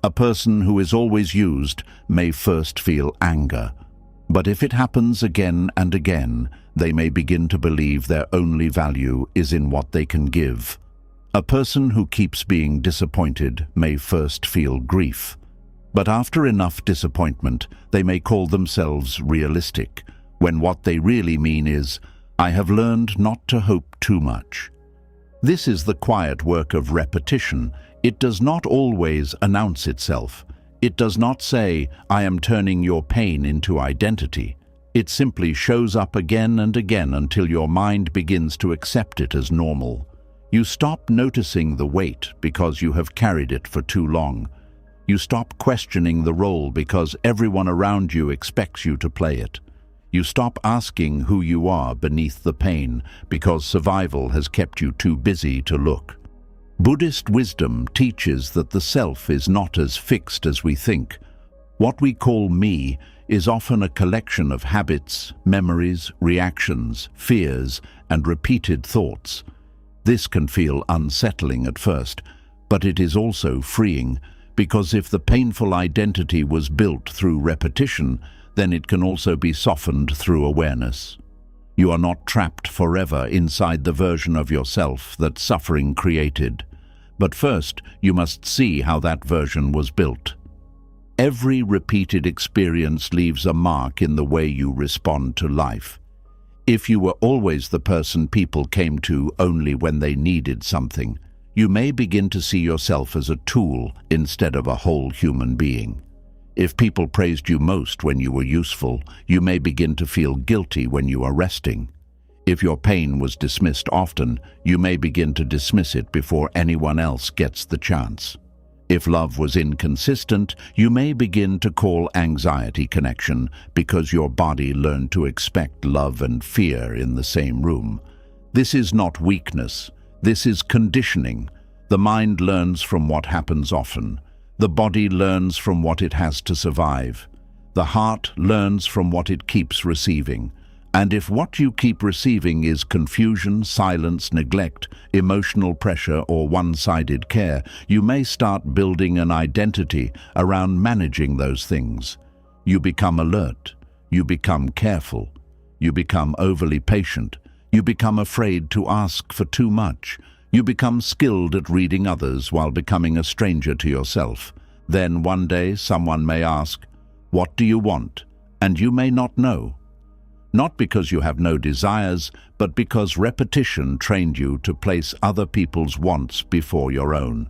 A person who is always used may first feel anger. But if it happens again and again, they may begin to believe their only value is in what they can give. A person who keeps being disappointed may first feel grief. But after enough disappointment, they may call themselves realistic, when what they really mean is, "I have learned not to hope too much." This is the quiet work of repetition. It does not always announce itself. It does not say, "I am turning your pain into identity." It simply shows up again and again until your mind begins to accept it as normal. You stop noticing the weight because you have carried it for too long. You stop questioning the role because everyone around you expects you to play it. You stop asking who you are beneath the pain because survival has kept you too busy to look. Buddhist wisdom teaches that the self is not as fixed as we think. What we call me is often a collection of habits, memories, reactions, fears, and repeated thoughts. This can feel unsettling at first, but it is also freeing, because if the painful identity was built through repetition, then it can also be softened through awareness. You are not trapped forever inside the version of yourself that suffering created. But first, you must see how that version was built. Every repeated experience leaves a mark in the way you respond to life. If you were always the person people came to only when they needed something, you may begin to see yourself as a tool instead of a whole human being. If people praised you most when you were useful, you may begin to feel guilty when you are resting. If your pain was dismissed often, you may begin to dismiss it before anyone else gets the chance. If love was inconsistent, you may begin to call anxiety connection because your body learned to expect love and fear in the same room. This is not weakness. This is conditioning. The mind learns from what happens often. The body learns from what it has to survive. The heart learns from what it keeps receiving. And if what you keep receiving is confusion, silence, neglect, emotional pressure, or one-sided care, you may start building an identity around managing those things. You become alert. You become careful. You become overly patient. You become afraid to ask for too much. You become skilled at reading others while becoming a stranger to yourself. Then one day someone may ask, "What do you want?" And you may not know. Not because you have no desires, but because repetition trained you to place other people's wants before your own.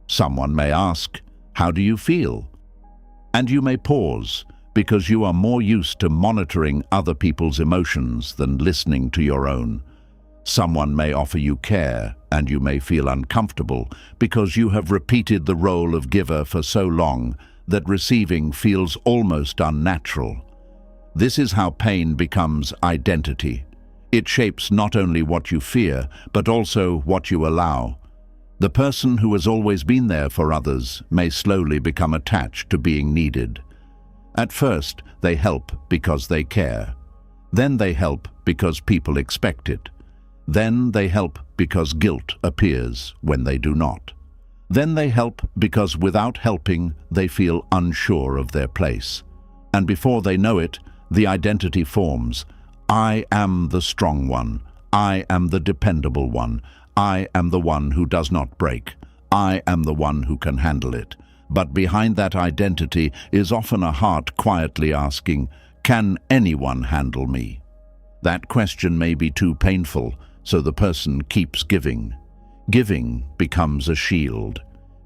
Someone may ask, "How do you feel?" And you may pause, because you are more used to monitoring other people's emotions than listening to your own. Someone may offer you care, and you may feel uncomfortable because you have repeated the role of giver for so long that receiving feels almost unnatural. This is how pain becomes identity. It shapes not only what you fear, but also what you allow. The person who has always been there for others may slowly become attached to being needed. At first, they help because they care. Then they help because people expect it. Then they help because guilt appears when they do not. Then they help because without helping, they feel unsure of their place. And before they know it, the identity forms. I am the strong one. I am the dependable one. I am the one who does not break. I am the one who can handle it. But behind that identity is often a heart quietly asking, "Can anyone handle me?" That question may be too painful, so the person keeps giving. Giving becomes a shield.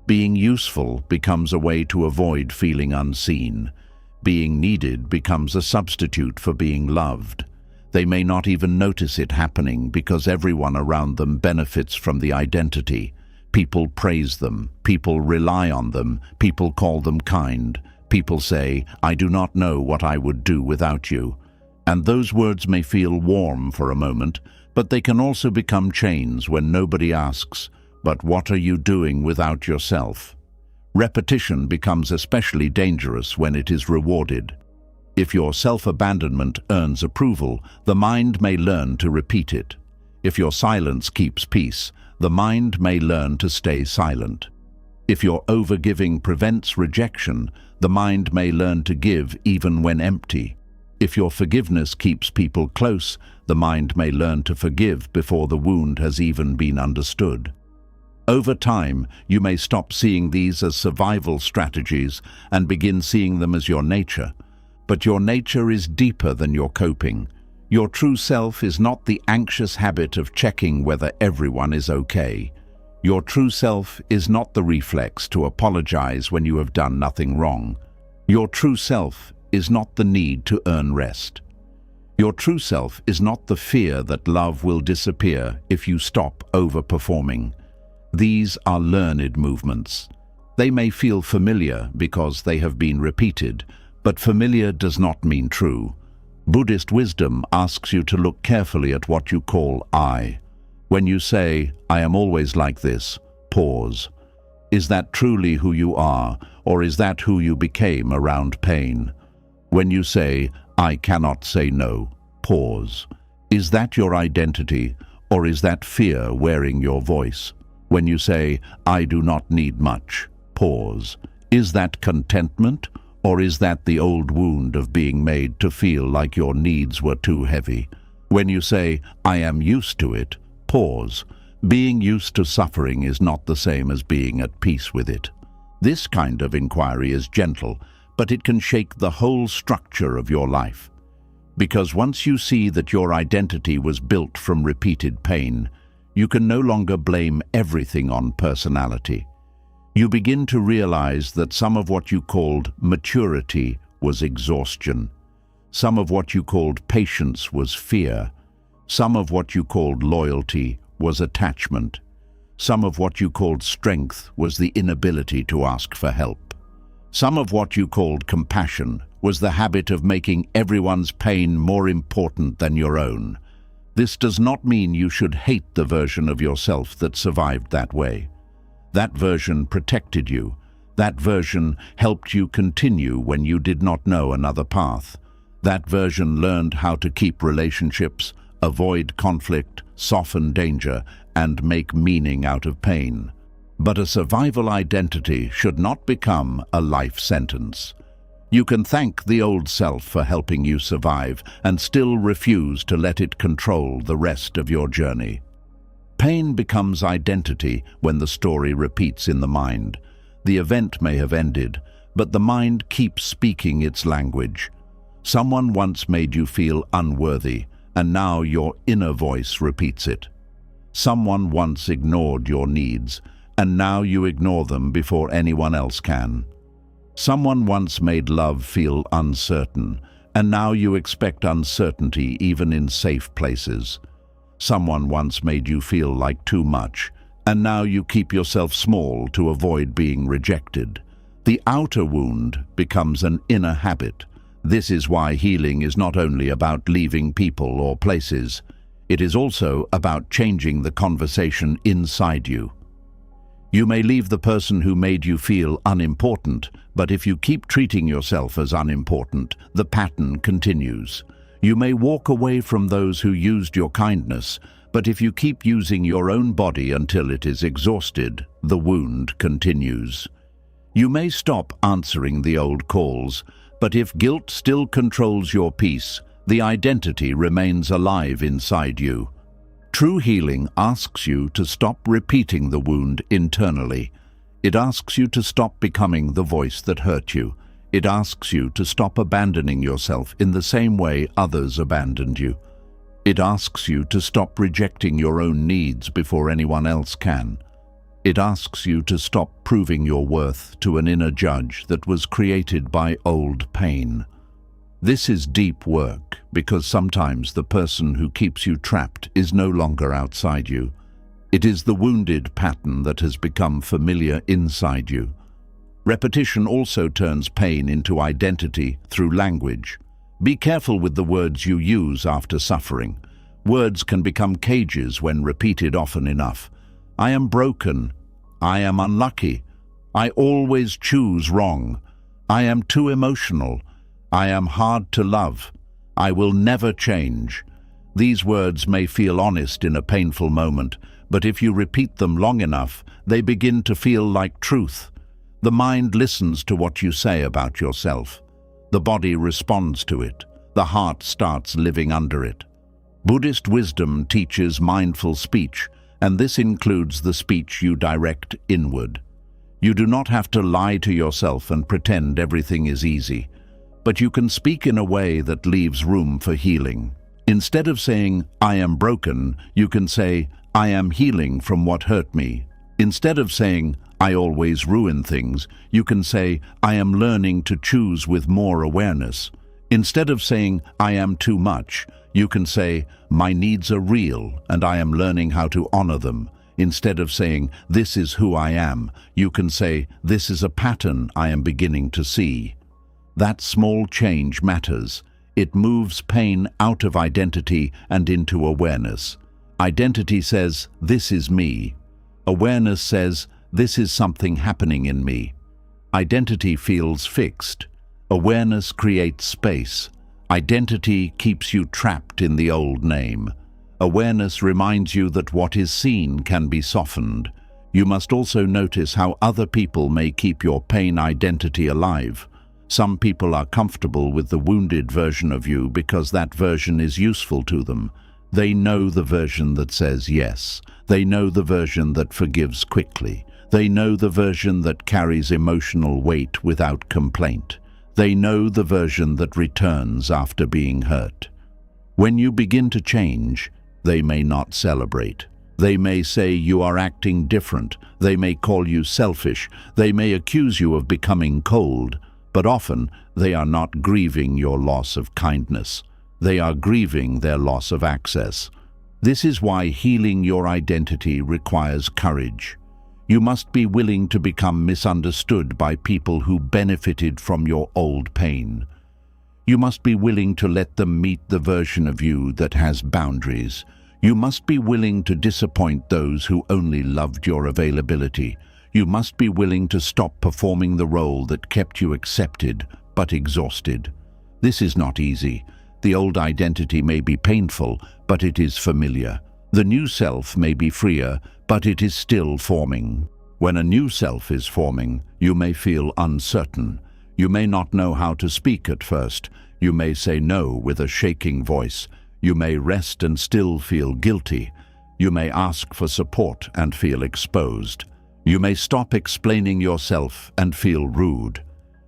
Being useful becomes a way to avoid feeling unseen. Being needed becomes a substitute for being loved. They may not even notice it happening because everyone around them benefits from the identity. People praise them, people rely on them, people call them kind. People say, "I do not know what I would do without you." And those words may feel warm for a moment, but they can also become chains when nobody asks, "But what are you doing without yourself?" Repetition becomes especially dangerous when it is rewarded. If your self-abandonment earns approval, the mind may learn to repeat it. If your silence keeps peace, the mind may learn to stay silent. If your overgiving prevents rejection, the mind may learn to give even when empty. If your forgiveness keeps people close, the mind may learn to forgive before the wound has even been understood. Over time, you may stop seeing these as survival strategies and begin seeing them as your nature. But your nature is deeper than your coping. Your true self is not the anxious habit of checking whether everyone is okay. Your true self is not the reflex to apologize when you have done nothing wrong. Your true self is not the need to earn rest. Your true self is not the fear that love will disappear if you stop overperforming. These are learned movements. They may feel familiar because they have been repeated, but familiar does not mean true. Buddhist wisdom asks you to look carefully at what you call I. When you say, "I am always like this," pause. Is that truly who you are, or is that who you became around pain? When you say, "I cannot say no," pause. Is that your identity, or is that fear wearing your voice? When you say, "I do not need much," pause. Is that contentment, or is that the old wound of being made to feel like your needs were too heavy? When you say, "I am used to it," pause. Being used to suffering is not the same as being at peace with it. This kind of inquiry is gentle, but it can shake the whole structure of your life. Because once you see that your identity was built from repeated pain, you can no longer blame everything on personality. You begin to realize that some of what you called maturity was exhaustion. Some of what you called patience was fear. Some of what you called loyalty was attachment. Some of what you called strength was the inability to ask for help. Some of what you called compassion was the habit of making everyone's pain more important than your own. This does not mean you should hate the version of yourself that survived that way. That version protected you. That version helped you continue when you did not know another path. That version learned how to keep relationships, avoid conflict, soften danger, and make meaning out of pain. But a survival identity should not become a life sentence. You can thank the old self for helping you survive and still refuse to let it control the rest of your journey. Pain becomes identity when the story repeats in the mind. The event may have ended, but the mind keeps speaking its language. Someone once made you feel unworthy, and now your inner voice repeats it. Someone once ignored your needs, and now you ignore them before anyone else can. Someone once made love feel uncertain, and now you expect uncertainty even in safe places. Someone once made you feel like too much, and now you keep yourself small to avoid being rejected. The outer wound becomes an inner habit. This is why healing is not only about leaving people or places. It is also about changing the conversation inside you. You may leave the person who made you feel unimportant, but if you keep treating yourself as unimportant, the pattern continues. You may walk away from those who used your kindness, but if you keep using your own body until it is exhausted, the wound continues. You may stop answering the old calls, but if guilt still controls your peace, the identity remains alive inside you. True healing asks you to stop repeating the wound internally. It asks you to stop becoming the voice that hurt you. It asks you to stop abandoning yourself in the same way others abandoned you. It asks you to stop rejecting your own needs before anyone else can. It asks you to stop proving your worth to an inner judge that was created by old pain. This is deep work because sometimes the person who keeps you trapped is no longer outside you. It is the wounded pattern that has become familiar inside you. Repetition also turns pain into identity through language. Be careful with the words you use after suffering. Words can become cages when repeated often enough. I am broken. I am unlucky. I always choose wrong. I am too emotional. I am hard to love. I will never change. These words may feel honest in a painful moment, but if you repeat them long enough, they begin to feel like truth. The mind listens to what you say about yourself. The body responds to it. The heart starts living under it. Buddhist wisdom teaches mindful speech, and this includes the speech you direct inward. You do not have to lie to yourself and pretend everything is easy, but you can speak in a way that leaves room for healing. Instead of saying, I am broken, you can say, I am healing from what hurt me. Instead of saying, I always ruin things, you can say, I am learning to choose with more awareness. Instead of saying, I am too much, you can say, my needs are real and I am learning how to honor them. Instead of saying, this is who I am, you can say, this is a pattern I am beginning to see. That small change matters. It moves pain out of identity and into awareness. Identity says, this is me. Awareness says, this is something happening in me. Identity feels fixed. Awareness creates space. Identity keeps you trapped in the old name. Awareness reminds you that what is seen can be softened. You must also notice how other people may keep your pain identity alive. Some people are comfortable with the wounded version of you because that version is useful to them. They know the version that says yes. They know the version that forgives quickly. They know the version that carries emotional weight without complaint. They know the version that returns after being hurt. When you begin to change, they may not celebrate. They may say you are acting different. They may call you selfish. They may accuse you of becoming cold. But often, they are not grieving your loss of kindness. They are grieving their loss of access. This is why healing your identity requires courage. You must be willing to become misunderstood by people who benefited from your old pain. You must be willing to let them meet the version of you that has boundaries. You must be willing to disappoint those who only loved your availability. You must be willing to stop performing the role that kept you accepted but exhausted. This is not easy. The old identity may be painful, but it is familiar. The new self may be freer, but it is still forming. When a new self is forming, you may feel uncertain. You may not know how to speak at first. You may say no with a shaking voice. You may rest and still feel guilty. You may ask for support and feel exposed. You may stop explaining yourself and feel rude.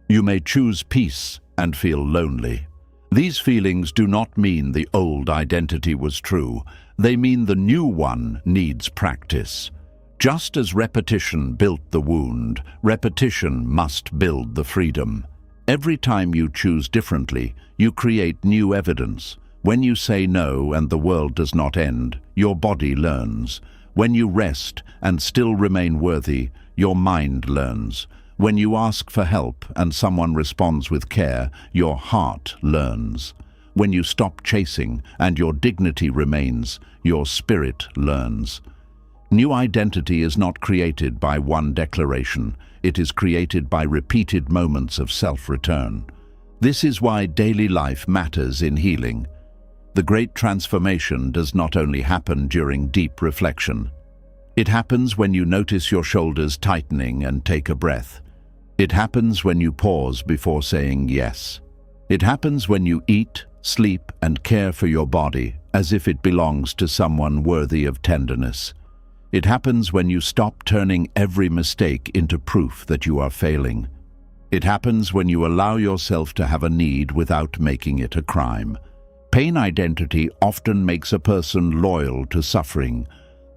You may choose peace and feel lonely. These feelings do not mean the old identity was true. They mean the new one needs practice. Just as repetition built the wound, repetition must build the freedom. Every time you choose differently, you create new evidence. When you say no and the world does not end, your body learns. When you rest and still remain worthy, your mind learns. When you ask for help and someone responds with care, your heart learns. When you stop chasing and your dignity remains, your spirit learns. New identity is not created by one declaration. It is created by repeated moments of self-return. This is why daily life matters in healing. The great transformation does not only happen during deep reflection. It happens when you notice your shoulders tightening and take a breath. It happens when you pause before saying yes. It happens when you eat, sleep, and care for your body as if it belongs to someone worthy of tenderness. It happens when you stop turning every mistake into proof that you are failing. It happens when you allow yourself to have a need without making it a crime. Pain identity often makes a person loyal to suffering.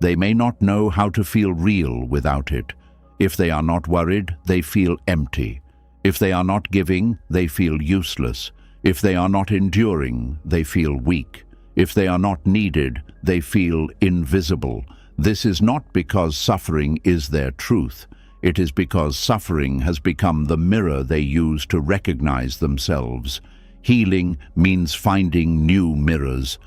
They may not know how to feel real without it. If they are not worried, they feel empty. If they are not giving, they feel useless. If they are not enduring, they feel weak. If they are not needed, they feel invisible. This is not because suffering is their truth. It is because suffering has become the mirror they use to recognize themselves. Healing means finding new mirrors.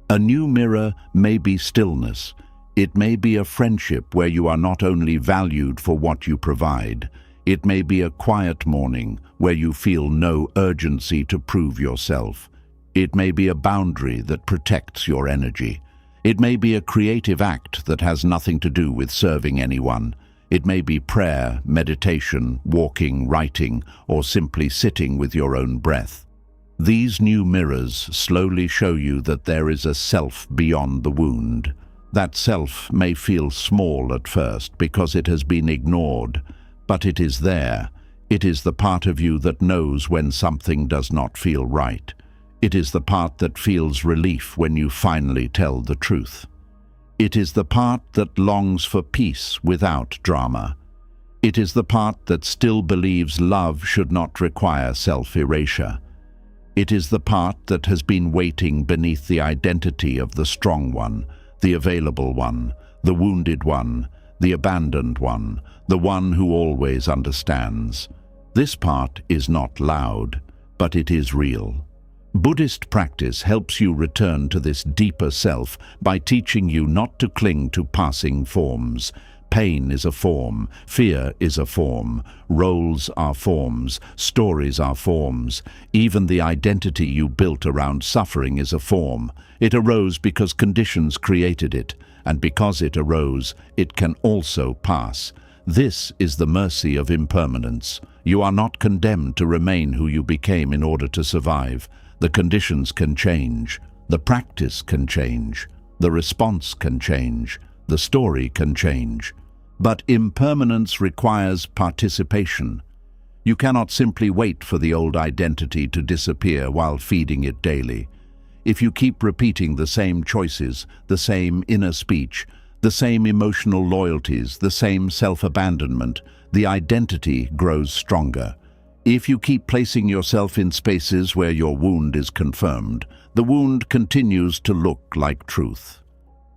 A new mirror may be stillness. It may be a friendship where you are not only valued for what you provide. It may be a quiet morning where you feel no urgency to prove yourself. It may be a boundary that protects your energy. It may be a creative act that has nothing to do with serving anyone. It may be prayer, meditation, walking, writing, or simply sitting with your own breath. These new mirrors slowly show you that there is a self beyond the wound. That self may feel small at first because it has been ignored, but it is there. It is the part of you that knows when something does not feel right. It is the part that feels relief when you finally tell the truth. It is the part that longs for peace without drama. It is the part that still believes love should not require self-erasure. It is the part that has been waiting beneath the identity of the strong one, the available one, the wounded one, the abandoned one, the one who always understands. This part is not loud, but it is real. Buddhist practice helps you return to this deeper self by teaching you not to cling to passing forms. Pain is a form, fear is a form, roles are forms, stories are forms. Even the identity you built around suffering is a form. It arose because conditions created it, and because it arose, it can also pass. This is the mercy of impermanence. You are not condemned to remain who you became in order to survive. The conditions can change, the practice can change, the response can change, the story can change. But impermanence requires participation. You cannot simply wait for the old identity to disappear while feeding it daily. If you keep repeating the same choices, the same inner speech, the same emotional loyalties, the same self-abandonment, the identity grows stronger. If you keep placing yourself in spaces where your wound is confirmed, the wound continues to look like truth.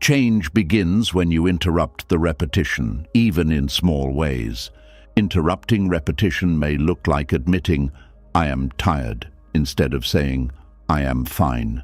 Change begins when you interrupt the repetition, even in small ways. Interrupting repetition may look like admitting, "I am tired," instead of saying, "I am fine."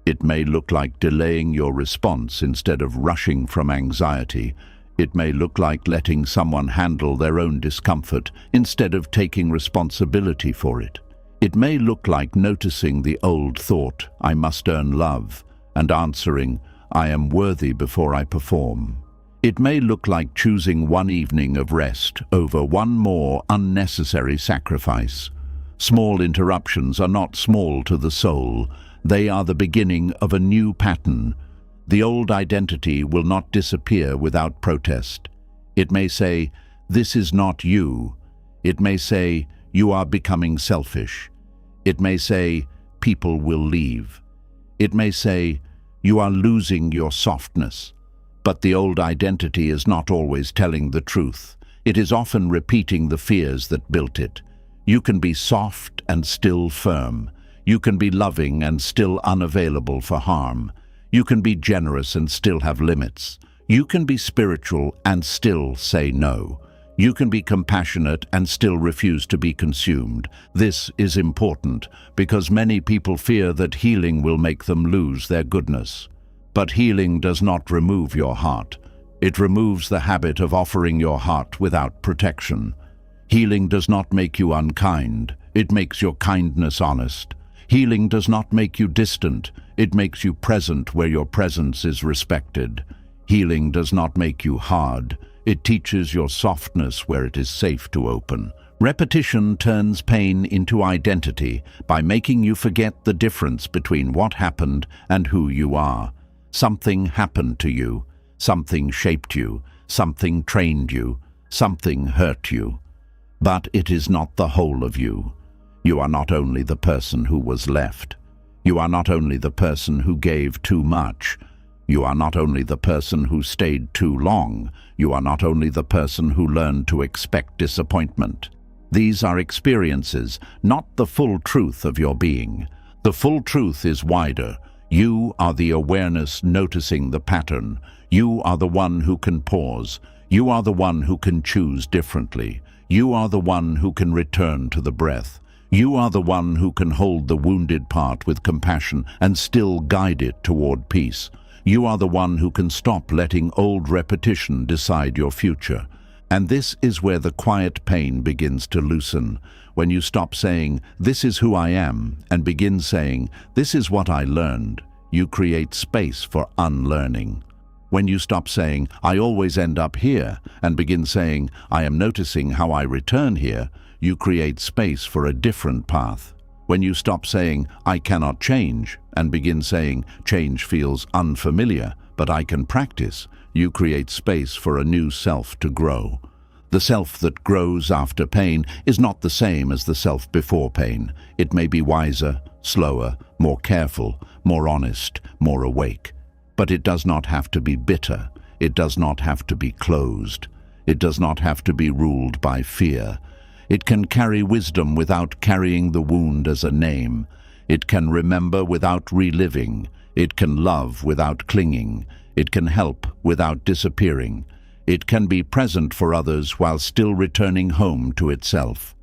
It may look like delaying your response instead of rushing from anxiety. It may look like letting someone handle their own discomfort instead of taking responsibility for it. It may look like noticing the old thought, "I must earn love," and answering, "I am worthy before I perform." It may look like choosing one evening of rest over one more unnecessary sacrifice. Small interruptions are not small to the soul. They are the beginning of a new pattern. The old identity will not disappear without protest. It may say, "This is not you." It may say, "You are becoming selfish." It may say, "People will leave." It may say, "You are losing your softness." But the old identity is not always telling the truth. It is often repeating the fears that built it. You can be soft and still firm. You can be loving and still unavailable for harm. You can be generous and still have limits. You can be spiritual and still say no. You can be compassionate and still refuse to be consumed. This is important because many people fear that healing will make them lose their goodness. But healing does not remove your heart. It removes the habit of offering your heart without protection. Healing does not make you unkind. It makes your kindness honest. Healing does not make you distant. It makes you present where your presence is respected. Healing does not make you hard. It teaches your softness where it is safe to open. Repetition turns pain into identity by making you forget the difference between what happened and who you are. Something happened to you. Something shaped you. Something trained you. Something hurt you. But it is not the whole of you. You are not only the person who was left. You are not only the person who gave too much. You are not only the person who stayed too long. You are not only the person who learned to expect disappointment. These are experiences, not the full truth of your being. The full truth is wider. You are the awareness noticing the pattern. You are the one who can pause. You are the one who can choose differently. You are the one who can return to the breath. You are the one who can hold the wounded part with compassion and still guide it toward peace. You are the one who can stop letting old repetition decide your future. And this is where the quiet pain begins to loosen. When you stop saying, "This is who I am," and begin saying, "This is what I learned," you create space for unlearning. When you stop saying, "I always end up here," and begin saying, "I am noticing how I return here," you create space for a different path. When you stop saying, "I cannot change," and begin saying, "Change feels unfamiliar, but I can practice," you create space for a new self to grow. The self that grows after pain is not the same as the self before pain. It may be wiser, slower, more careful, more honest, more awake. But it does not have to be bitter. It does not have to be closed. It does not have to be ruled by fear. It can carry wisdom without carrying the wound as a name. It can remember without reliving. It can love without clinging. It can help without disappearing. It can be present for others while still returning home to itself.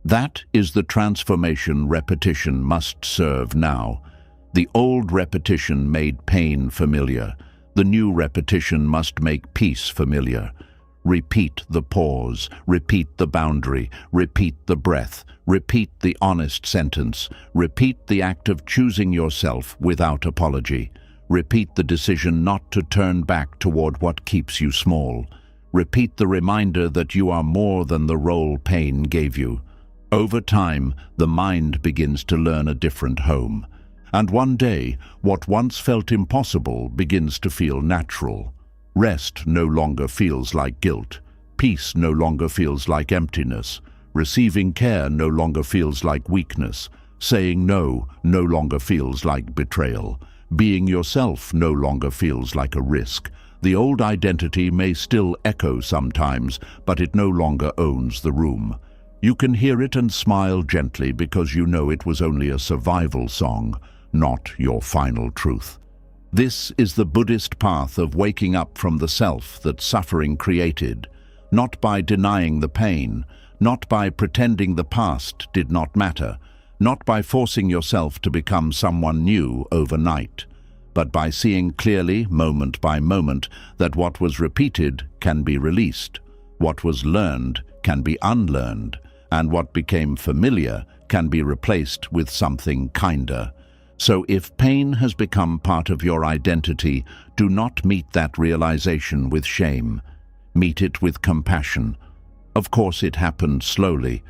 That is the transformation repetition must serve now. The old repetition made pain familiar. The new repetition must make peace familiar. Repeat the pause, repeat the boundary, repeat the breath, repeat the honest sentence, repeat the act of choosing yourself without apology. Repeat the decision not to turn back toward what keeps you small. Repeat the reminder that you are more than the role pain gave you. Over time, the mind begins to learn a different home. And one day, what once felt impossible begins to feel natural. Rest no longer feels like guilt. Peace no longer feels like emptiness. Receiving care no longer feels like weakness. Saying no no longer feels like betrayal. Being yourself no longer feels like a risk. The old identity may still echo sometimes, but it no longer owns the room. You can hear it and smile gently because you know it was only a survival song, not your final truth. This is the Buddhist path of waking up from the self that suffering created, not by denying the pain, not by pretending the past did not matter, not by forcing yourself to become someone new overnight, but by seeing clearly, moment by moment, that what was repeated can be released, what was learned can be unlearned, and what became familiar can be replaced with something kinder. So if pain has become part of your identity, do not meet that realization with shame. Meet it with compassion. Of course it happened slowly.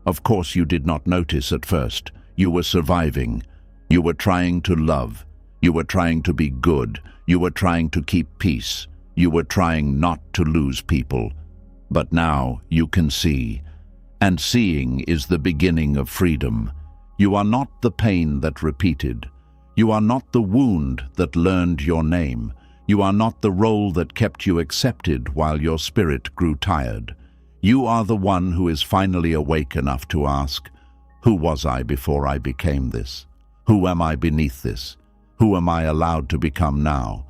Of course you did not notice at first. You were surviving. You were trying to love. You were trying to be good. You were trying to keep peace. You were trying not to lose people. But now you can see. And seeing is the beginning of freedom. You are not the pain that repeated. You are not the wound that learned your name. You are not the role that kept you accepted while your spirit grew tired. You are the one who is finally awake enough to ask, who was I before I became this? Who am I beneath this? Who am I allowed to become now?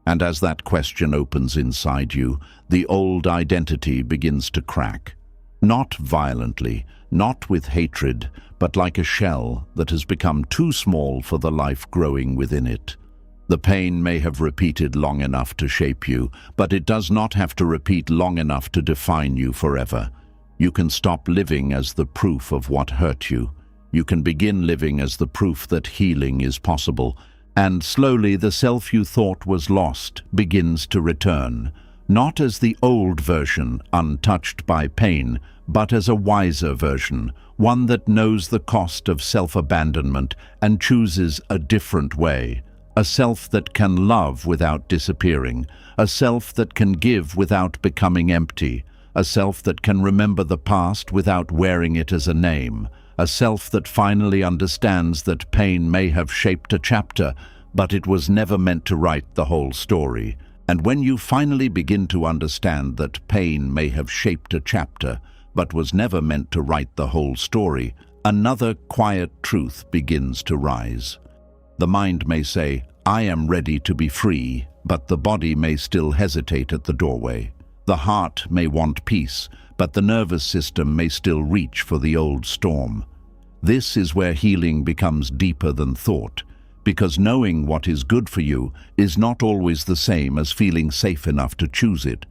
And as that question opens inside you, the old identity begins to crack. Not violently, not with hatred, but like a shell that has become too small for the life growing within it. The pain may have repeated long enough to shape you, but it does not have to repeat long enough to define you forever. You can stop living as the proof of what hurt you. You can begin living as the proof that healing is possible, and slowly the self you thought was lost begins to return, not as the old version, untouched by pain, but as a wiser version, one that knows the cost of self-abandonment and chooses a different way. A self that can love without disappearing, a self that can give without becoming empty, a self that can remember the past without wearing it as a name, a self that finally understands that pain may have shaped a chapter, but it was never meant to write the whole story. And when you finally begin to understand that pain may have shaped a chapter, but was never meant to write the whole story, another quiet truth begins to rise. The mind may say, I am ready to be free, but the body may still hesitate at the doorway. The heart may want peace, but the nervous system may still reach for the old storm. This is where healing becomes deeper than thought, because knowing what is good for you is not always the same as feeling safe enough to choose it.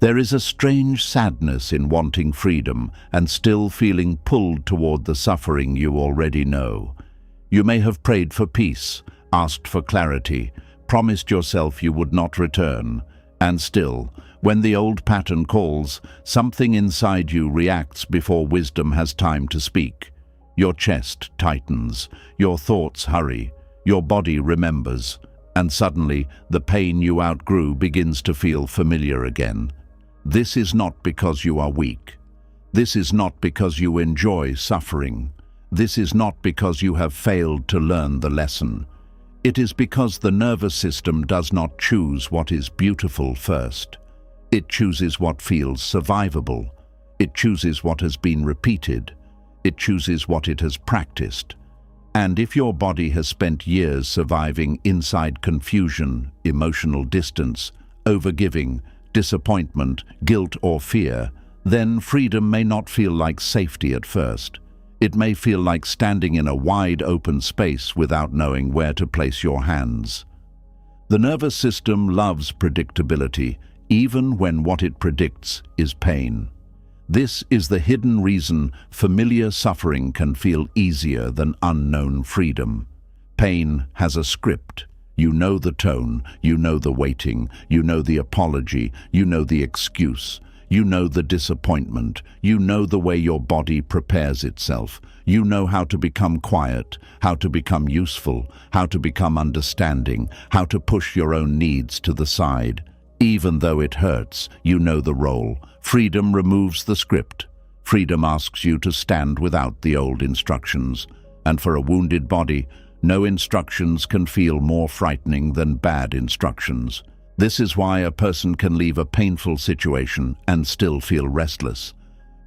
There is a strange sadness in wanting freedom and still feeling pulled toward the suffering you already know. You may have prayed for peace, asked for clarity, promised yourself you would not return, and still, when the old pattern calls, something inside you reacts before wisdom has time to speak. Your chest tightens, your thoughts hurry, your body remembers, and suddenly the pain you outgrew begins to feel familiar again. This is not because you are weak. This is not because you enjoy suffering. This is not because you have failed to learn the lesson. It is because the nervous system does not choose what is beautiful first. It chooses what feels survivable. It chooses what has been repeated. It chooses what it has practiced. And if your body has spent years surviving inside confusion, emotional distance, overgiving, disappointment, guilt or fear, then freedom may not feel like safety at first. It may feel like standing in a wide open space without knowing where to place your hands. The nervous system loves predictability, even when what it predicts is pain. This is the hidden reason familiar suffering can feel easier than unknown freedom. Pain has a script. You know the tone, you know the waiting, you know the apology, you know the excuse. You know the disappointment. You know the way your body prepares itself. You know how to become quiet, how to become useful, how to become understanding, how to push your own needs to the side. Even though it hurts, you know the role. Freedom removes the script. Freedom asks you to stand without the old instructions. And for a wounded body, no instructions can feel more frightening than bad instructions. This is why a person can leave a painful situation and still feel restless.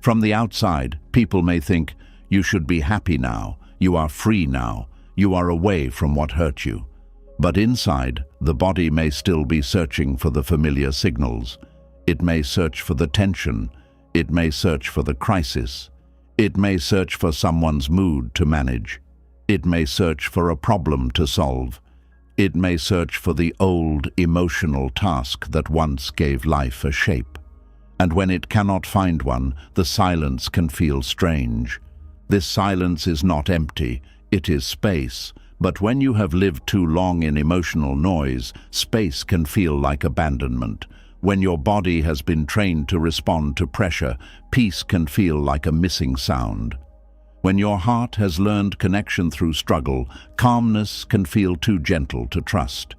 From the outside, people may think, you should be happy now, you are free now, you are away from what hurt you. But inside, the body may still be searching for the familiar signals. It may search for the tension. It may search for the crisis. It may search for someone's mood to manage. It may search for a problem to solve. It may search for the old emotional task that once gave life a shape. And when it cannot find one, the silence can feel strange. This silence is not empty, it is space. But when you have lived too long in emotional noise, space can feel like abandonment. When your body has been trained to respond to pressure, peace can feel like a missing sound. When your heart has learned connection through struggle, calmness can feel too gentle to trust.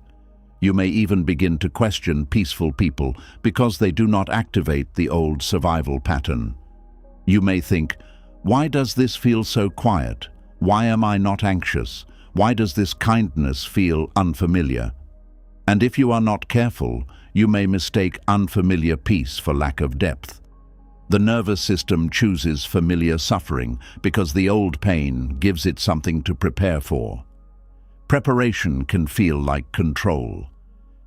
You may even begin to question peaceful people because they do not activate the old survival pattern. You may think, why does this feel so quiet? Why am I not anxious? Why does this kindness feel unfamiliar? And if you are not careful, you may mistake unfamiliar peace for lack of depth. The nervous system chooses familiar suffering because the old pain gives it something to prepare for. Preparation can feel like control.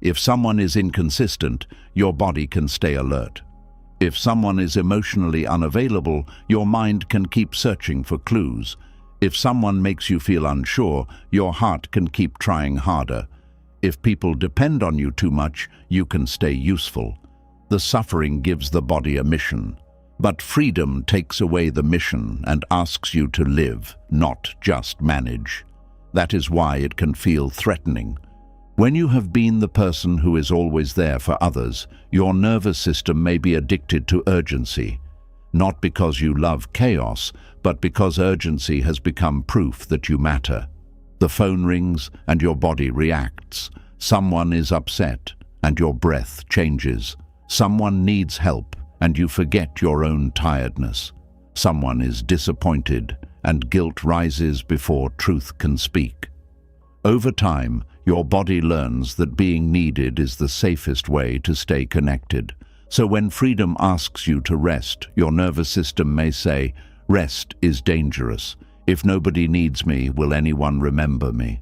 If someone is inconsistent, your body can stay alert. If someone is emotionally unavailable, your mind can keep searching for clues. If someone makes you feel unsure, your heart can keep trying harder. If people depend on you too much, you can stay useful. The suffering gives the body a mission. But freedom takes away the mission and asks you to live, not just manage. That is why it can feel threatening. When you have been the person who is always there for others, your nervous system may be addicted to urgency. Not because you love chaos, but because urgency has become proof that you matter. The phone rings and your body reacts. Someone is upset and your breath changes. Someone needs help and you forget your own tiredness. Someone is disappointed and guilt rises before truth can speak. Over time, your body learns that being needed is the safest way to stay connected. So when freedom asks you to rest, your nervous system may say, "Rest is dangerous. If nobody needs me, will anyone remember me?"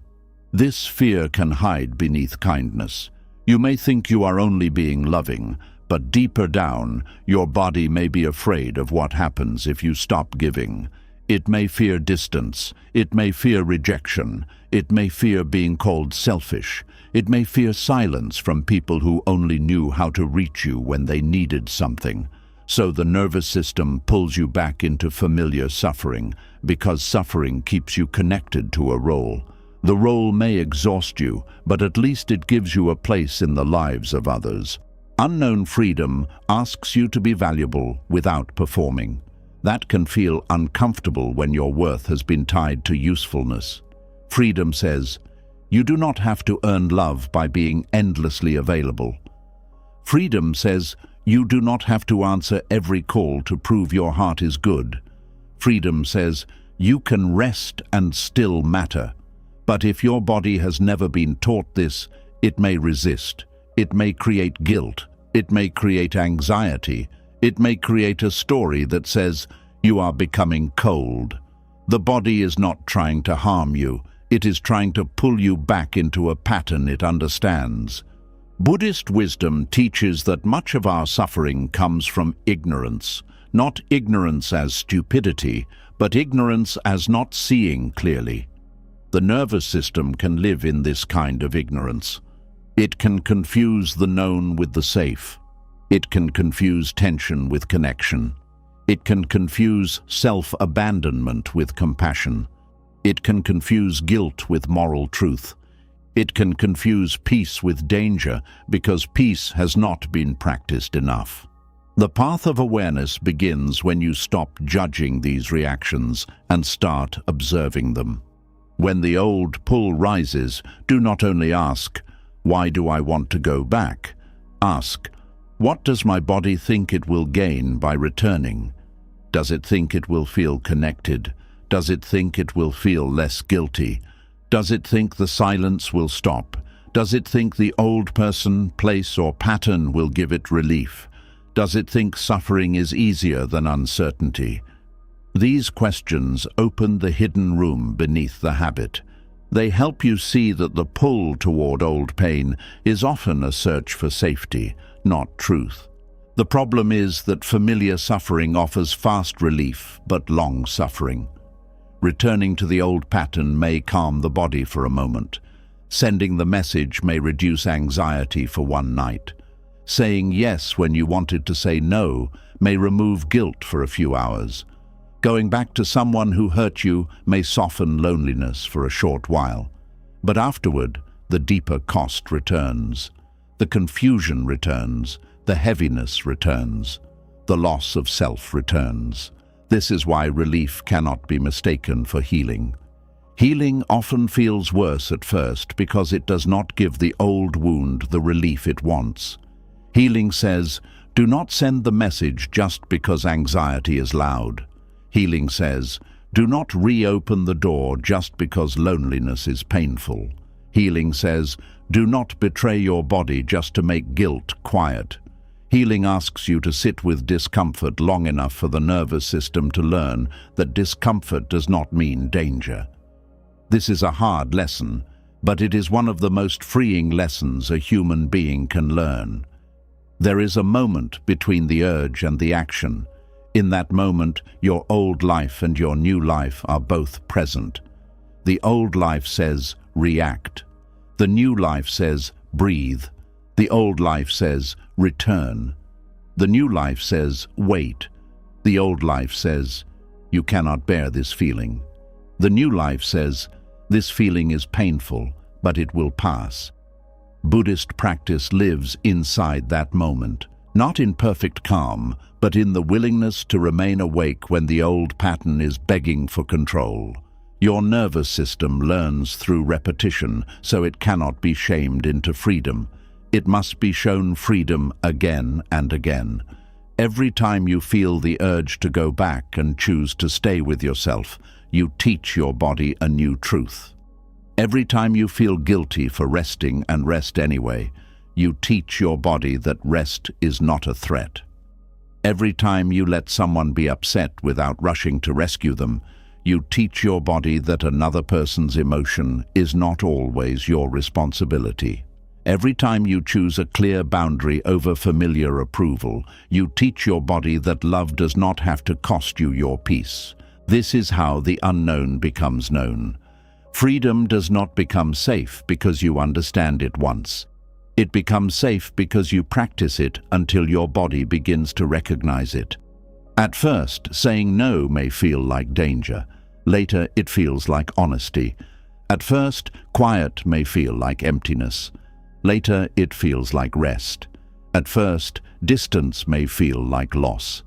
This fear can hide beneath kindness. You may think you are only being loving, but deeper down, your body may be afraid of what happens if you stop giving. It may fear distance. It may fear rejection. It may fear being called selfish. It may fear silence from people who only knew how to reach you when they needed something. So the nervous system pulls you back into familiar suffering, because suffering keeps you connected to a role. The role may exhaust you, but at least it gives you a place in the lives of others. Unknown freedom asks you to be valuable without performing. That can feel uncomfortable when your worth has been tied to usefulness. Freedom says, you do not have to earn love by being endlessly available. Freedom says, you do not have to answer every call to prove your heart is good. Freedom says, you can rest and still matter. But if your body has never been taught this, it may resist. It may create guilt. It may create anxiety. It may create a story that says, you are becoming cold. The body is not trying to harm you. It is trying to pull you back into a pattern it understands. Buddhist wisdom teaches that much of our suffering comes from ignorance. Not ignorance as stupidity, but ignorance as not seeing clearly. The nervous system can live in this kind of ignorance. It can confuse the known with the safe. It can confuse tension with connection. It can confuse self-abandonment with compassion. It can confuse guilt with moral truth. It can confuse peace with danger because peace has not been practiced enough. The path of awareness begins when you stop judging these reactions and start observing them. When the old pull rises, do not only ask, why do I want to go back? Ask, what does my body think it will gain by returning? Does it think it will feel connected? Does it think it will feel less guilty? Does it think the silence will stop? Does it think the old person, place, or pattern will give it relief? Does it think suffering is easier than uncertainty? These questions open the hidden room beneath the habit. They help you see that the pull toward old pain is often a search for safety, not truth. The problem is that familiar suffering offers fast relief, but long suffering. Returning to the old pattern may calm the body for a moment. Sending the message may reduce anxiety for one night. Saying yes when you wanted to say no may remove guilt for a few hours. Going back to someone who hurt you may soften loneliness for a short while. But afterward, the deeper cost returns. The confusion returns. The heaviness returns. The loss of self returns. This is why relief cannot be mistaken for healing. Healing often feels worse at first because it does not give the old wound the relief it wants. Healing says, do not send the message just because anxiety is loud. Healing says, do not reopen the door just because loneliness is painful. Healing says, do not betray your body just to make guilt quiet. Healing asks you to sit with discomfort long enough for the nervous system to learn that discomfort does not mean danger. This is a hard lesson, but it is one of the most freeing lessons a human being can learn. There is a moment between the urge and the action. In that moment, your old life and your new life are both present. The old life says, react. The new life says, breathe. The old life says, return. The new life says, wait. The old life says, you cannot bear this feeling. The new life says, this feeling is painful, but it will pass. Buddhist practice lives inside that moment, not in perfect calm, but in the willingness to remain awake when the old pattern is begging for control. Your nervous system learns through repetition, so it cannot be shamed into freedom. It must be shown freedom again and again. Every time you feel the urge to go back and choose to stay with yourself, you teach your body a new truth. Every time you feel guilty for resting and rest anyway, you teach your body that rest is not a threat. Every time you let someone be upset without rushing to rescue them, you teach your body that another person's emotion is not always your responsibility. Every time you choose a clear boundary over familiar approval, you teach your body that love does not have to cost you your peace. This is how the unknown becomes known. Freedom does not become safe because you understand it once. It becomes safe because you practice it until your body begins to recognize it. At first, saying no may feel like danger. Later, it feels like honesty. At first, quiet may feel like emptiness. Later, it feels like rest. At first, distance may feel like loss.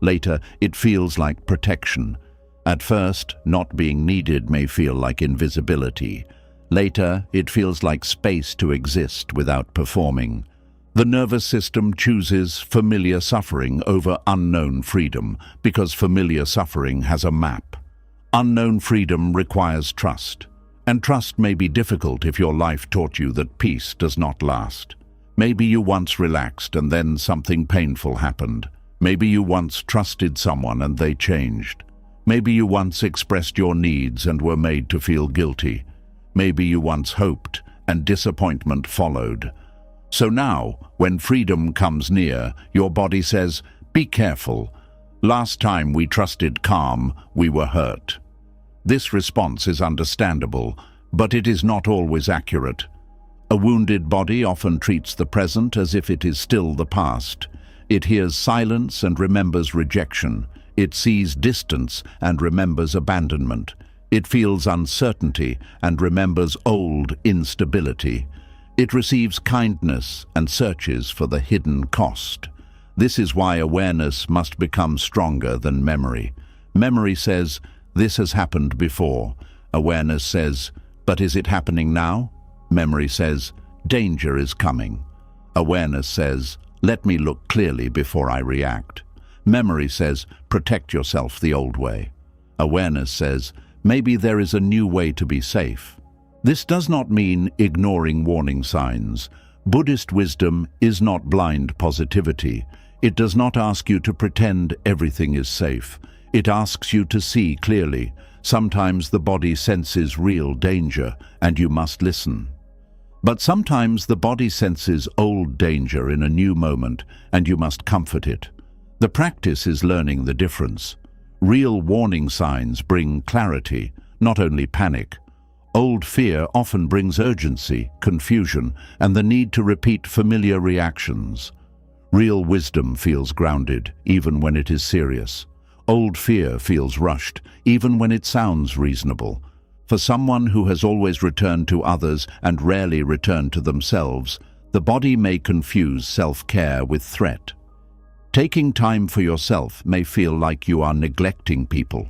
Later, it feels like protection. At first, not being needed may feel like invisibility. Later, it feels like space to exist without performing. The nervous system chooses familiar suffering over unknown freedom because familiar suffering has a map. Unknown freedom requires trust. And trust may be difficult if your life taught you that peace does not last. Maybe you once relaxed and then something painful happened. Maybe you once trusted someone and they changed. Maybe you once expressed your needs and were made to feel guilty. Maybe you once hoped and disappointment followed. So now, when freedom comes near, your body says, be careful. Last time we trusted calm, we were hurt. This response is understandable, but it is not always accurate. A wounded body often treats the present as if it is still the past. It hears silence and remembers rejection. It sees distance and remembers abandonment. It feels uncertainty and remembers old instability. It receives kindness and searches for the hidden cost. This is why awareness must become stronger than memory. Memory says, this has happened before. Awareness says, but is it happening now? Memory says, danger is coming. Awareness says, let me look clearly before I react. Memory says, protect yourself the old way. Awareness says, maybe there is a new way to be safe. This does not mean ignoring warning signs. Buddhist wisdom is not blind positivity. It does not ask you to pretend everything is safe. It asks you to see clearly. Sometimes the body senses real danger, and you must listen. But sometimes the body senses old danger in a new moment, and you must comfort it. The practice is learning the difference. Real warning signs bring clarity, not only panic. Old fear often brings urgency, confusion, and the need to repeat familiar reactions. Real wisdom feels grounded, even when it is serious. Old fear feels rushed, even when it sounds reasonable. For someone who has always returned to others and rarely returned to themselves, The body may confuse self-care with threat. Taking time for yourself may feel like you are neglecting people.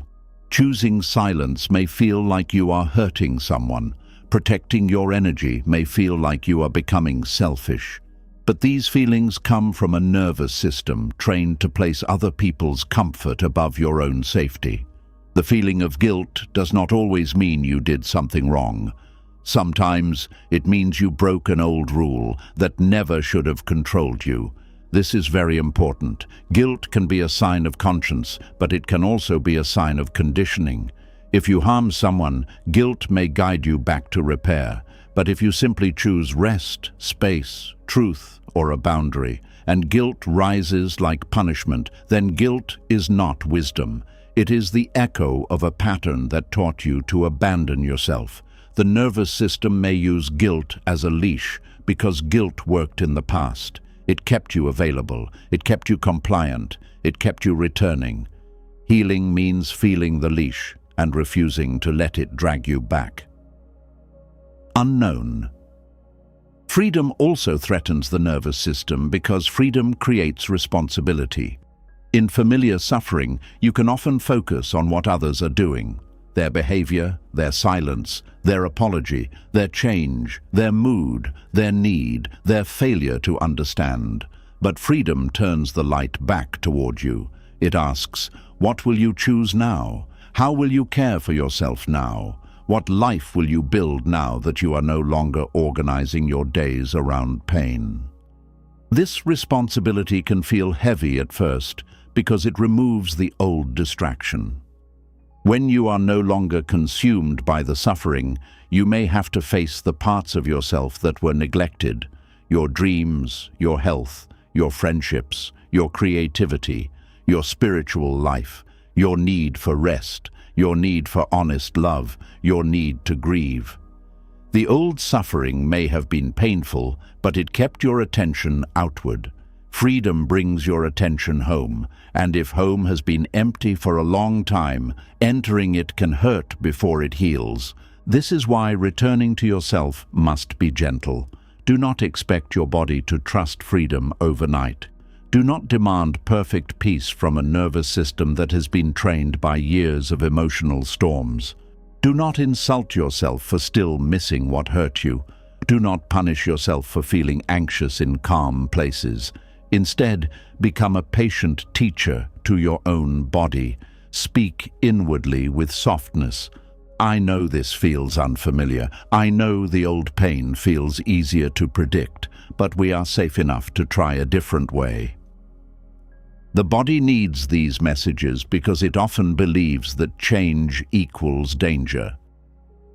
Choosing silence may feel like you are hurting someone. Protecting your energy may feel like you are becoming selfish. But these feelings come from a nervous system trained to place other people's comfort above your own safety. The feeling of guilt does not always mean you did something wrong. Sometimes it means you broke an old rule that never should have controlled you. This is very important. Guilt can be a sign of conscience, but it can also be a sign of conditioning. If you harm someone, guilt may guide you back to repair. But if you simply choose rest, space, truth, or a boundary, and guilt rises like punishment, then guilt is not wisdom. It is the echo of a pattern that taught you to abandon yourself. The nervous system may use guilt as a leash because guilt worked in the past. It kept you available. It kept you compliant. It kept you returning. Healing means feeling the leash and refusing to let it drag you back. Unknown. Freedom also threatens the nervous system because freedom creates responsibility. In familiar suffering, you can often focus on what others are doing. Their behavior, their silence, their apology, their change, their mood, their need, their failure to understand. But freedom turns the light back toward you. It asks, what will you choose now? How will you care for yourself now? What life will you build now that you are no longer organizing your days around pain? This responsibility can feel heavy at first because it removes the old distraction. When you are no longer consumed by the suffering, you may have to face the parts of yourself that were neglected, your dreams, your health, your friendships, your creativity, your spiritual life, your need for rest, your need for honest love, your need to grieve. The old suffering may have been painful, but it kept your attention outward. Freedom brings your attention home, and if home has been empty for a long time, entering it can hurt before it heals. This is why returning to yourself must be gentle. Do not expect your body to trust freedom overnight. Do not demand perfect peace from a nervous system that has been trained by years of emotional storms. Do not insult yourself for still missing what hurt you. Do not punish yourself for feeling anxious in calm places. Instead, become a patient teacher to your own body. Speak inwardly with softness. I know this feels unfamiliar. I know the old pain feels easier to predict, but we are safe enough to try a different way. The body needs these messages because it often believes that change equals danger.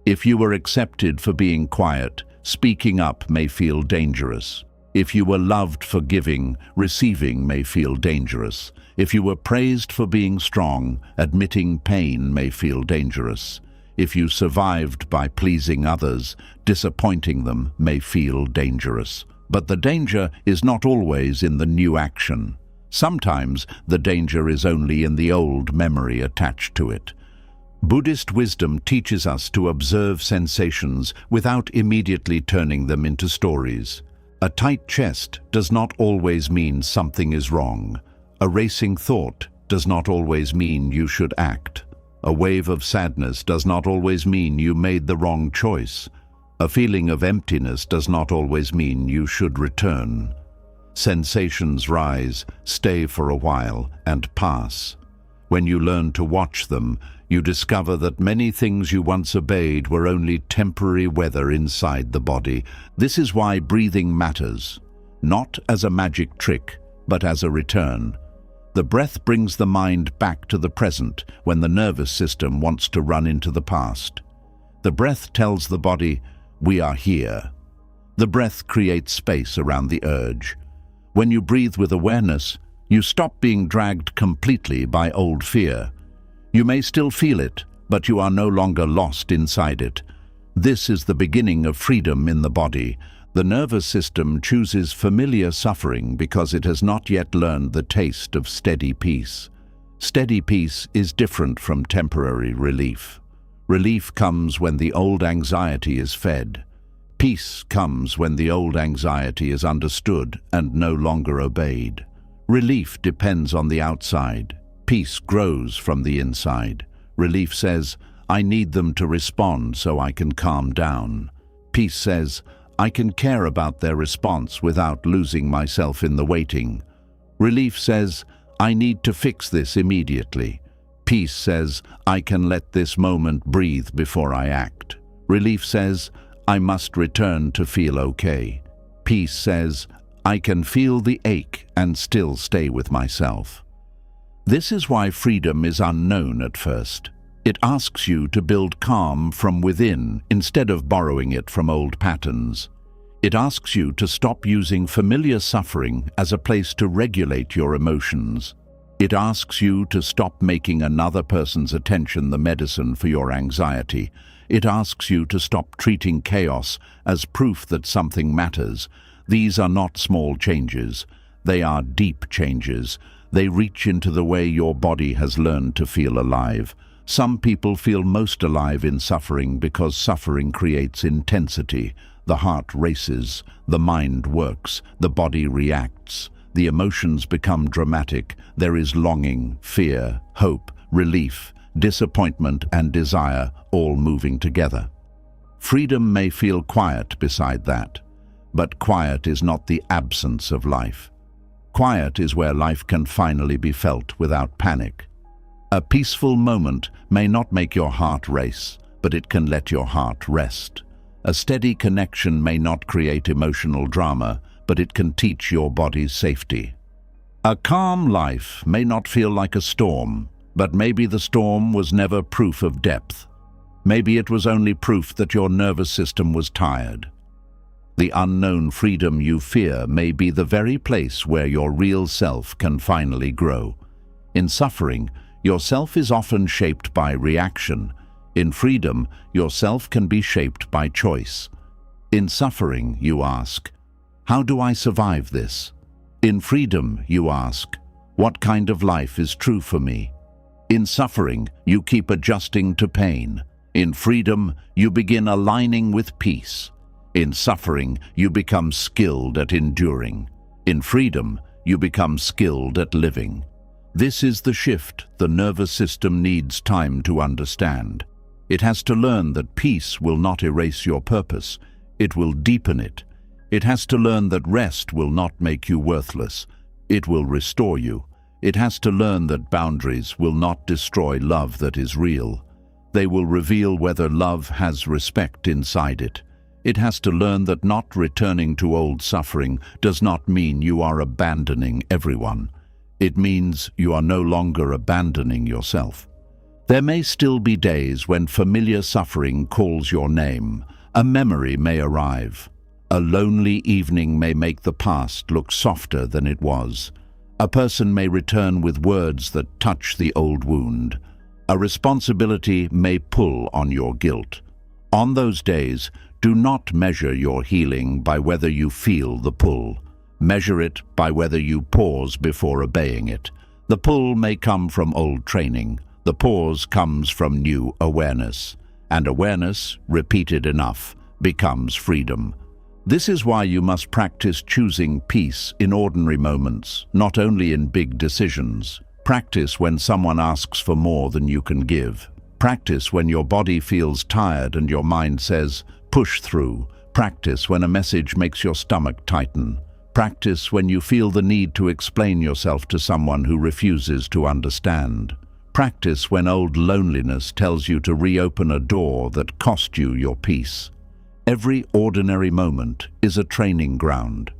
If you were accepted for being quiet, speaking up may feel dangerous. If you were loved for giving, receiving may feel dangerous. If you were praised for being strong, admitting pain may feel dangerous. If you survived by pleasing others, disappointing them may feel dangerous. But the danger is not always in the new action. Sometimes the danger is only in the old memory attached to it. Buddhist wisdom teaches us to observe sensations without immediately turning them into stories. A tight chest does not always mean something is wrong. A racing thought does not always mean you should act. A wave of sadness does not always mean you made the wrong choice. A feeling of emptiness does not always mean you should return. Sensations rise, stay for a while, and pass. When you learn to watch them, you discover that many things you once obeyed were only temporary weather inside the body. This is why breathing matters, not as a magic trick, but as a return. The breath brings the mind back to the present when the nervous system wants to run into the past. The breath tells the body, we are here. The breath creates space around the urge. When you breathe with awareness, you stop being dragged completely by old fear. You may still feel it, but you are no longer lost inside it. This is the beginning of freedom in the body. The nervous system chooses familiar suffering because it has not yet learned the taste of steady peace. Steady peace is different from temporary relief. Relief comes when the old anxiety is fed. Peace comes when the old anxiety is understood and no longer obeyed. Relief depends on the outside. Peace grows from the inside. Relief says, I need them to respond so I can calm down. Peace says, I can care about their response without losing myself in the waiting. Relief says, I need to fix this immediately. Peace says, I can let this moment breathe before I act. Relief says, I must return to feel okay. Peace says, I can feel the ache and still stay with myself. This is why freedom is unknown at first. It asks you to build calm from within instead of borrowing it from old patterns. It asks you to stop using familiar suffering as a place to regulate your emotions. It asks you to stop making another person's attention the medicine for your anxiety. It asks you to stop treating chaos as proof that something matters. These are not small changes. They are deep changes. They reach into the way your body has learned to feel alive. Some people feel most alive in suffering because suffering creates intensity. The heart races, the mind works, the body reacts. The emotions become dramatic. There is longing, fear, hope, relief, disappointment and desire all moving together. Freedom may feel quiet beside that, but quiet is not the absence of life. Quiet is where life can finally be felt without panic. A peaceful moment may not make your heart race, but it can let your heart rest. A steady connection may not create emotional drama, but it can teach your body's safety. A calm life may not feel like a storm, but maybe the storm was never proof of depth. Maybe it was only proof that your nervous system was tired. The unknown freedom you fear may be the very place where your real self can finally grow. In suffering, your self is often shaped by reaction. In freedom, your self can be shaped by choice. In suffering, you ask, how do I survive this? In freedom, you ask, what kind of life is true for me? In suffering, you keep adjusting to pain. In freedom, you begin aligning with peace. In suffering, you become skilled at enduring. In freedom, you become skilled at living. This is the shift the nervous system needs time to understand. It has to learn that peace will not erase your purpose. It will deepen it. It has to learn that rest will not make you worthless. It will restore you. It has to learn that boundaries will not destroy love that is real. They will reveal whether love has respect inside it. It has to learn that not returning to old suffering does not mean you are abandoning everyone. It means you are no longer abandoning yourself. There may still be days when familiar suffering calls your name. A memory may arrive. A lonely evening may make the past look softer than it was. A person may return with words that touch the old wound. A responsibility may pull on your guilt. On those days, do not measure your healing by whether you feel the pull. Measure it by whether you pause before obeying it. The pull may come from old training. The pause comes from new awareness. And awareness, repeated enough, becomes freedom. This is why you must practice choosing peace in ordinary moments, not only in big decisions. Practice when someone asks for more than you can give. Practice when your body feels tired and your mind says, push through. Practice when a message makes your stomach tighten. Practice when you feel the need to explain yourself to someone who refuses to understand. Practice when old loneliness tells you to reopen a door that cost you your peace. Every ordinary moment is a training ground.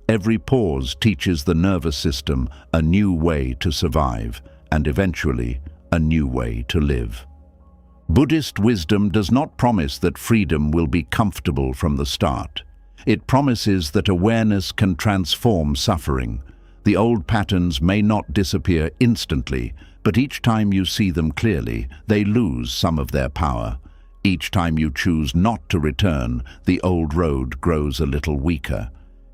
Every pause teaches the nervous system a new way to survive, and eventually a new way to live. Buddhist wisdom does not promise that freedom will be comfortable from the start. It promises that awareness can transform suffering. The old patterns may not disappear instantly, but each time you see them clearly, they lose some of their power. Each time you choose not to return, the old road grows a little weaker.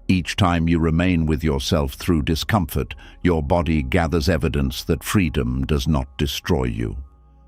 Each time you remain with yourself through discomfort, your body gathers evidence that freedom does not destroy you.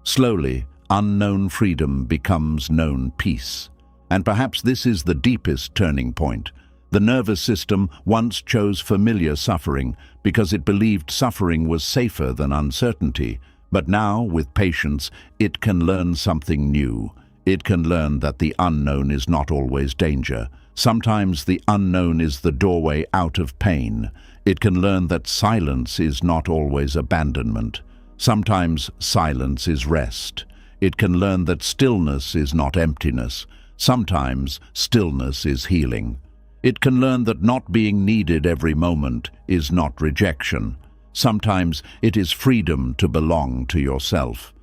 Slowly, unknown freedom becomes known peace. And perhaps this is the deepest turning point. The nervous system once chose familiar suffering because it believed suffering was safer than uncertainty. But now, with patience, it can learn something new. It can learn that the unknown is not always danger. Sometimes the unknown is the doorway out of pain. It can learn that silence is not always abandonment. Sometimes silence is rest. It can learn that stillness is not emptiness. Sometimes stillness is healing. It can learn that not being needed every moment is not rejection. Sometimes it is freedom to belong to yourself.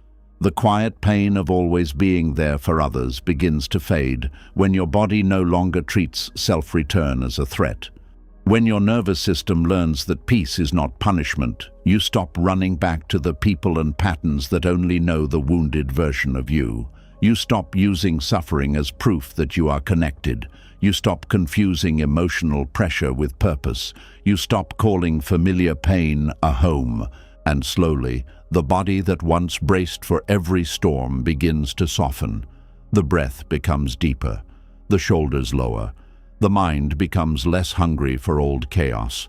The quiet pain of always being there for others begins to fade when your body no longer treats self-return as a threat. When your nervous system learns that peace is not punishment, you stop running back to the people and patterns that only know the wounded version of you. You stop using suffering as proof that you are connected. You stop confusing emotional pressure with purpose. You stop calling familiar pain a home. And slowly, the body that once braced for every storm begins to soften. The breath becomes deeper, the shoulders lower. The mind becomes less hungry for old chaos.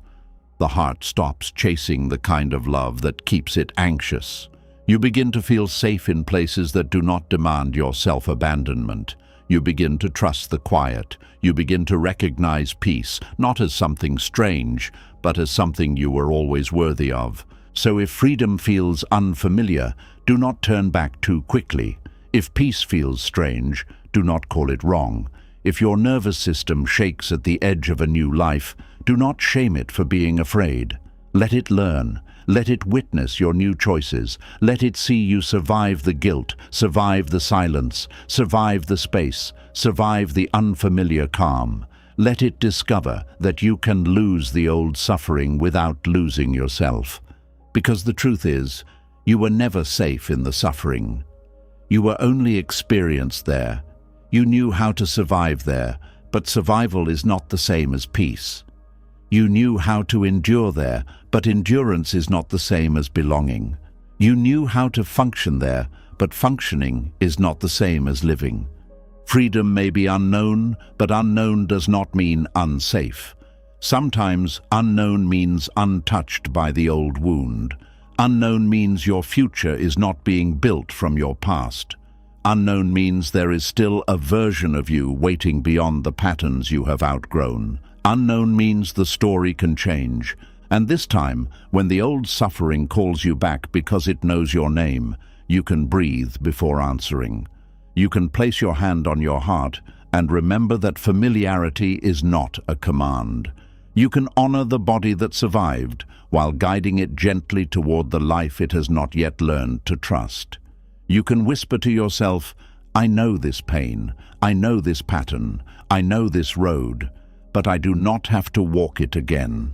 The heart stops chasing the kind of love that keeps it anxious. You begin to feel safe in places that do not demand your self-abandonment. You begin to trust the quiet. You begin to recognize peace, not as something strange, but as something you were always worthy of. So if freedom feels unfamiliar, do not turn back too quickly. If peace feels strange, do not call it wrong. If your nervous system shakes at the edge of a new life, do not shame it for being afraid. Let it learn. Let it witness your new choices. Let it see you survive the guilt, survive the silence, survive the space, survive the unfamiliar calm. Let it discover that you can lose the old suffering without losing yourself. Because the truth is, you were never safe in the suffering. You were only experienced there. You knew how to survive there, but survival is not the same as peace. You knew how to endure there, but endurance is not the same as belonging. You knew how to function there, but functioning is not the same as living. Freedom may be unknown, but unknown does not mean unsafe. Sometimes unknown means untouched by the old wound. Unknown means your future is not being built from your past. Unknown means there is still a version of you waiting beyond the patterns you have outgrown. Unknown means the story can change. And this time, when the old suffering calls you back because it knows your name, you can breathe before answering. You can place your hand on your heart and remember that familiarity is not a command. You can honor the body that survived while guiding it gently toward the life it has not yet learned to trust. You can whisper to yourself, I know this pain, I know this pattern, I know this road, but I do not have to walk it again.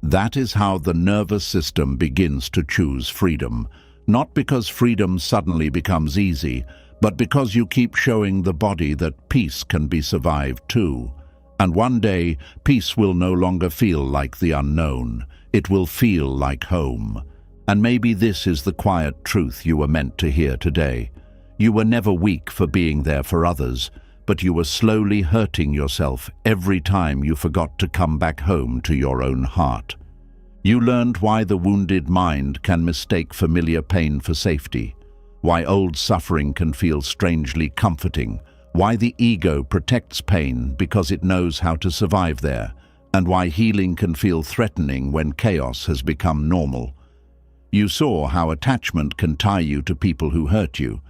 That is how the nervous system begins to choose freedom, not because freedom suddenly becomes easy, but because you keep showing the body that peace can be survived too. And one day, peace will no longer feel like the unknown. It will feel like home. And maybe this is the quiet truth you were meant to hear today. You were never weak for being there for others, but you were slowly hurting yourself every time you forgot to come back home to your own heart. You learned why the wounded mind can mistake familiar pain for safety, why old suffering can feel strangely comforting, why the ego protects pain because it knows how to survive there, and why healing can feel threatening when chaos has become normal. You saw how attachment can tie you to people who hurt you,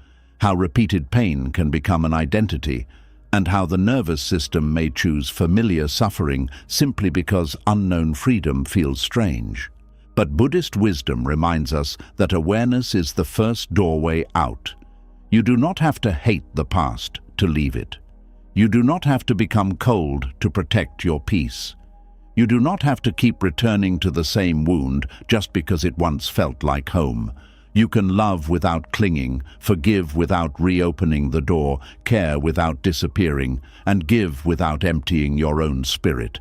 how repeated pain can become an identity, and how the nervous system may choose familiar suffering simply because unknown freedom feels strange. But Buddhist wisdom reminds us that awareness is the first doorway out. You do not have to hate the past to leave it. You do not have to become cold to protect your peace. You do not have to keep returning to the same wound just because it once felt like home. You can love without clinging, forgive without reopening the door, care without disappearing, and give without emptying your own spirit.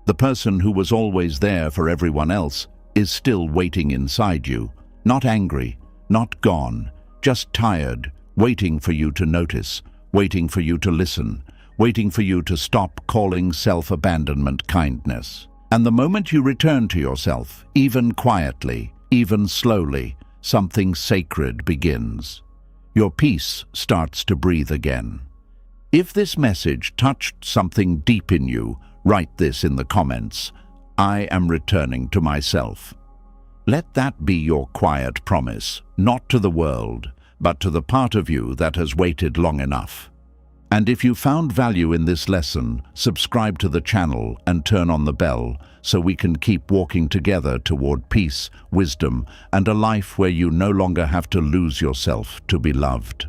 The person who was always there for everyone else is still waiting inside you, not angry, not gone, just tired, waiting for you to notice, waiting for you to listen, waiting for you to stop calling self-abandonment kindness. And the moment you return to yourself, even quietly, even slowly, something sacred begins. Your peace starts to breathe again. If this message touched something deep in you, write this in the comments. I am returning to myself. Let that be your quiet promise, not to the world, but to the part of you that has waited long enough. And if you found value in this lesson, subscribe to the channel and turn on the bell so we can keep walking together toward peace, wisdom, and a life where you no longer have to lose yourself to be loved.